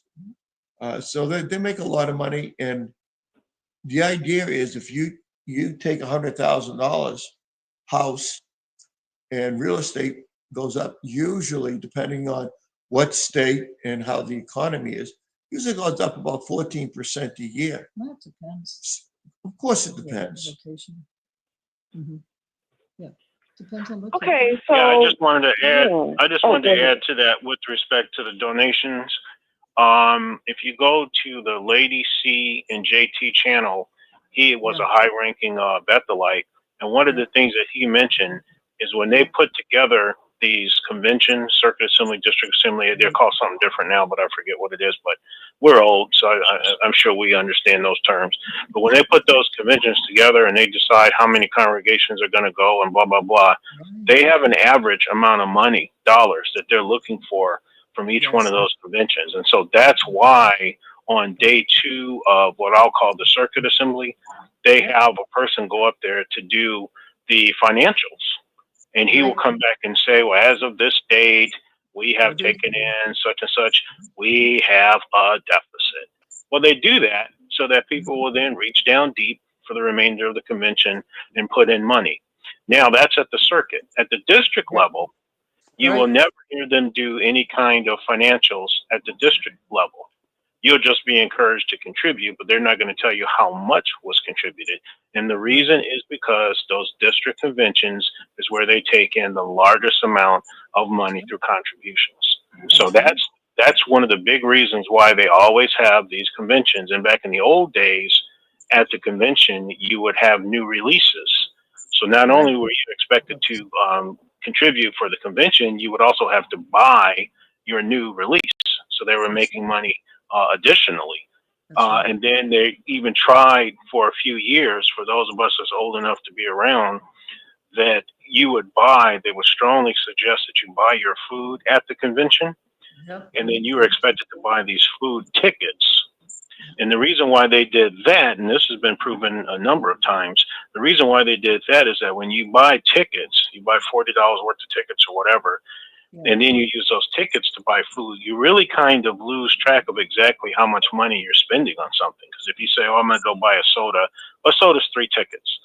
Speaker 2: So they make a lot of money. And the idea is, if you take $100,000 house, and real estate goes up, usually depending on what state and how the economy is, usually goes up about 14% a year.
Speaker 3: That depends.
Speaker 2: Of course it depends.
Speaker 3: Location. Yeah, depends on location.
Speaker 10: Okay, so
Speaker 4: Yeah, I just wanted to add.
Speaker 10: yeah.
Speaker 4: I just
Speaker 10: Oh,
Speaker 4: wanted
Speaker 10: go
Speaker 4: to
Speaker 10: ahead.
Speaker 4: add to that with respect to the donations. If you go to the Lady C and JT channel, he was a high-ranking Bethelite, and one of the things that he mentioned is when they put together these conventions, circuit assembly, district assembly, they're called something different now, but I forget what it is. But we're old, so I'm sure we understand those terms. But when they put those conventions together and they decide how many congregations are going to go and blah, blah, blah, they have an average amount of money, dollars, that they're looking for from each one of those conventions. And so that's why on day 2 of what I'll call the circuit assembly, they have a person go up there to do the financials. And he will come back and say, well, as of this date, we have taken in such and such. We have a deficit. Well, they do that so that people will then reach down deep for the remainder of the convention and put in money. Now, that's at the circuit. At the district level, you will never hear them do any kind of financials at the district level. You'll just be encouraged to contribute, but they're not going to tell you how much was contributed. And the reason is because those district conventions is where they take in the largest amount of money through contributions. So that's one of the big reasons why they always have these conventions. And back in the old days, at the convention, you would have new releases. So not only were you expected to contribute for the convention, you would also have to buy your new release. So they were making money additionally. And then they even tried for a few years, for those of us that's old enough to be around, that you would buy, they would strongly suggest that you buy your food at the convention. And then you were expected to buy these food tickets. And the reason why they did that, and this has been proven a number of times, the reason why they did that is that when you buy tickets, you buy $40 worth of tickets or whatever, and then you use those tickets to buy food, you really kind of lose track of exactly how much money you're spending on something. Because if you say, oh, I'm going to go buy a soda's 3 tickets.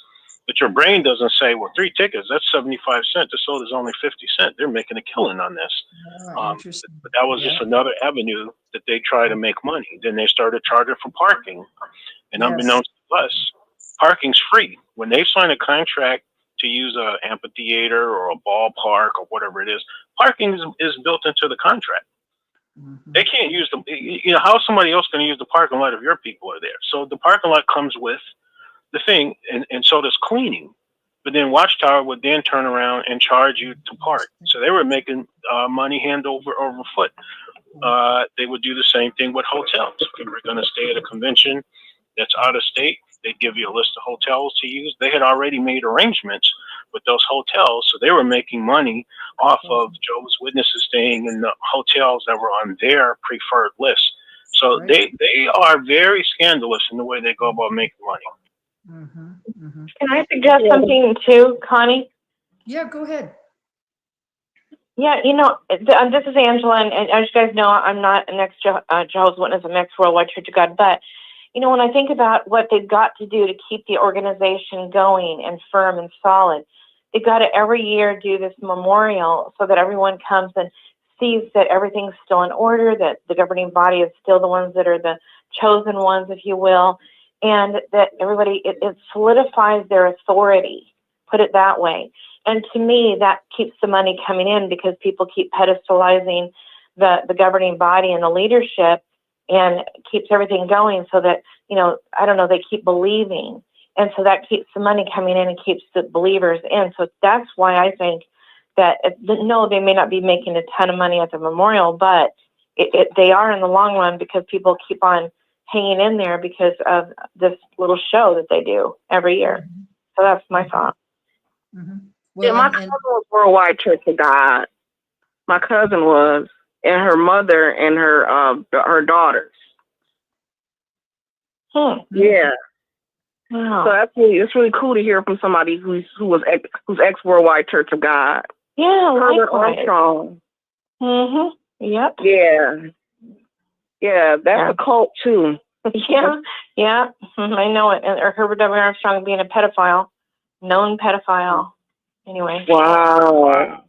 Speaker 4: But your brain doesn't say, well, 3 tickets, that's 75 cents. The soda's only 50 cents. They're making a killing on this. But that was just another avenue that they try to make money. Then they started charging for parking. And unbeknownst to us, parking's free. When they sign a contract to use an amphitheater or a ballpark or whatever it is, parking is built into the contract. They can't use them. How is somebody else going to use the parking lot if your people are there? So the parking lot comes with the thing, and so does cleaning. But then Watchtower would then turn around and charge you to park. So they were making money hand over foot. They would do the same thing with hotels. If you were going to stay at a convention that's out of state, they'd give you a list of hotels to use. They had already made arrangements with those hotels, so they were making money off of Jehovah's Witnesses staying in the hotels that were on their preferred list. So they are very scandalous in the way they go about making money.
Speaker 9: Can I suggest something too, Connie?
Speaker 3: Yeah, go ahead.
Speaker 9: Yeah, this is Angela, and as you guys know, I'm not an ex-Jehovah's Witness, I'm ex-Worldwide Church of God, but, when I think about what they've got to do to keep the organization going and firm and solid, they've got to every year do this memorial so that everyone comes and sees that everything's still in order, that the governing body is still the ones that are the chosen ones, if you will, and that everybody, it solidifies their authority, put it that way. And to me, that keeps the money coming in because people keep pedestalizing the governing body and the leadership, and keeps everything going so that, I don't know, they keep believing. And so that keeps the money coming in and keeps the believers in. So that's why I think that, no, they may not be making a ton of money at the memorial, but they are in the long run because people keep on hanging in there because of this little show that they do every year. So that's my thought.
Speaker 3: Mm-hmm.
Speaker 10: Yeah,
Speaker 3: Well,
Speaker 10: my cousin was Worldwide Church of God. My cousin was, and her mother and her daughters. Yeah.
Speaker 9: Wow.
Speaker 10: So it's really cool to hear from somebody who's ex Worldwide Church of God.
Speaker 9: Yeah,
Speaker 10: Herbert
Speaker 9: likewise.
Speaker 10: Armstrong.
Speaker 9: Yep.
Speaker 10: Yeah, that's a cult too.
Speaker 9: Yeah, I know it. Or Herbert W. Armstrong being a pedophile, known pedophile. Anyway.
Speaker 10: Wow.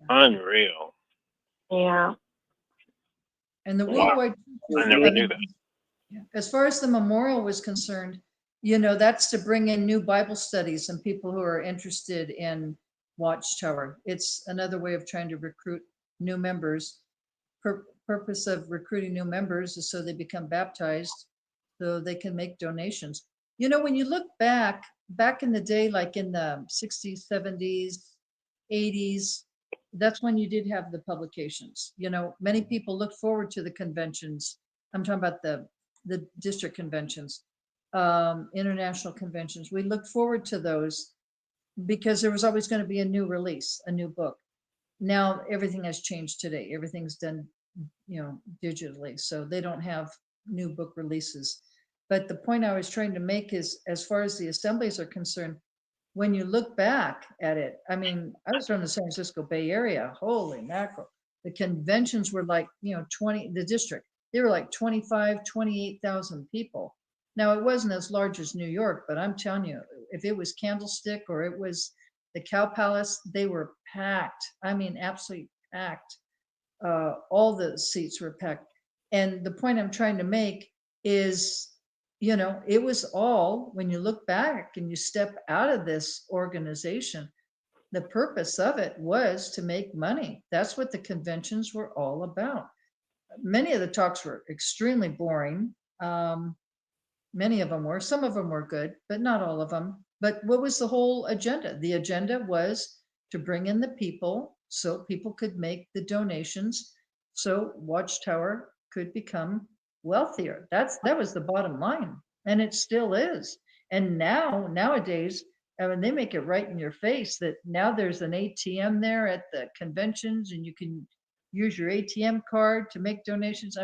Speaker 4: Unreal.
Speaker 9: Yeah.
Speaker 3: and the worldwide,
Speaker 4: I never knew that.
Speaker 3: as far as the memorial was concerned, that's to bring in new Bible studies and people who are interested in Watchtower. It's another way of trying to recruit new members. Purpose of recruiting new members is so they become baptized, so they can make donations. When you look back in the day, like in the 60s, 70s, 80s, that's when you did have the publications. Many people looked forward to the conventions. I'm talking about the district conventions, international conventions. We looked forward to those because there was always going to be a new release, a new book. Now everything has changed today. Everything's done, digitally, so they don't have new book releases. But the point I was trying to make is, as far as the assemblies are concerned, when you look back at it, I was from the San Francisco Bay Area. Holy mackerel. The conventions were like, the district, they were like 25, 28,000 people. Now, it wasn't as large as New York, but I'm telling you, if it was Candlestick or it was the Cow Palace, they were packed. Absolutely packed. All the seats were packed. And the point I'm trying to make is, it was all, when you look back and you step out of this organization, the purpose of it was to make money. That's what the conventions were all about. Many of the talks were extremely boring. Many of them were. Some of them were good, but not all of them. But what was the whole agenda? The agenda was to bring in the people so people could make the donations, so Watchtower could become wealthier. That was the bottom line, and it still is. And nowadays, they make it right in your face that now there's an ATM there at the conventions, and you can use your ATM card to make donations.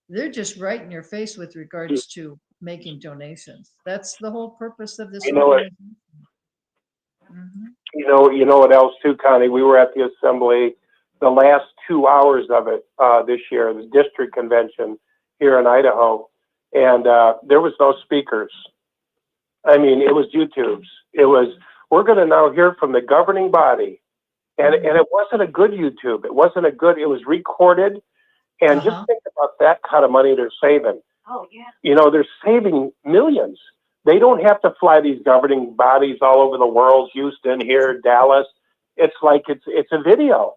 Speaker 3: They're just right in your face with regards to making donations. That's the whole purpose of this organization.
Speaker 8: You know what else too, Connie? We were at the assembly, the last 2 hours of it this year, the district convention here in Idaho, and there was no speakers. It was YouTubes. It was, we're going to now hear from the governing body, and it wasn't a good YouTube. It was recorded, and just think about that kind of money they're saving.
Speaker 9: Oh yeah.
Speaker 8: They're saving millions. They don't have to fly these governing bodies all over the world, Houston, here, Dallas. It's like it's a video.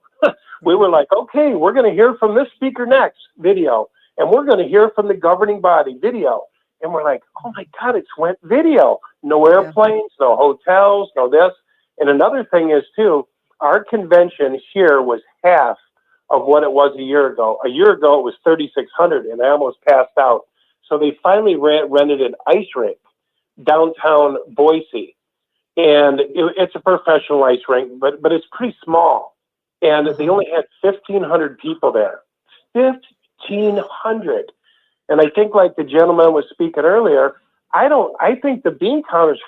Speaker 8: We were like, okay, we're going to hear from this speaker next, video. And we're going to hear from the governing body, video. And we're like, oh my God, it's went video. No airplanes, no hotels, no this. And another thing is too, our convention here was half of what it was a year ago. A year ago, it was 3,600 and I almost passed out. So they finally rented an ice rink downtown Boise, and it's a professional ice rink, but it's pretty small, and they only had 1,500 people there. 1,500, and I think, like the gentleman was speaking earlier, I think the bean counters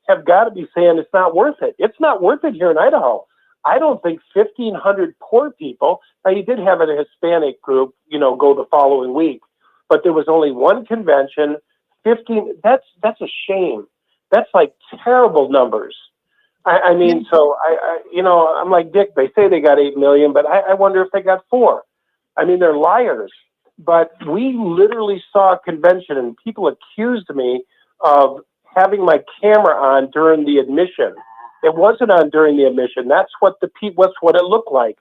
Speaker 8: have got to be saying it's not worth it. It's not worth it here in Idaho. I don't think 1,500 poor people. Now, you did have a Hispanic group, go the following week, but there was only one convention. 15, that's a shame. That's like terrible numbers. I mean, so you know, I'm like, Dick, they say they got 8 million, but I wonder if they got 4. I mean, they're liars. But we literally saw a convention and people accused me of having my camera on during the admission. It wasn't on during the admission. That's what what's what it looked like.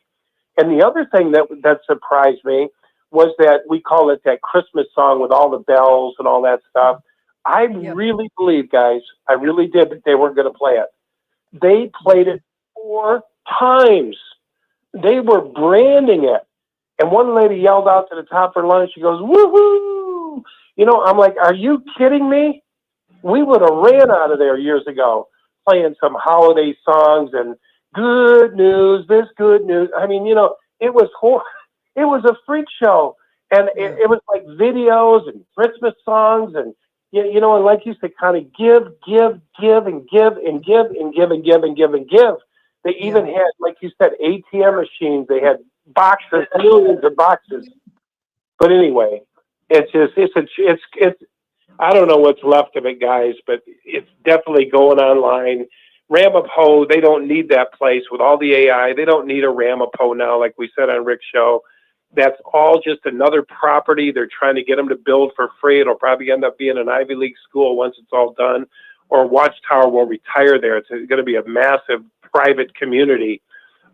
Speaker 8: And the other thing that surprised me was that we call it that Christmas song with all the bells and all that stuff. I really believe, guys, I really did that they weren't going to play it. They played it 4 times. They were branding it. And one lady yelled out to the top of her lungs, she goes, woohoo! You know, I'm like, are you kidding me? We would have ran out of there years ago playing some holiday songs and good news, this good news. I mean, you know, it was it was a freak show. And it was like videos and Christmas songs and, you know, and like you said, kind of give, and give, and give, and give, and give, and give, and give. They even had, like you said, ATM machines. They had boxes, millions of boxes. But anyway, it's just, it's, I don't know what's left of it, guys, but it's definitely going online. Ramapo, they don't need that place with all the AI. They don't need a Ramapo now, like we said on Rick's show. That's all just another property. They're trying to get them to build for free. It'll probably end up being an Ivy League school once it's all done, or Watchtower will retire there. It's going to be a massive private community,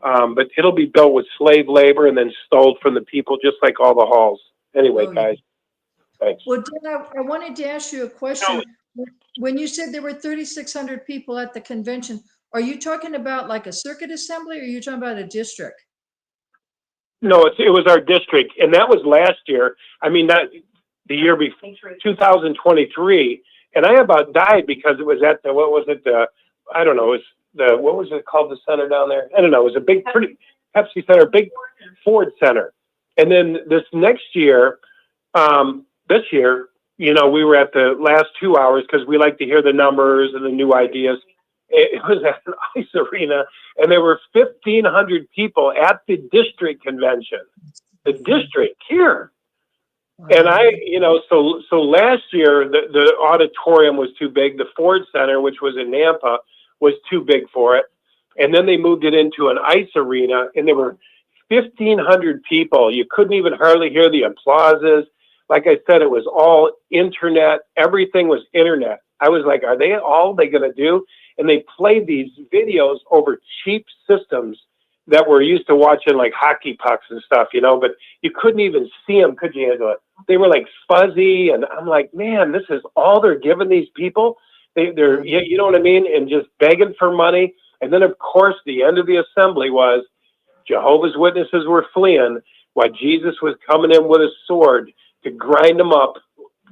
Speaker 8: but it'll be built with slave labor and then stole from the people, just like all the halls. Anyway, guys, thanks.
Speaker 3: Well, Dan, I wanted to ask you a question. When you said there were 3,600 people at the convention, are you talking about like a circuit assembly, or are you talking about a district?
Speaker 8: No, it was our district, and that was last year. I mean, not the year before, 2023. And I about died because it was at the, what was it? I don't know. It was the, what was it called? The center down there? I don't know. It was a big, pretty Pepsi Center, big Ford Center. And then this next year, this year, you know, we were at the last 2 hours because we like to hear the numbers and the new ideas. It was at an ice arena, and there were 1,500 people at the district convention. The district here. And I, you know, so last year, the auditorium was too big. The Ford Center, which was in Nampa, was too big for it. And then they moved it into an ice arena, and there were 1,500 people. You couldn't even hardly hear the applauses. Like I said, it was all internet. Everything was internet. I was like, are they all they going to do? And they played these videos over cheap systems that we're used to watching, like hockey pucks and stuff, you know, but you couldn't even see them, could you, Angela? They were like fuzzy, and I'm like, man, this is all they're giving these people? They're, you know what I mean? And just begging for money. And then, of course, the end of the assembly was Jehovah's Witnesses were fleeing while Jesus was coming in with a sword to grind them up,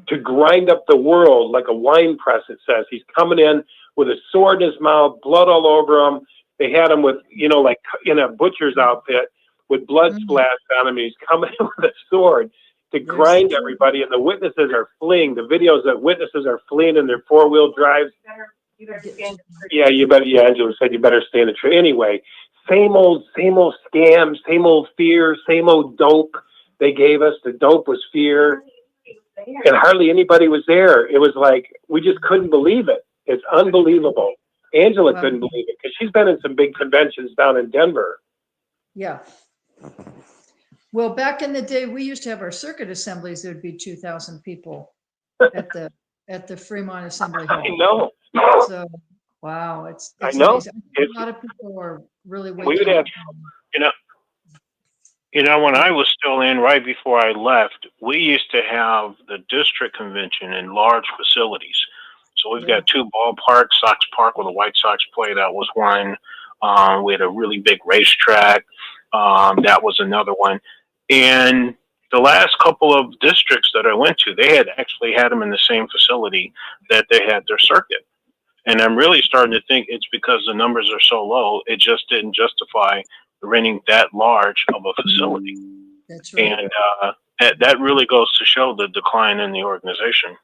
Speaker 8: to grind up the world like a wine press, it says. He's coming in with a sword in his mouth, blood all over him. They had him with, you know, like in a butcher's outfit with blood splashed on him. He's coming in with a sword to grind everybody, and the witnesses are fleeing. The videos that witnesses are fleeing in their four-wheel drives. Yeah, you better. Yeah, Angela said you better stay in the tree. Anyway, same old scams, same old fear, same old dope they gave us. The dope was fear, and hardly anybody was there. It was like we just couldn't believe it. It's unbelievable. Angela couldn't believe it because she's been in some big conventions down in Denver.
Speaker 3: Yeah. Well, back in the day, we used to have our circuit assemblies. There'd be 2,000 people at the Fremont Assembly Hall.
Speaker 8: I know.
Speaker 3: So, wow, it's
Speaker 8: I know.
Speaker 3: amazing. A lot of people are really
Speaker 4: We would
Speaker 3: waking
Speaker 4: have,
Speaker 3: up.
Speaker 4: you know, when I was still in, right before I left, we used to have the district convention in large facilities. So we've got 2 ballparks, Sox Park where the White Sox play, that was one. We had a really big racetrack. That was another one. And the last couple of districts that I went to, they had actually had them in the same facility that they had their circuit. And I'm really starting to think it's because the numbers are so low, it just didn't justify renting that large of a facility.
Speaker 3: That's right.
Speaker 4: And that really goes to show the decline in the organization.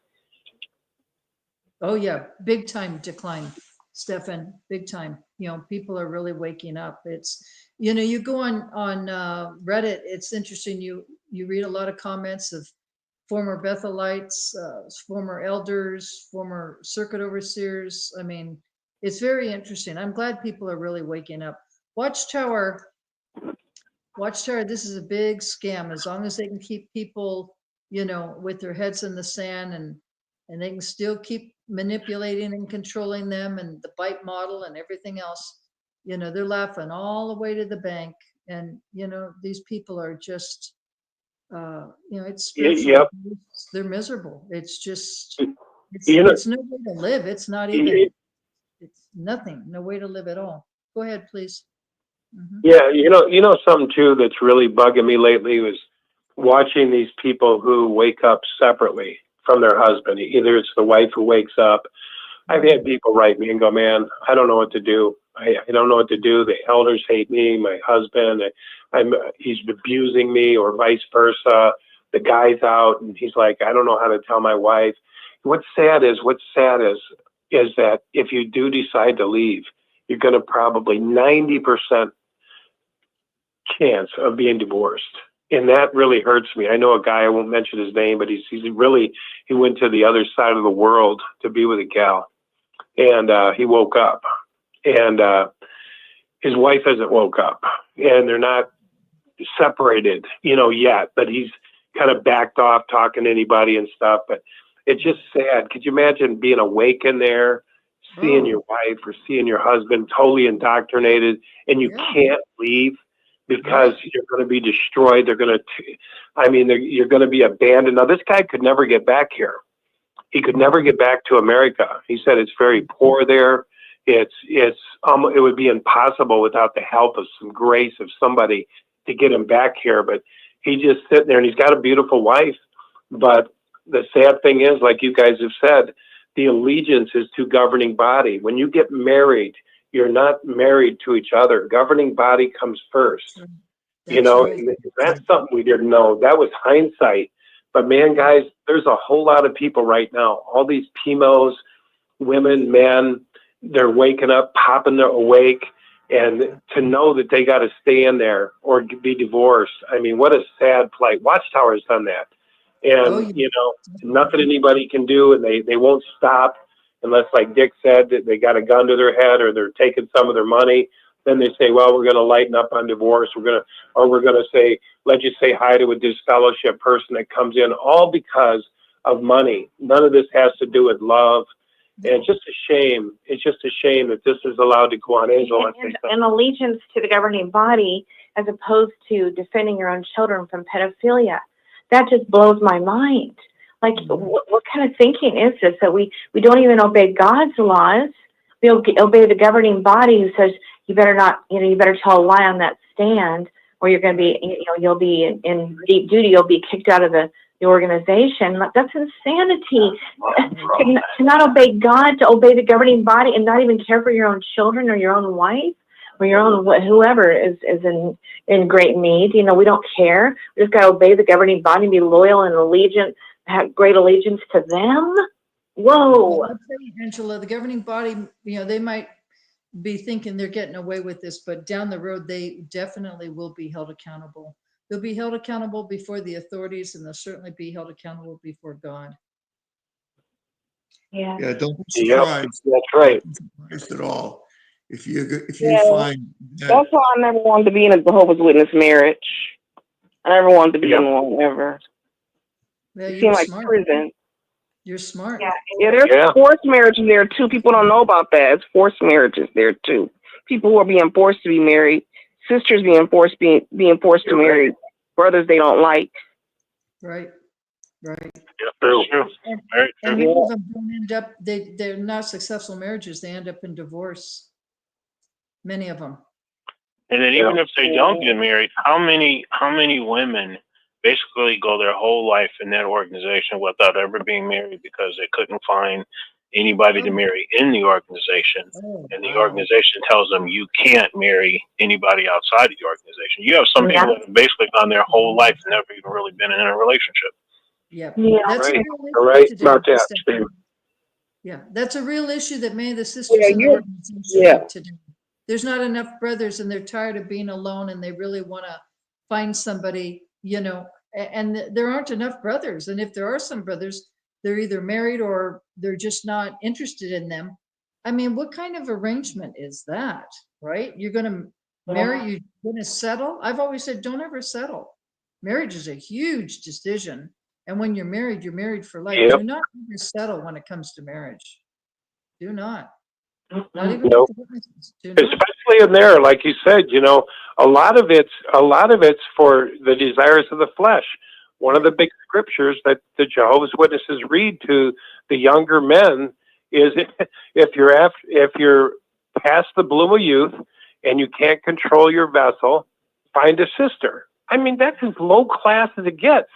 Speaker 3: Oh yeah, big time decline, Stefan, big time. You know, people are really waking up. It's, you know, you go on Reddit, it's interesting. You read a lot of comments of former Bethelites, former elders, former circuit overseers. I mean, It's very interesting. I'm glad people are really waking up. Watchtower, this is a big scam. As long as they can keep people, with their heads in the sand, and they can still keep manipulating and controlling them, and the bite model and everything else, they're laughing all the way to the bank. And, these people are just, it's spiritual
Speaker 8: Yep.
Speaker 3: abuse. They're miserable. It's just,
Speaker 8: You know,
Speaker 3: it's no way to live. It's not even, it's nothing, no way to live at all. Go ahead, please. Mhm.
Speaker 8: yeah, something too that's really bugging me lately was watching these people who wake up separately from their husband. Either it's the wife who wakes up. I've had people write me and go, man, I don't know what to do. I don't know what to do. The elders hate me, my husband, he's abusing me, or vice versa. The guy's out and he's like, I don't know how to tell my wife. What's sad is that if you do decide to leave, you're going to probably 90% chance of being divorced. And that really hurts me. I know a guy, I won't mention his name, but he went to the other side of the world to be with a gal. And he woke up, and his wife hasn't woke up, and they're not separated, yet, but he's kind of backed off talking to anybody and stuff. But it's just sad. Could you imagine being awake in there, seeing your wife or seeing your husband totally indoctrinated, and you can't leave because you're going to be destroyed? You're going to be abandoned. Now, this guy could never get back here. He could never get back to America. He said it's very poor there. It would be impossible without the help of some grace of somebody to get him back here. But he's just sitting there, and he's got a beautiful wife. But the sad thing is, like you guys have said, the allegiance is to governing body. When you get married, you're not married to each other. Governing body comes first. That's something we didn't know. That was hindsight. But man, guys, there's a whole lot of people right now, all these PMOs, women, men, they're waking up, popping their awake, and to know that they got to stay in there or be divorced. I mean, what a sad plight. Watchtower has done that. And, nothing anybody can do, and they won't stop unless, like Dick said, that they got a gun to their head or they're taking some of their money. Then they say, well, we're going to lighten up on divorce. We're going to say, let's just say hi to a disfellowship person that comes in, all because of money. None of this has to do with love. And it's just a shame. It's just a shame that this is allowed to go on. Angel,
Speaker 9: and allegiance to the governing body as opposed to defending your own children from pedophilia. That just blows my mind. Like, what kind of thinking is this, that we don't even obey God's laws? We obey the governing body who says, you better not, you better tell a lie on that stand, or you're going to be, you'll be in deep duty. You'll be kicked out of the organization. That's insanity. To not obey God, to obey the governing body, and not even care for your own children or your own wife or your own whoever is in great need. We don't care. We just got to obey the governing body, be loyal and allegiant, have great allegiance to them. Whoa.
Speaker 3: Well, I'll tell you, Angela, the governing body, they might be thinking they're getting away with this, but down the road, they definitely will be held accountable. They'll be held accountable before the authorities, and they'll certainly be held accountable before God.
Speaker 9: Yeah.
Speaker 2: Yeah, don't be surprised.
Speaker 8: That's right.
Speaker 2: Surprised at all. If you find that,
Speaker 10: That's why I never wanted to be in a Jehovah's Witness marriage. I never wanted to be in one ever.
Speaker 3: Well,
Speaker 10: It seemed like
Speaker 3: smart.
Speaker 10: prison.
Speaker 3: You're smart.
Speaker 10: Yeah, there's forced marriages there too. People don't know about that. It's forced marriages there too. People who are being forced to be married, sisters being forced to marry brothers they don't like.
Speaker 3: Right.
Speaker 4: Yeah, that's true.
Speaker 3: And many of them don't end up, they're not successful marriages. They end up in divorce. Many of them.
Speaker 4: And then even if they don't get married, how many women basically go their whole life in that organization without ever being married because they couldn't find anybody to marry in the organization, and the organization tells them you can't marry anybody outside of the organization. You have some people that have basically gone their whole life and never even really been in a relationship.
Speaker 3: Yeah,
Speaker 8: That's
Speaker 3: right.
Speaker 8: Right about that, Steve.
Speaker 3: Yeah, that's a real issue that many of the sisters in the organization have today. There's not enough brothers, and they're tired of being alone, and they really want to find somebody, and there aren't enough brothers. And if there are some brothers, they're either married or they're just not interested in them. I mean, what kind of arrangement is that, right? You're going to marry, you're going to settle. I've always said, don't ever settle. Marriage is a huge decision. And when you're married for life.
Speaker 8: Yep.
Speaker 3: Do not ever settle when it comes to marriage. Do not. Not even
Speaker 8: Nope.
Speaker 3: with the witnesses. Do not.
Speaker 8: Especially in there, like you said, you know, a lot of it's for the desires of the flesh. One of the big scriptures that the Jehovah's Witnesses read to the younger men is if you're past the bloom of youth and you can't control your vessel, find a sister. I mean, that's as low class as it gets.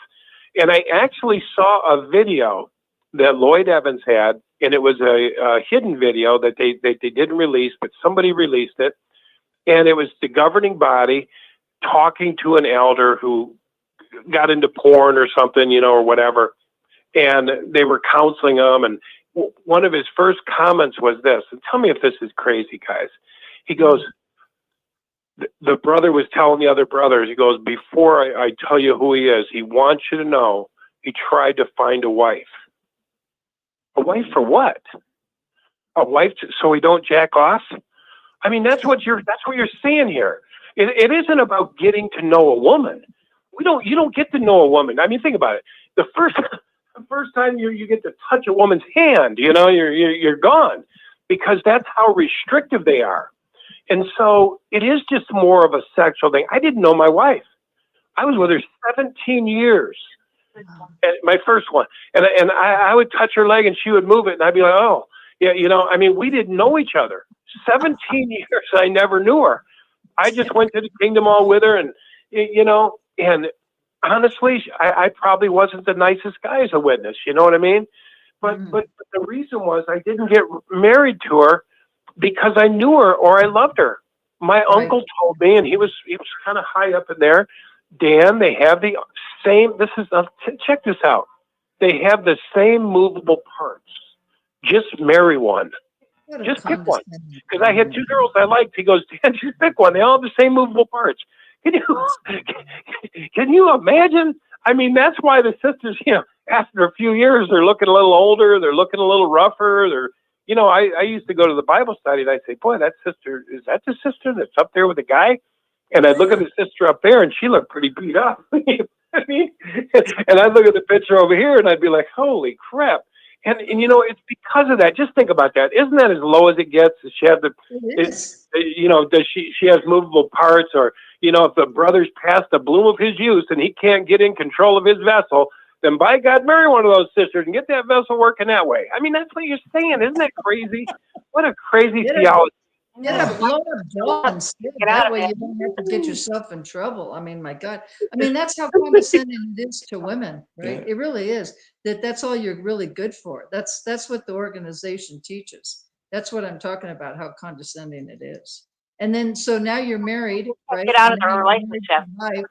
Speaker 8: And I actually saw a video that Lloyd Evans had, and it was a hidden video that they didn't release, but somebody released it. And it was the governing body talking to an elder who got into porn or something, you know, or whatever. And they were counseling him. And one of his first comments was this, and tell me if this is crazy, guys. He goes, the brother was telling the other brothers, he goes, before I tell you who he is, he wants you to know he tried to find a wife. A wife for what? A wife so he don't jack off? I mean, that's what you're saying here. It isn't about getting to know a woman. You don't get to know a woman. I mean, think about it. The first time you get to touch a woman's hand, you know, you're gone, because that's how restrictive they are. And so it is just more of a sexual thing. I didn't know my wife. I was with her 17 years. And my first one. And I would touch her leg and she would move it. And I'd be like, oh, yeah, you know, I mean, we didn't know each other. 17 years, I never knew her. I just went to the Kingdom Hall with her. And, you know, and honestly, I probably wasn't the nicest guy as a witness. You know what I mean? But the reason was I didn't get married to her because I knew her or I loved her. My uncle told me, and he was kind of high up in there, Dan, they have the same, check this out. They have the same movable parts. Just marry one. Just pick one. Because I had two girls I liked. He goes, Dan, just pick one. They all have the same movable parts. Can you imagine? I mean, that's why the sisters, you know, after a few years, they're looking a little older. They're looking a little rougher. They're, you know, I used to go to the Bible study and I'd say, boy, that sister, is that the sister that's up there with the guy? And I'd look at the sister up there and she looked pretty beat up. I mean, and I'd look at the picture over here and I'd be like, holy crap. And you know, it's because of that. Just think about that. Isn't that as low as it gets? Does she have you know, does she has movable parts? Or, you know, if the brother's past the bloom of his youth and he can't get in control of his vessel, then by God, marry one of those sisters and get that vessel working that way. I mean, that's what you're saying. Isn't that crazy? What a crazy theology.
Speaker 3: Get a blown up jaw instead. That way you don't have to get yourself in trouble. I mean, my God. I mean, that's how condescending it is to women, right? It really is. That's all you're really good for. That's what the organization teaches. That's what I'm talking about, how condescending it is. And then, so now you're married, right?
Speaker 9: Get out of the relationship.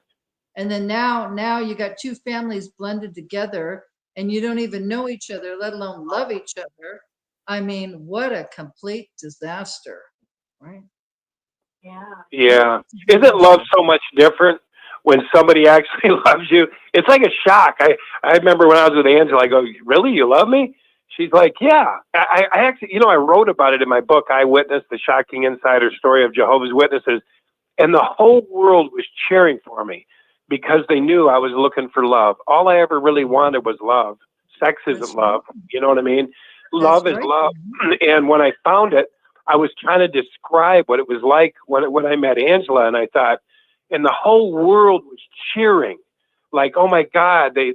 Speaker 3: And then now you got two families blended together and you don't even know each other, let alone love each other. I mean, what a complete disaster. Right.
Speaker 8: Yeah. Isn't love so much different when somebody actually loves you? It's like a shock. I remember when I was with Angela, I go, really? You love me? She's like, yeah. I actually, you know, I wrote about it in my book, Eyewitness, the shocking insider story of Jehovah's Witnesses. And the whole world was cheering for me because they knew I was looking for love. All I ever really wanted was love. Sex isn't love. You know what I mean? Love is love. And when I found it, I was trying to describe what it was like when I met Angela, and I thought, and the whole world was cheering, like, oh my God, they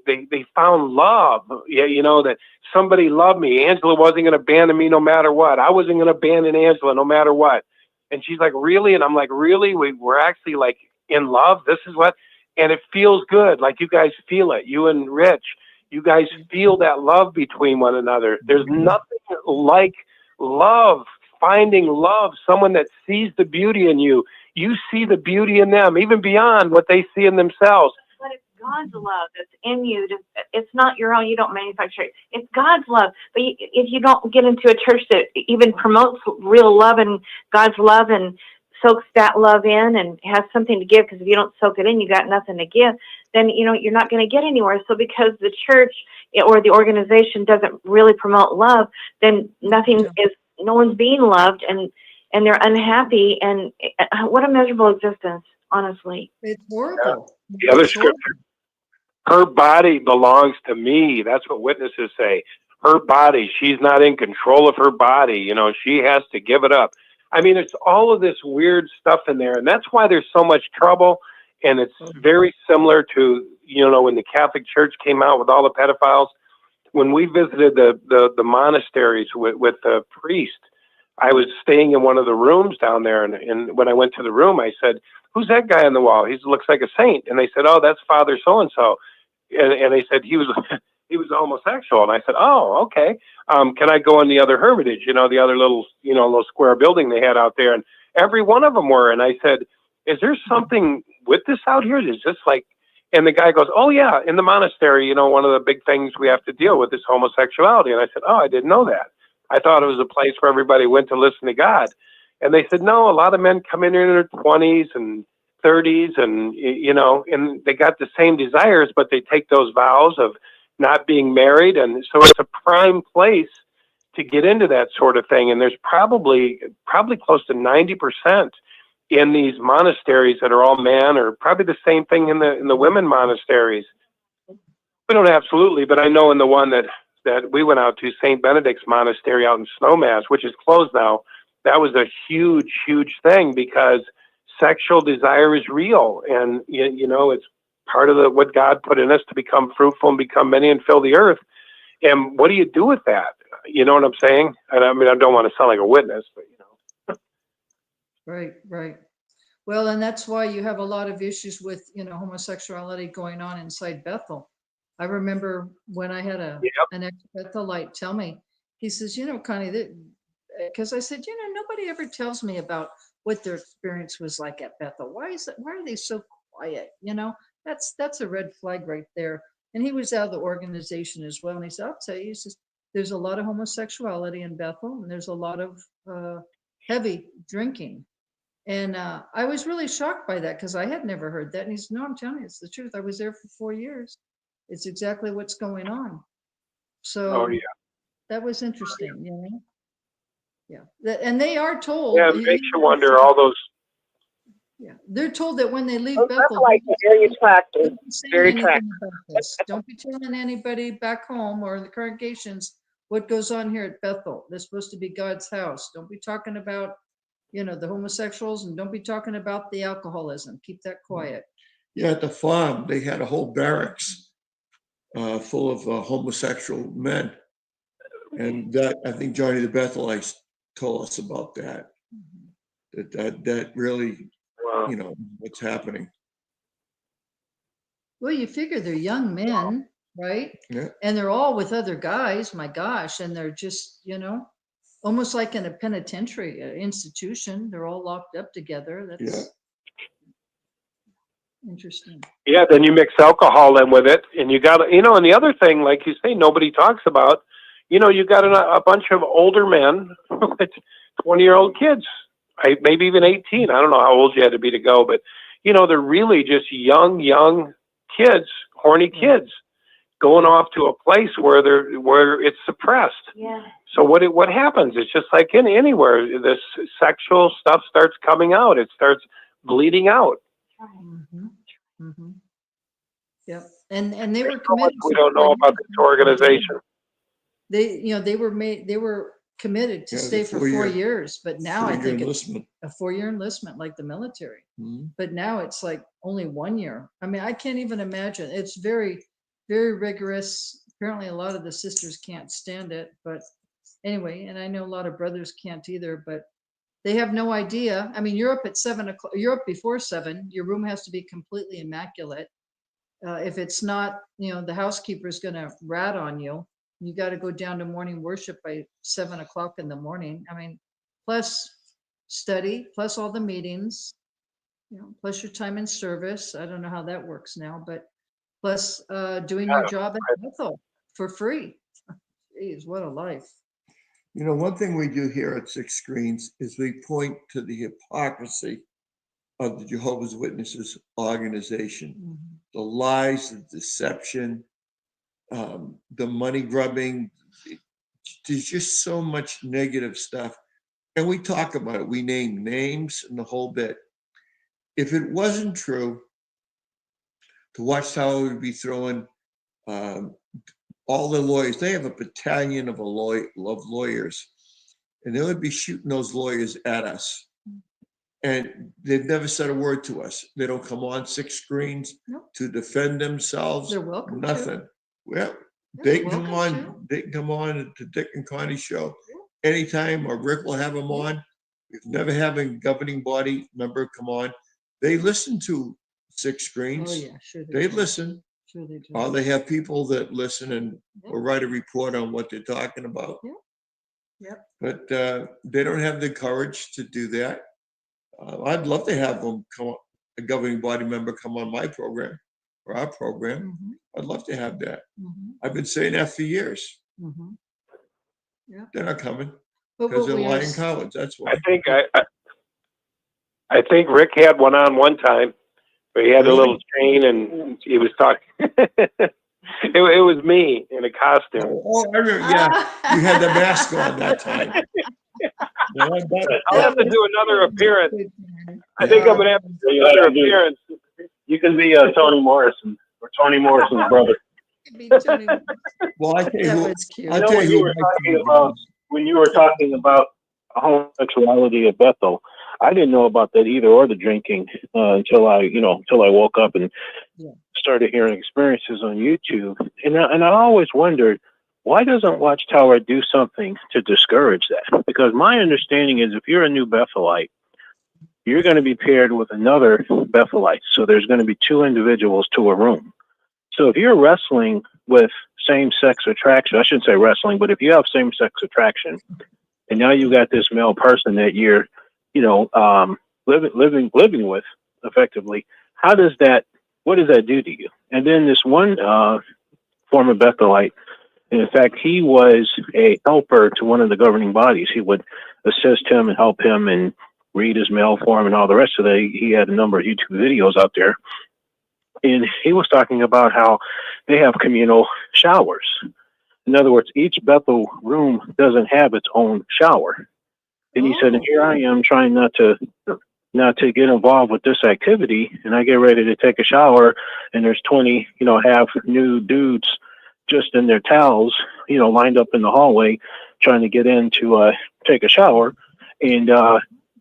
Speaker 8: found love. Yeah, you know, that somebody loved me. Angela wasn't going to abandon me no matter what. I wasn't going to abandon Angela no matter what. And she's like, really? And I'm like, really? We're actually like in love. This is what, and it feels good. Like you guys feel it. You and Rich, you guys feel that love between one another. There's nothing like love. Finding love, someone that sees the beauty in you. You see the beauty in them, even beyond what they see in themselves.
Speaker 9: But it's God's love that's in you. It's not your own. You don't manufacture it. It's God's love. But if you don't get into a church that even promotes real love and God's love and soaks that love in and has something to give, because if you don't soak it in, you got nothing to give, then, you know, you're not going to get anywhere. So because the church or the organization doesn't really promote love, then nothing is no one's being loved, and they're unhappy, and what a miserable existence, honestly.
Speaker 3: It's horrible.
Speaker 8: The other
Speaker 3: It's horrible.
Speaker 8: scripture, her body belongs to me. That's what witnesses say. Her body, she's not in control of her body. You know, she has to give it up. I mean, it's all of this weird stuff in there. And that's why there's so much trouble. And it's very similar to, you know, when the Catholic Church came out with all the pedophiles. When we visited the monasteries with the priest, I was staying in one of the rooms down there. And when I went to the room, I said, "Who's that guy on the wall? He looks like a saint." And they said, "Oh, that's Father so-and-so." And they said he was he was homosexual. And I said, "Oh, okay. Can I go in the other hermitage? You know, the other little, you know, little square building they had out there?" And every one of them were. And I said, "Is there something with this out here? Is this like?" And the guy goes, "Oh yeah, in the monastery, you know, one of the big things we have to deal with is homosexuality." And I said, "Oh, I didn't know that. I thought it was a place where everybody went to listen to God." And they said, "No, a lot of men come in their 20s and 30s, and you know, and they got the same desires, but they take those vows of not being married, and so it's a prime place to get into that sort of thing. And there's probably close to 90% in these monasteries that are all men, or probably the same thing in the women monasteries. We don't absolutely, but I know in the one that we went out to, St. Benedict's Monastery out in Snowmass, which is closed now, that was a huge, huge thing, because sexual desire is real. And, you know, it's part of what God put in us to become fruitful and become many and fill the earth. And what do you do with that? You know what I'm saying? And I mean, I don't want to sound like a witness, but, you know.
Speaker 3: Right, right. Well, and that's why you have a lot of issues with, you know, homosexuality going on inside Bethel. I remember when I had an ex-Bethelite tell me, he says, "You know, Connie, because I said, you know, nobody ever tells me about what their experience was like at Bethel. Why are they so quiet? You know, that's a red flag right there." And he was out of the organization as well. And he said, "I'll tell you," he says, "there's a lot of homosexuality in Bethel, and there's a lot of heavy drinking." And I was really shocked by that, because I had never heard that. And he said, "No, I'm telling you, it's the truth. I was there for 4 years. It's exactly what's going on." So that was interesting, you know? Yeah. And they are told.
Speaker 8: Yeah, it makes you wonder all those.
Speaker 3: Yeah, they're told that when they leave
Speaker 10: Those
Speaker 3: Bethel,
Speaker 10: like very attractive.
Speaker 3: don't be saying
Speaker 10: Very
Speaker 3: anything
Speaker 10: attractive.
Speaker 3: about this. Don't be telling anybody back home or the congregations what goes on here at Bethel. They're supposed to be God's house. Don't be talking about, you know, the homosexuals, and don't be talking about the alcoholism. Keep that quiet.
Speaker 2: Yeah, at the farm, they had a whole barracks full of homosexual men. And that, I think Johnny the Bethelite told us about that. That really, you know, what's happening.
Speaker 3: Well, you figure they're young men, right?
Speaker 2: Yeah.
Speaker 3: And they're all with other guys, my gosh, and they're just, you know, almost like in a penitentiary institution. They're all locked up together. That's interesting.
Speaker 8: Yeah, then you mix alcohol in with it, and you got, you know, and the other thing, like you say, nobody talks about, you know, you got a bunch of older men with 20-year-old kids, maybe even 18. I don't know how old you had to be to go, but, you know, they're really just young kids, horny kids, going off to a place where it's suppressed.
Speaker 9: Yeah.
Speaker 8: So what happens? It's just like anywhere, this sexual stuff starts coming out. It starts bleeding out.
Speaker 3: Mm-hmm. Mm-hmm. Yep. And they were committed.
Speaker 8: We don't know about this organization.
Speaker 3: They were committed to stay for 4 years, but now I think it's a 4-year enlistment, like the military.
Speaker 2: Mm-hmm.
Speaker 3: But now it's like only 1 year. I mean, I can't even imagine. It's very, very rigorous. Apparently a lot of the sisters can't stand it, but anyway, and I know a lot of brothers can't either, but they have no idea. I mean, you're up at 7 o'clock, you're up before 7, your room has to be completely immaculate. If it's not, you know, the housekeeper's going to rat on you. You got to go down to morning worship by 7 o'clock in the morning. I mean, plus study, plus all the meetings, you know, plus your time in service. I don't know how that works now, but plus doing your job at Bethel for free. Jeez, what a life.
Speaker 2: You know, one thing we do here at Six Screens is we point to the hypocrisy of the Jehovah's Witnesses organization.
Speaker 3: Mm-hmm.
Speaker 2: The lies, the deception, the money grubbing, there's just so much negative stuff. And we talk about it. We name names and the whole bit. If it wasn't true, the Watchtower would be throwing all the lawyers. They have a battalion of lawyers, and they would be shooting those lawyers at us. And they've never said a word to us. They don't come on 6 screens to defend themselves.
Speaker 3: They're welcome to.
Speaker 2: Nothing. Well,
Speaker 3: Yeah,
Speaker 2: they
Speaker 3: they're
Speaker 2: can come
Speaker 3: welcome
Speaker 2: on.
Speaker 3: to.
Speaker 2: They can come on at the Dick and Connie show anytime, or Rick will have them on. We've never had a governing body member come on. They listen to 6 screens.
Speaker 3: Oh, yeah, sure.
Speaker 2: They
Speaker 3: do.
Speaker 2: listen.
Speaker 3: Sure they do.
Speaker 2: Or they have people that listen and will write a report on what they're talking about.
Speaker 3: Yep.
Speaker 2: But they don't have the courage to do that. I'd love to have them come, a governing body member come on my program or our program. I'd love to have that. I've been saying that for years.
Speaker 3: Yeah.
Speaker 2: They're not coming
Speaker 3: But
Speaker 2: because
Speaker 3: what
Speaker 2: they're
Speaker 3: we
Speaker 2: lying
Speaker 3: are,
Speaker 2: cowards. That's why.
Speaker 8: I think Rick had one on one time where he had a little chain and he was talking. It was me in a costume.
Speaker 2: Oh, I remember. Yeah, you had the mask on that time.
Speaker 8: I'll have to do another appearance. I think I'm gonna have to do another appearance.
Speaker 4: You can be Toni Morrison or Toni Morrison's brother.
Speaker 2: Well, I tell you
Speaker 3: that
Speaker 2: who.
Speaker 3: was cute.
Speaker 2: I
Speaker 4: You know,
Speaker 2: tell
Speaker 4: when
Speaker 2: you
Speaker 4: you were talking about homosexuality at Bethel, I didn't know about that either, or the drinking until I woke up and started hearing experiences on YouTube. And I always wondered, why doesn't Watchtower do something to discourage that? Because my understanding is, if you're a new Bethelite, you're going to be paired with another Bethelite. So there's going to be 2 individuals to a room. So if you're wrestling with same-sex attraction, I shouldn't say wrestling, but if you have same-sex attraction, and now you got this male person that you're, living with effectively, what does that do to you? And then this one former Bethelite, and in fact, he was a helper to one of the governing bodies. He would assist him and help him and read his mail for him and all the rest of it. He had a number of YouTube videos out there. And he was talking about how they have communal showers. In other words, each Bethel room doesn't have its own shower. And he said, and here I am trying not to get involved with this activity. And I get ready to take a shower, and there's 20, half nude dudes just in their towels, lined up in the hallway trying to get in to take a shower. And,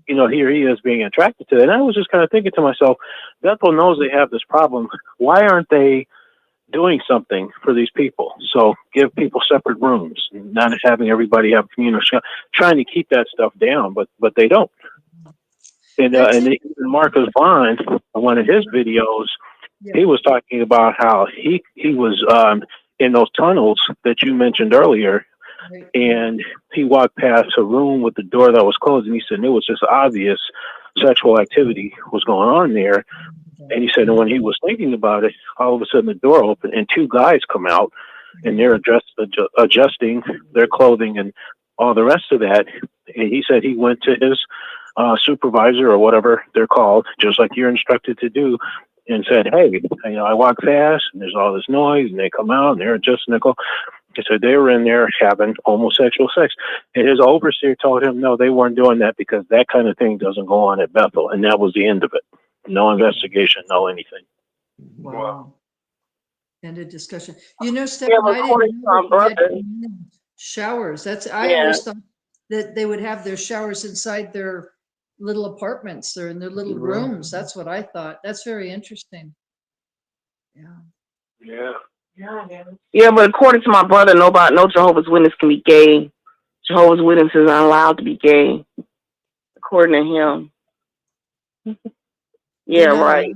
Speaker 4: here he is being attracted to it. And I was just kind of thinking to myself, Bethel knows they have this problem. Why aren't they doing something for these people? So give people separate rooms, not having everybody have communal trying to keep that stuff down, but they don't. And even Marcus Vaughn, one of his videos, he was talking about how he was in those tunnels that you mentioned earlier. And he walked past a room with the door that was closed, and he said it was just obvious sexual activity was going on there. And he said, and when he was thinking about it, all of a sudden the door opened and 2 guys come out, and they're adjusting their clothing and all the rest of that. And he said he went to his supervisor or whatever they're called, just like you're instructed to do, and said, hey, I walk fast and there's all this noise, and they come out and they're adjusting their clothes. So they were in there having homosexual sex. And his overseer told him, no, they weren't doing that because that kind of thing doesn't go on at Bethel. And that was the end of it. No investigation, no anything.
Speaker 3: Wow. End of discussion. Stephen, I didn't know that they had showers. I always thought that they would have their showers inside their little apartments or in their little rooms. That's what I thought. That's very interesting.
Speaker 8: Yeah.
Speaker 10: Yeah, but according to my brother, no Jehovah's Witness can be gay. Jehovah's Witnesses aren't allowed to be gay, according to him. Yeah, right.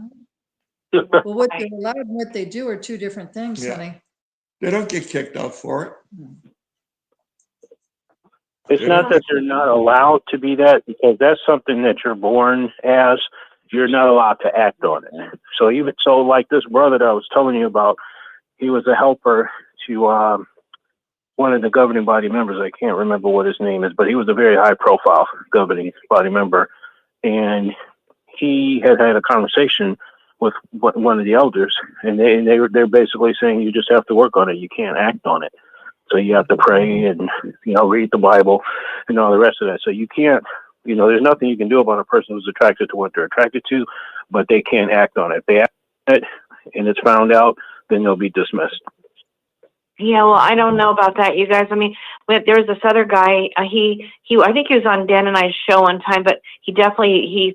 Speaker 3: Well, what they're allowed and what they do are 2 different things, honey.
Speaker 2: They don't get kicked out for it.
Speaker 4: It's not that you're not allowed to be that, because that's something that you're born as. You're not allowed to act on it. So like this brother that I was telling you about, he was a helper to one of the governing body members. I can't remember what his name is, but he was a very high profile governing body member. And he had a conversation with one of the elders, and they're basically saying, you just have to work on it. You can't act on it. So you have to pray and, read the Bible and all the rest of that. So you can't, there's nothing you can do about a person who's attracted to what they're attracted to, but they can't act on it. If they act on it and it's found out, then they'll be dismissed.
Speaker 9: Yeah, well, I don't know about that, you guys. I mean, there was this other guy. I think he was on Dan and I's show one time, but he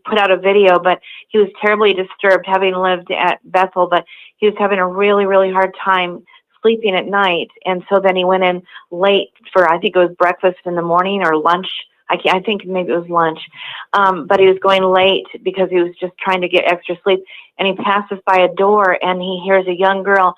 Speaker 9: put out a video. But he was terribly disturbed, having lived at Bethel. But he was having a really, really hard time sleeping at night, and so then he went in late for, I think it was breakfast in the morning or lunch. I think maybe it was lunch, but he was going late because he was just trying to get extra sleep. And he passes by a door, and he hears a young girl,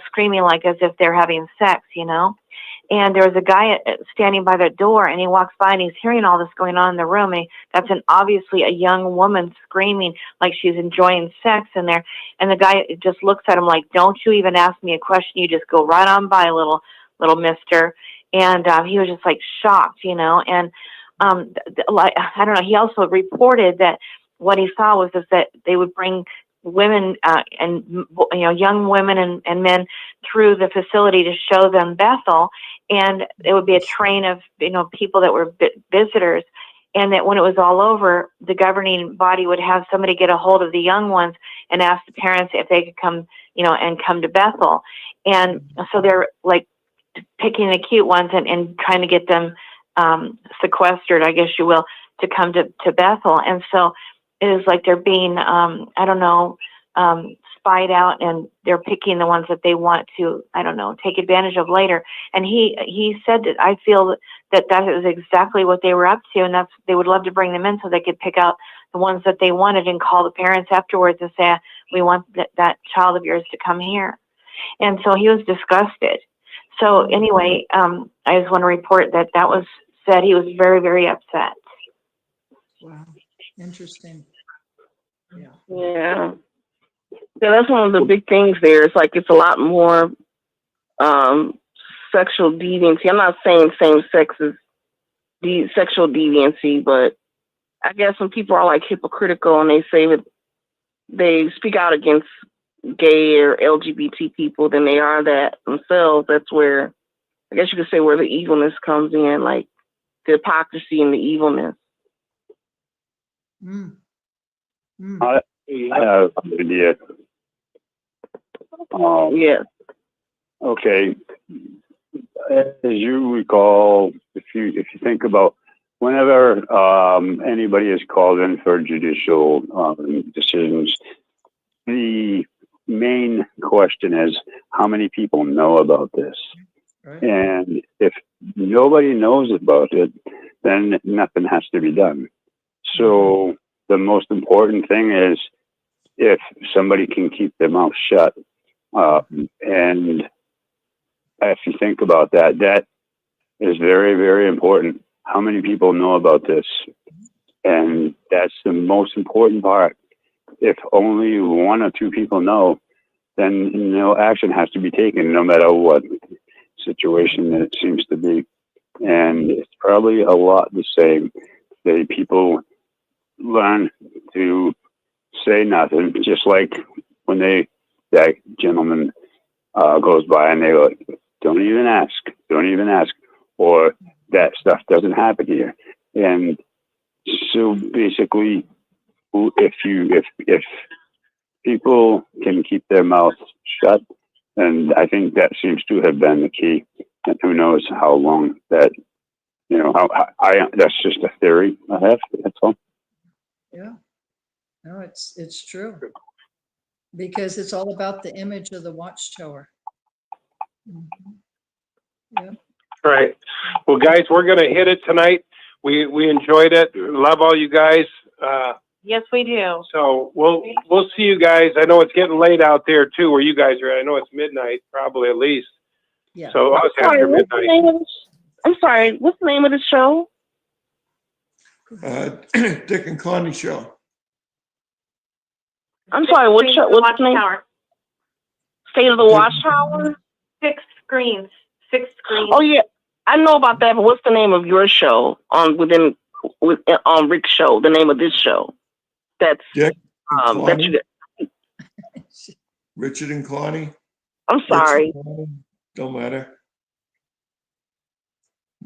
Speaker 9: screaming like as if they're having sex, And there was a guy standing by the door, and he walks by, and he's hearing all this going on in the room. And that's obviously a young woman screaming like she's enjoying sex in there. And the guy just looks at him like, "Don't you even ask me a question. You just go right on by, little mister." And he was just like shocked, And like, I don't know. He also reported that what he saw was that they would bring women and young women and men through the facility to show them Bethel, and it would be a train of people that were visitors, and that when it was all over, the governing body would have somebody get a hold of the young ones and ask the parents if they could come and come to Bethel. And so they're like picking the cute ones and trying to get them sequestered, I guess you will, to come to Bethel. And so it is like they're being, spied out, and they're picking the ones that they want to, take advantage of later. And he said that, I feel that is exactly what they were up to, and they would love to bring them in so they could pick out the ones that they wanted and call the parents afterwards and say, "We want that child of yours to come here." And so he was disgusted. So anyway, I just want to report that was said. He was very, very upset.
Speaker 3: Wow. Interesting. Yeah.
Speaker 10: Yeah. Yeah, that's one of the big things there. It's like it's a lot more sexual deviancy. I'm not saying same sex is sexual deviancy, but I guess when people are like hypocritical and they say that they speak out against gay or LGBT people than they are that themselves, that's where I guess you could say where the evilness comes in, like the hypocrisy and the evilness.
Speaker 3: Mm. Mm.
Speaker 11: I have an idea.
Speaker 10: Yeah.
Speaker 11: Okay. As you recall, if you think about whenever anybody is called in for judicial decisions, the main question is how many people know about this?
Speaker 3: Right.
Speaker 11: And if nobody knows about it, then nothing has to be done. So the most important thing is if somebody can keep their mouth shut. And if you think about that, that is very, very important. How many people know about this? And that's the most important part. If only one or two people know, then no action has to be taken, no matter what situation it seems to be. And it's probably a lot the same. People learn to say nothing, just like when that gentleman goes by and they go, don't even ask, or that stuff doesn't happen here. And so basically, if people can keep their mouths shut, and I think that seems to have been the key. And who knows how long that, that's just a theory I have. That's all.
Speaker 3: Yeah. No, it's true. Because it's all about the image of the Watchtower. Mm-hmm. Yeah.
Speaker 8: All right. Well, guys, we're going to hit it tonight. We enjoyed it. Love all you guys.
Speaker 9: Yes, we do.
Speaker 8: So we'll see you guys. I know it's getting late out there too, where you guys are at. I know it's midnight, probably at least.
Speaker 3: Yeah.
Speaker 8: So us after midnight.
Speaker 10: I'm sorry. What's the name of the show?
Speaker 2: Dick and Connie show.
Speaker 10: I'm sorry. What show? What's the name?
Speaker 9: Watchtower.
Speaker 10: State of the Watchtower.
Speaker 9: 6 screens. 6 screens.
Speaker 10: Oh yeah, I know about that. But what's the name of your show on Rick's show? The name of this show. That's
Speaker 2: Dick and
Speaker 10: that you.
Speaker 2: Richard and Connie.
Speaker 10: I'm sorry.
Speaker 2: Don't matter.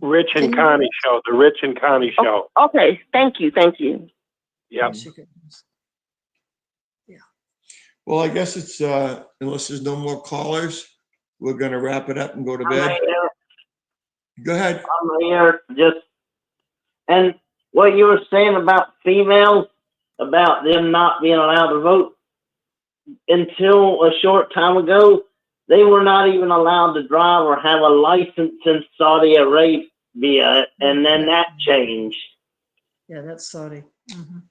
Speaker 8: Rich and
Speaker 3: Can you
Speaker 8: Connie
Speaker 3: hear
Speaker 8: show, the Rich and Connie
Speaker 10: Oh,
Speaker 8: show.
Speaker 10: okay, thank you, thank you.
Speaker 8: Yep.
Speaker 3: us? Yeah.
Speaker 2: Well, I guess it's, unless there's no more callers, we're gonna wrap it up and go to
Speaker 7: I'm
Speaker 2: bed.
Speaker 7: here,
Speaker 2: Go ahead.
Speaker 7: I'm here, just, and what you were saying about females, about them not being allowed to vote, until a short time ago, they were not even allowed to drive or have a license in Saudi Arabia, and then that changed.
Speaker 3: Yeah, that's Saudi. Mhm.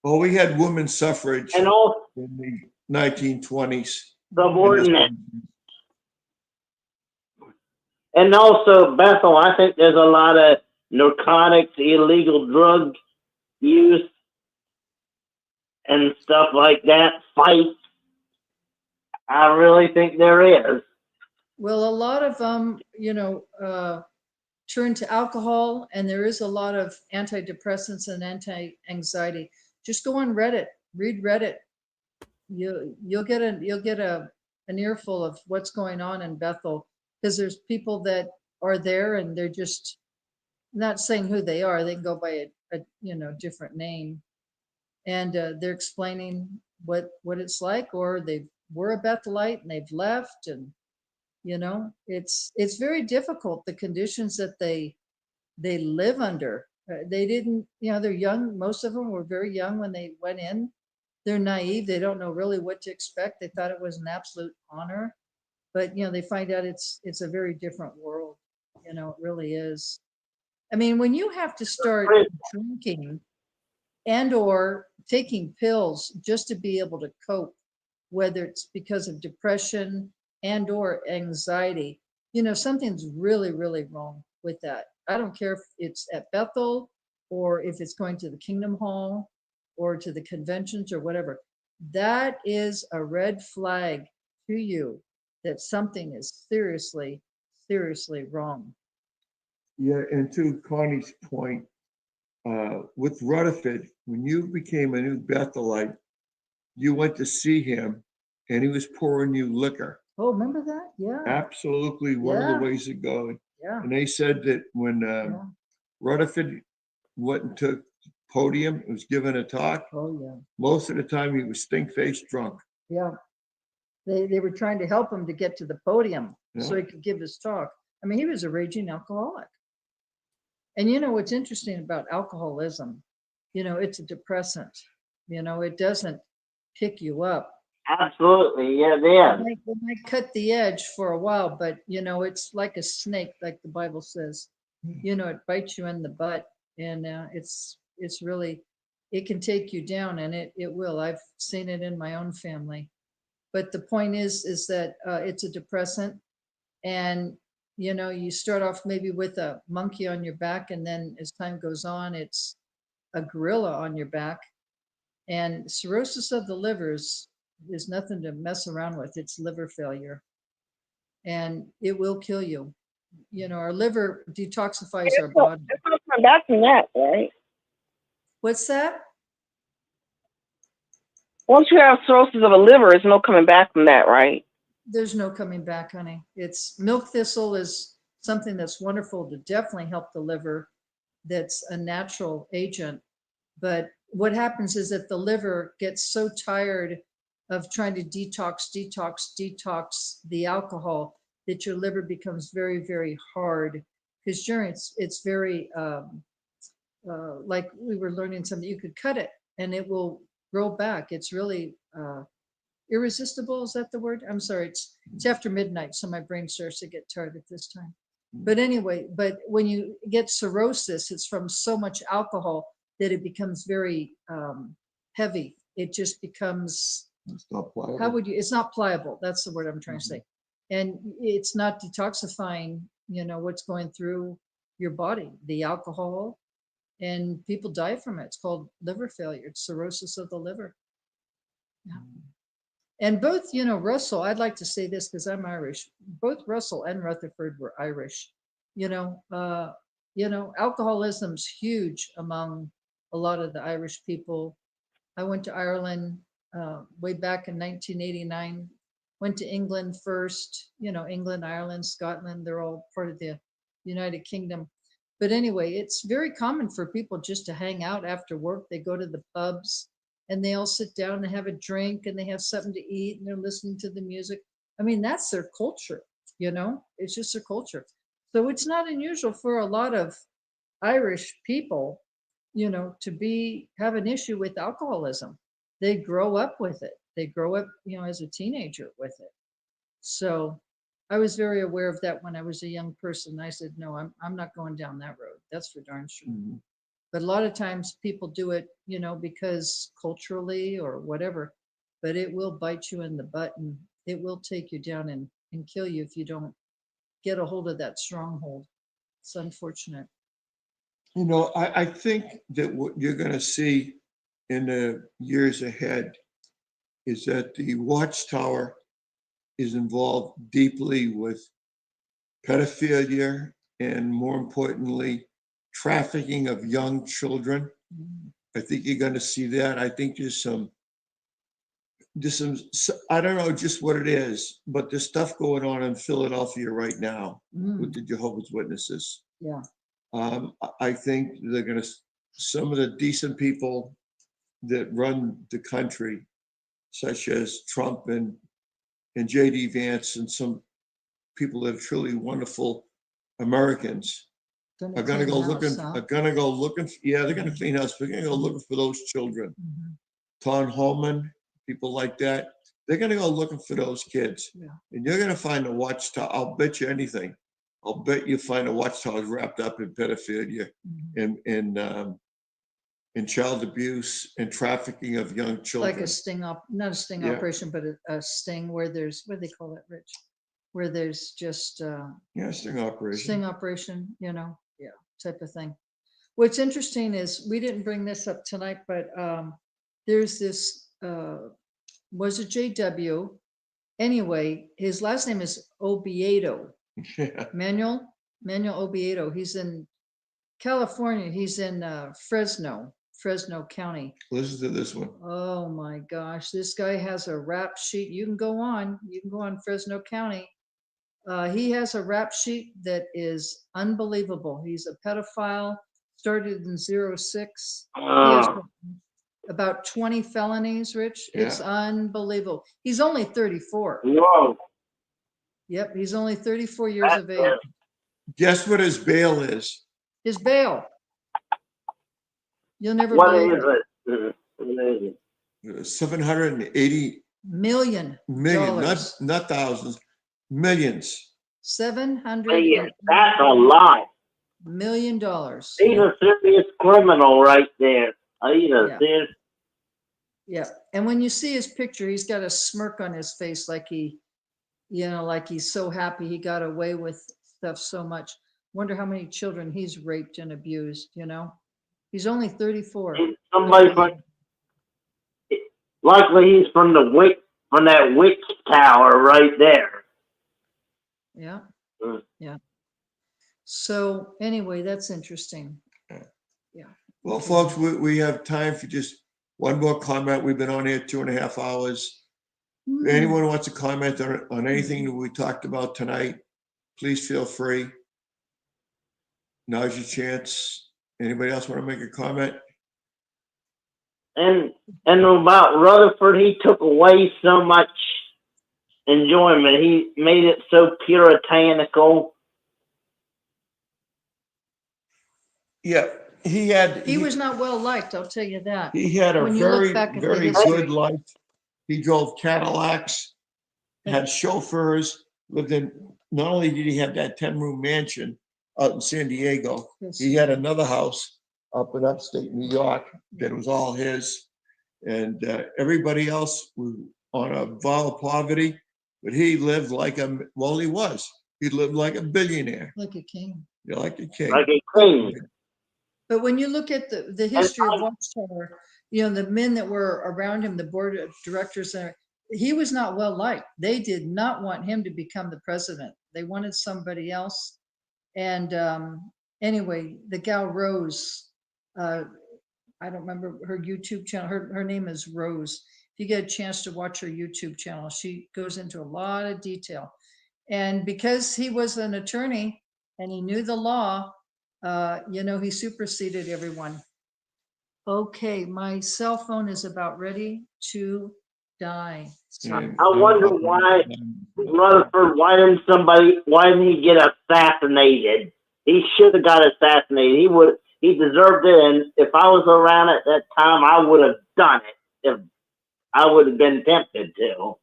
Speaker 2: Well, we had women's suffrage
Speaker 7: And also
Speaker 2: in the 1920s.
Speaker 7: subordinate. And also, Bethel, I think there's a lot of narcotics, illegal drug use, and stuff like that, fights. I really think there is.
Speaker 3: Well, a lot of them, turn to alcohol, and there is a lot of antidepressants and anti-anxiety. Just go on Reddit, read Reddit. You'll get an earful of what's going on in Bethel, because there's people that are there and they're just not saying who they are. They can go by a different name, and they're explaining what it's like, or they were a Bethelite and they've left, and it's very difficult, the conditions that they live under. They didn't, they're young. Most of them were very young when they went in. They're naive. They don't know really what to expect. They thought it was an absolute honor, but they find out it's a very different world. It really is. I mean, when you have to start drinking and or taking pills just to be able to cope, whether it's because of depression and or anxiety, something's really, really wrong with that. I don't care if it's at Bethel or if it's going to the Kingdom Hall or to the conventions or whatever. That is a red flag to you that something is seriously, seriously wrong.
Speaker 2: Yeah, and to Connie's point, with Rutherford, when you became a new Bethelite, you went to see him and he was pouring you liquor.
Speaker 3: Oh, remember that? Yeah.
Speaker 2: Absolutely one of
Speaker 3: Yeah.
Speaker 2: the ways to go.
Speaker 3: Yeah.
Speaker 2: And they said that when
Speaker 3: Yeah.
Speaker 2: Rutherford went and took podium, was given a talk,
Speaker 3: Oh, yeah.
Speaker 2: most of the time he was stink-faced drunk.
Speaker 3: Yeah. They were trying to help him to get to the podium so
Speaker 2: Yeah.
Speaker 3: he could give his talk. I mean, he was a raging alcoholic. And what's interesting about alcoholism, it's a depressant. It doesn't pick you up.
Speaker 7: Absolutely, yeah,
Speaker 3: It might cut the edge for a while, but it's like a snake, like the Bible says. It bites you in the butt, and it's really, it can take you down, and it will. I've seen it in my own family. But the point is that it's a depressant, and you start off maybe with a monkey on your back, and then as time goes on, it's a gorilla on your back. And cirrhosis of the liver is nothing to mess around with. It's liver failure, and it will kill you. Our liver detoxifies our body.
Speaker 10: It's gonna come back from that, right?
Speaker 3: What's that?
Speaker 10: Once you have cirrhosis of the liver, there's no coming back from that, right?
Speaker 3: There's no coming back, honey. It's milk thistle is something that's wonderful to definitely help the liver. That's a natural agent. But what happens is that the liver gets so tired of trying to detox the alcohol that your liver becomes very, very hard. Because it's very, like we were learning something, you could cut it and it will grow back. It's really irresistible. Is that the word? I'm sorry. It's after midnight, so my brain starts to get tired at this time. But anyway, but when you get cirrhosis, it's from so much alcohol that it becomes very heavy. It just becomes,
Speaker 2: It's not pliable.
Speaker 3: how would you, it's not pliable. That's the word I'm trying to say. And it's not detoxifying, what's going through your body, the alcohol, and people die from it. It's called liver failure. It's cirrhosis of the liver. Yeah. And both, Russell, I'd like to say this because I'm Irish. Both Russell and Rutherford were Irish. Alcoholism's huge among a lot of the Irish people. I went to Ireland way back in 1989. Went to England first. England, Ireland, Scotland. They're all part of the United Kingdom. But anyway, it's very common for people just to hang out after work. They go to the pubs and they all sit down and have a drink and they have something to eat and they're listening to the music. I mean, that's their culture, you know, it's just their culture. So it's not unusual for a lot of Irish people, you know, to have an issue with alcoholism. They grow up with it. They grow up, you know, as a teenager with it. So I was very aware of that when I was a young person. I said, no, I'm not going down that road. That's for darn sure.
Speaker 2: Mhm.
Speaker 3: But a lot of times people do it, you know, because culturally or whatever, but it will bite you in the butt and it will take you down and kill you if you don't get a hold of that stronghold. It's unfortunate.
Speaker 2: You know, I think that what you're going to see in the years ahead is that the Watchtower is involved deeply with pedophilia and, more importantly, trafficking of young children.
Speaker 3: Mm.
Speaker 2: I think you're going to see that. I think there's some, I don't know just what it is, but there's stuff going on in Philadelphia right now with the Jehovah's Witnesses.
Speaker 3: Yeah.
Speaker 2: I think they're going to, some of the decent people that run the country, such as Trump and J.D. Vance and some people that are truly wonderful Americans, are going to go looking. Are going to go looking. Yeah, they're going to clean house. They're going to go looking for those children. Ton Holman, people like that. They're going to go looking for those kids, and you're going to find a Watchtower. I'll bet you anything. I'll bet you find a Watchtower wrapped up in pedophilia and child abuse and trafficking of young children.
Speaker 3: Like a sting not a sting operation, but a sting where there's, what do they call that, Rich? Where there's just
Speaker 2: sting operation.
Speaker 3: Sting operation, you know, type of thing. What's interesting is we didn't bring this up tonight, but there's this was a JW. Anyway, his last name is Obiedo. Manuel Obiedo. He's in California. He's in Fresno County.
Speaker 2: Listen to this one.
Speaker 3: Oh my gosh, this guy has a rap sheet. You can go on Fresno County. He has a rap sheet that is unbelievable. He's a pedophile, started in 06. He has about 20 felonies, Rich. It's unbelievable. He's only 34.
Speaker 7: Whoa.
Speaker 3: Yep, he's only 34 years of age.
Speaker 2: Guess what his bail is?
Speaker 3: His bail. You'll never
Speaker 7: What
Speaker 3: believe
Speaker 7: is it? What is it?
Speaker 2: $780
Speaker 3: million.
Speaker 2: not thousands, millions.
Speaker 3: $780
Speaker 7: That's a lot.
Speaker 3: million.
Speaker 7: He's a serious criminal right there. He's a serious.
Speaker 3: Yeah, and when you see his picture, he's got a smirk on his face, like he, you know, like he's so happy he got away with stuff so much. Wonder how many children he's raped and abused. You know, he's only 34.
Speaker 7: Somebody from, likely he's from that witch tower right there.
Speaker 3: Yeah. Yeah. So anyway, that's interesting. Yeah.
Speaker 2: Well, folks, we have time for just one more comment. We've been on here 2.5 hours. If anyone wants to comment on anything that we talked about tonight, please feel free. Now's your chance. Anybody else want to make a comment?
Speaker 7: And about Rutherford, he took away so much enjoyment. He made it so puritanical.
Speaker 2: Yeah, he
Speaker 3: was not well liked, I'll tell you that.
Speaker 2: He had a
Speaker 3: When you
Speaker 2: very,
Speaker 3: look back at the
Speaker 2: very
Speaker 3: history.
Speaker 2: good life. He drove Cadillacs, had chauffeurs, lived in, not only did he have that 10-room mansion out in San Diego, he had another house up in upstate New York that was all his. And everybody else was on a vow of poverty, but he lived like he lived like a billionaire.
Speaker 3: Like a king.
Speaker 2: You're like a king.
Speaker 7: Like a king.
Speaker 3: But when you look at the history of Watchtower, you know, the men that were around him, the board of directors, he was not well liked. They did not want him to become the president. They wanted somebody else. And anyway, the gal Rose, I don't remember her YouTube channel. Her name is Rose. If you get a chance to watch her YouTube channel, she goes into a lot of detail. And because he was an attorney, and he knew the law, he superseded everyone. Okay, my cell phone is about ready to die.
Speaker 2: And-
Speaker 7: I wonder why Rutherford, why didn't he get assassinated? He should have got assassinated. He deserved it. And if I was around at that time, I would have done it. If I would have been tempted to.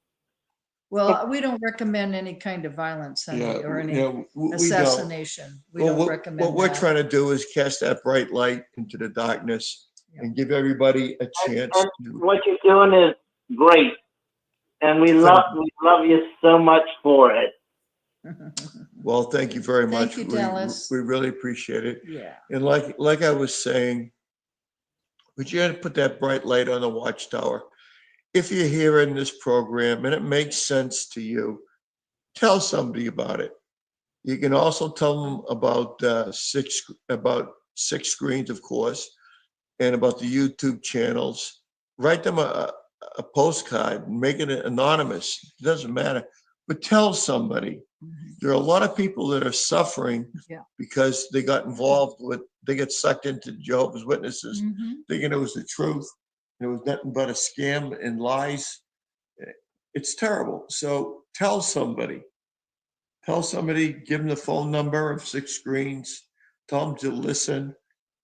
Speaker 3: Well, we don't recommend any kind of violence, honey,
Speaker 2: Yeah,
Speaker 3: or any
Speaker 2: we don't.
Speaker 3: assassination. We
Speaker 2: Well,
Speaker 3: don't recommend
Speaker 2: what we're
Speaker 3: that.
Speaker 2: trying to do is cast that bright light into the darkness and give everybody a chance
Speaker 7: And
Speaker 2: to.
Speaker 7: what you're doing is great. And we love you so much for it.
Speaker 2: Well, thank you very much.
Speaker 3: Thank you, Dallas.
Speaker 2: We really appreciate it.
Speaker 3: Yeah.
Speaker 2: And like I was saying, we got to put that bright light on the Watchtower. If you're hearing this program and it makes sense to you, tell somebody about it. You can also tell them about six screens, of course, and about the YouTube channels. Write them a postcard, make it anonymous. It doesn't matter, but tell somebody. There are a lot of people that are suffering because they got they get sucked into Jehovah's Witnesses, thinking it was the truth. It was nothing but a scam and lies. It's terrible. So tell somebody. Tell somebody, give them the phone number of Six Screens. Tell them to listen,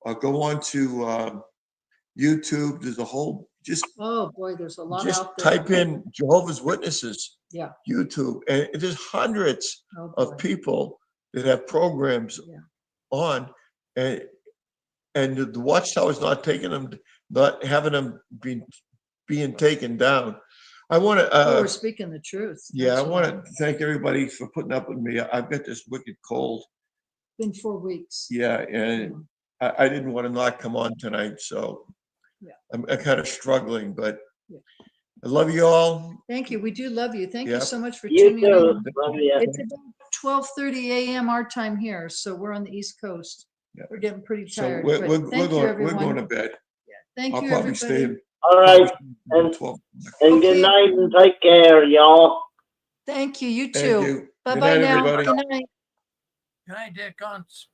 Speaker 2: or go on to YouTube. There's a whole
Speaker 3: Oh boy, there's a lot
Speaker 2: just
Speaker 3: out there.
Speaker 2: type in Jehovah's Witnesses.
Speaker 3: Yeah.
Speaker 2: YouTube, and there's hundreds
Speaker 3: Oh,
Speaker 2: of
Speaker 3: boy.
Speaker 2: people that have programs on, and the Watchtower is not taking them, not having them being taken down. I want to.
Speaker 3: We're speaking the truth.
Speaker 2: Yeah,
Speaker 3: That's
Speaker 2: I want
Speaker 3: why.
Speaker 2: to thank everybody for putting up with me. I've got this wicked cold.
Speaker 3: Been 4 weeks.
Speaker 2: Yeah, and I didn't want to not come on tonight, so I'm kind of struggling, but I love you all.
Speaker 3: Thank you. We do love you. Thank you
Speaker 2: Yep.
Speaker 3: so much for
Speaker 7: You
Speaker 3: tuning
Speaker 7: too.
Speaker 3: in.
Speaker 7: Love you.
Speaker 3: It's about 12:30 a.m. our time here, so we're on the East Coast.
Speaker 2: Yep.
Speaker 3: We're getting pretty
Speaker 2: So
Speaker 3: tired.
Speaker 2: we're
Speaker 3: but thank you,
Speaker 2: going
Speaker 3: everyone.
Speaker 2: to bed.
Speaker 3: Thank
Speaker 2: I'll
Speaker 3: you,
Speaker 2: probably stay.
Speaker 3: everybody.
Speaker 7: All right. And
Speaker 2: 12.
Speaker 7: good
Speaker 3: Okay.
Speaker 7: night and take care, y'all.
Speaker 3: Thank you. You
Speaker 2: Thank
Speaker 3: too.
Speaker 2: you.
Speaker 3: Bye
Speaker 2: Good
Speaker 3: bye
Speaker 2: night,
Speaker 3: now.
Speaker 2: everybody.
Speaker 3: Good night.
Speaker 1: Good night, Dick. Constance.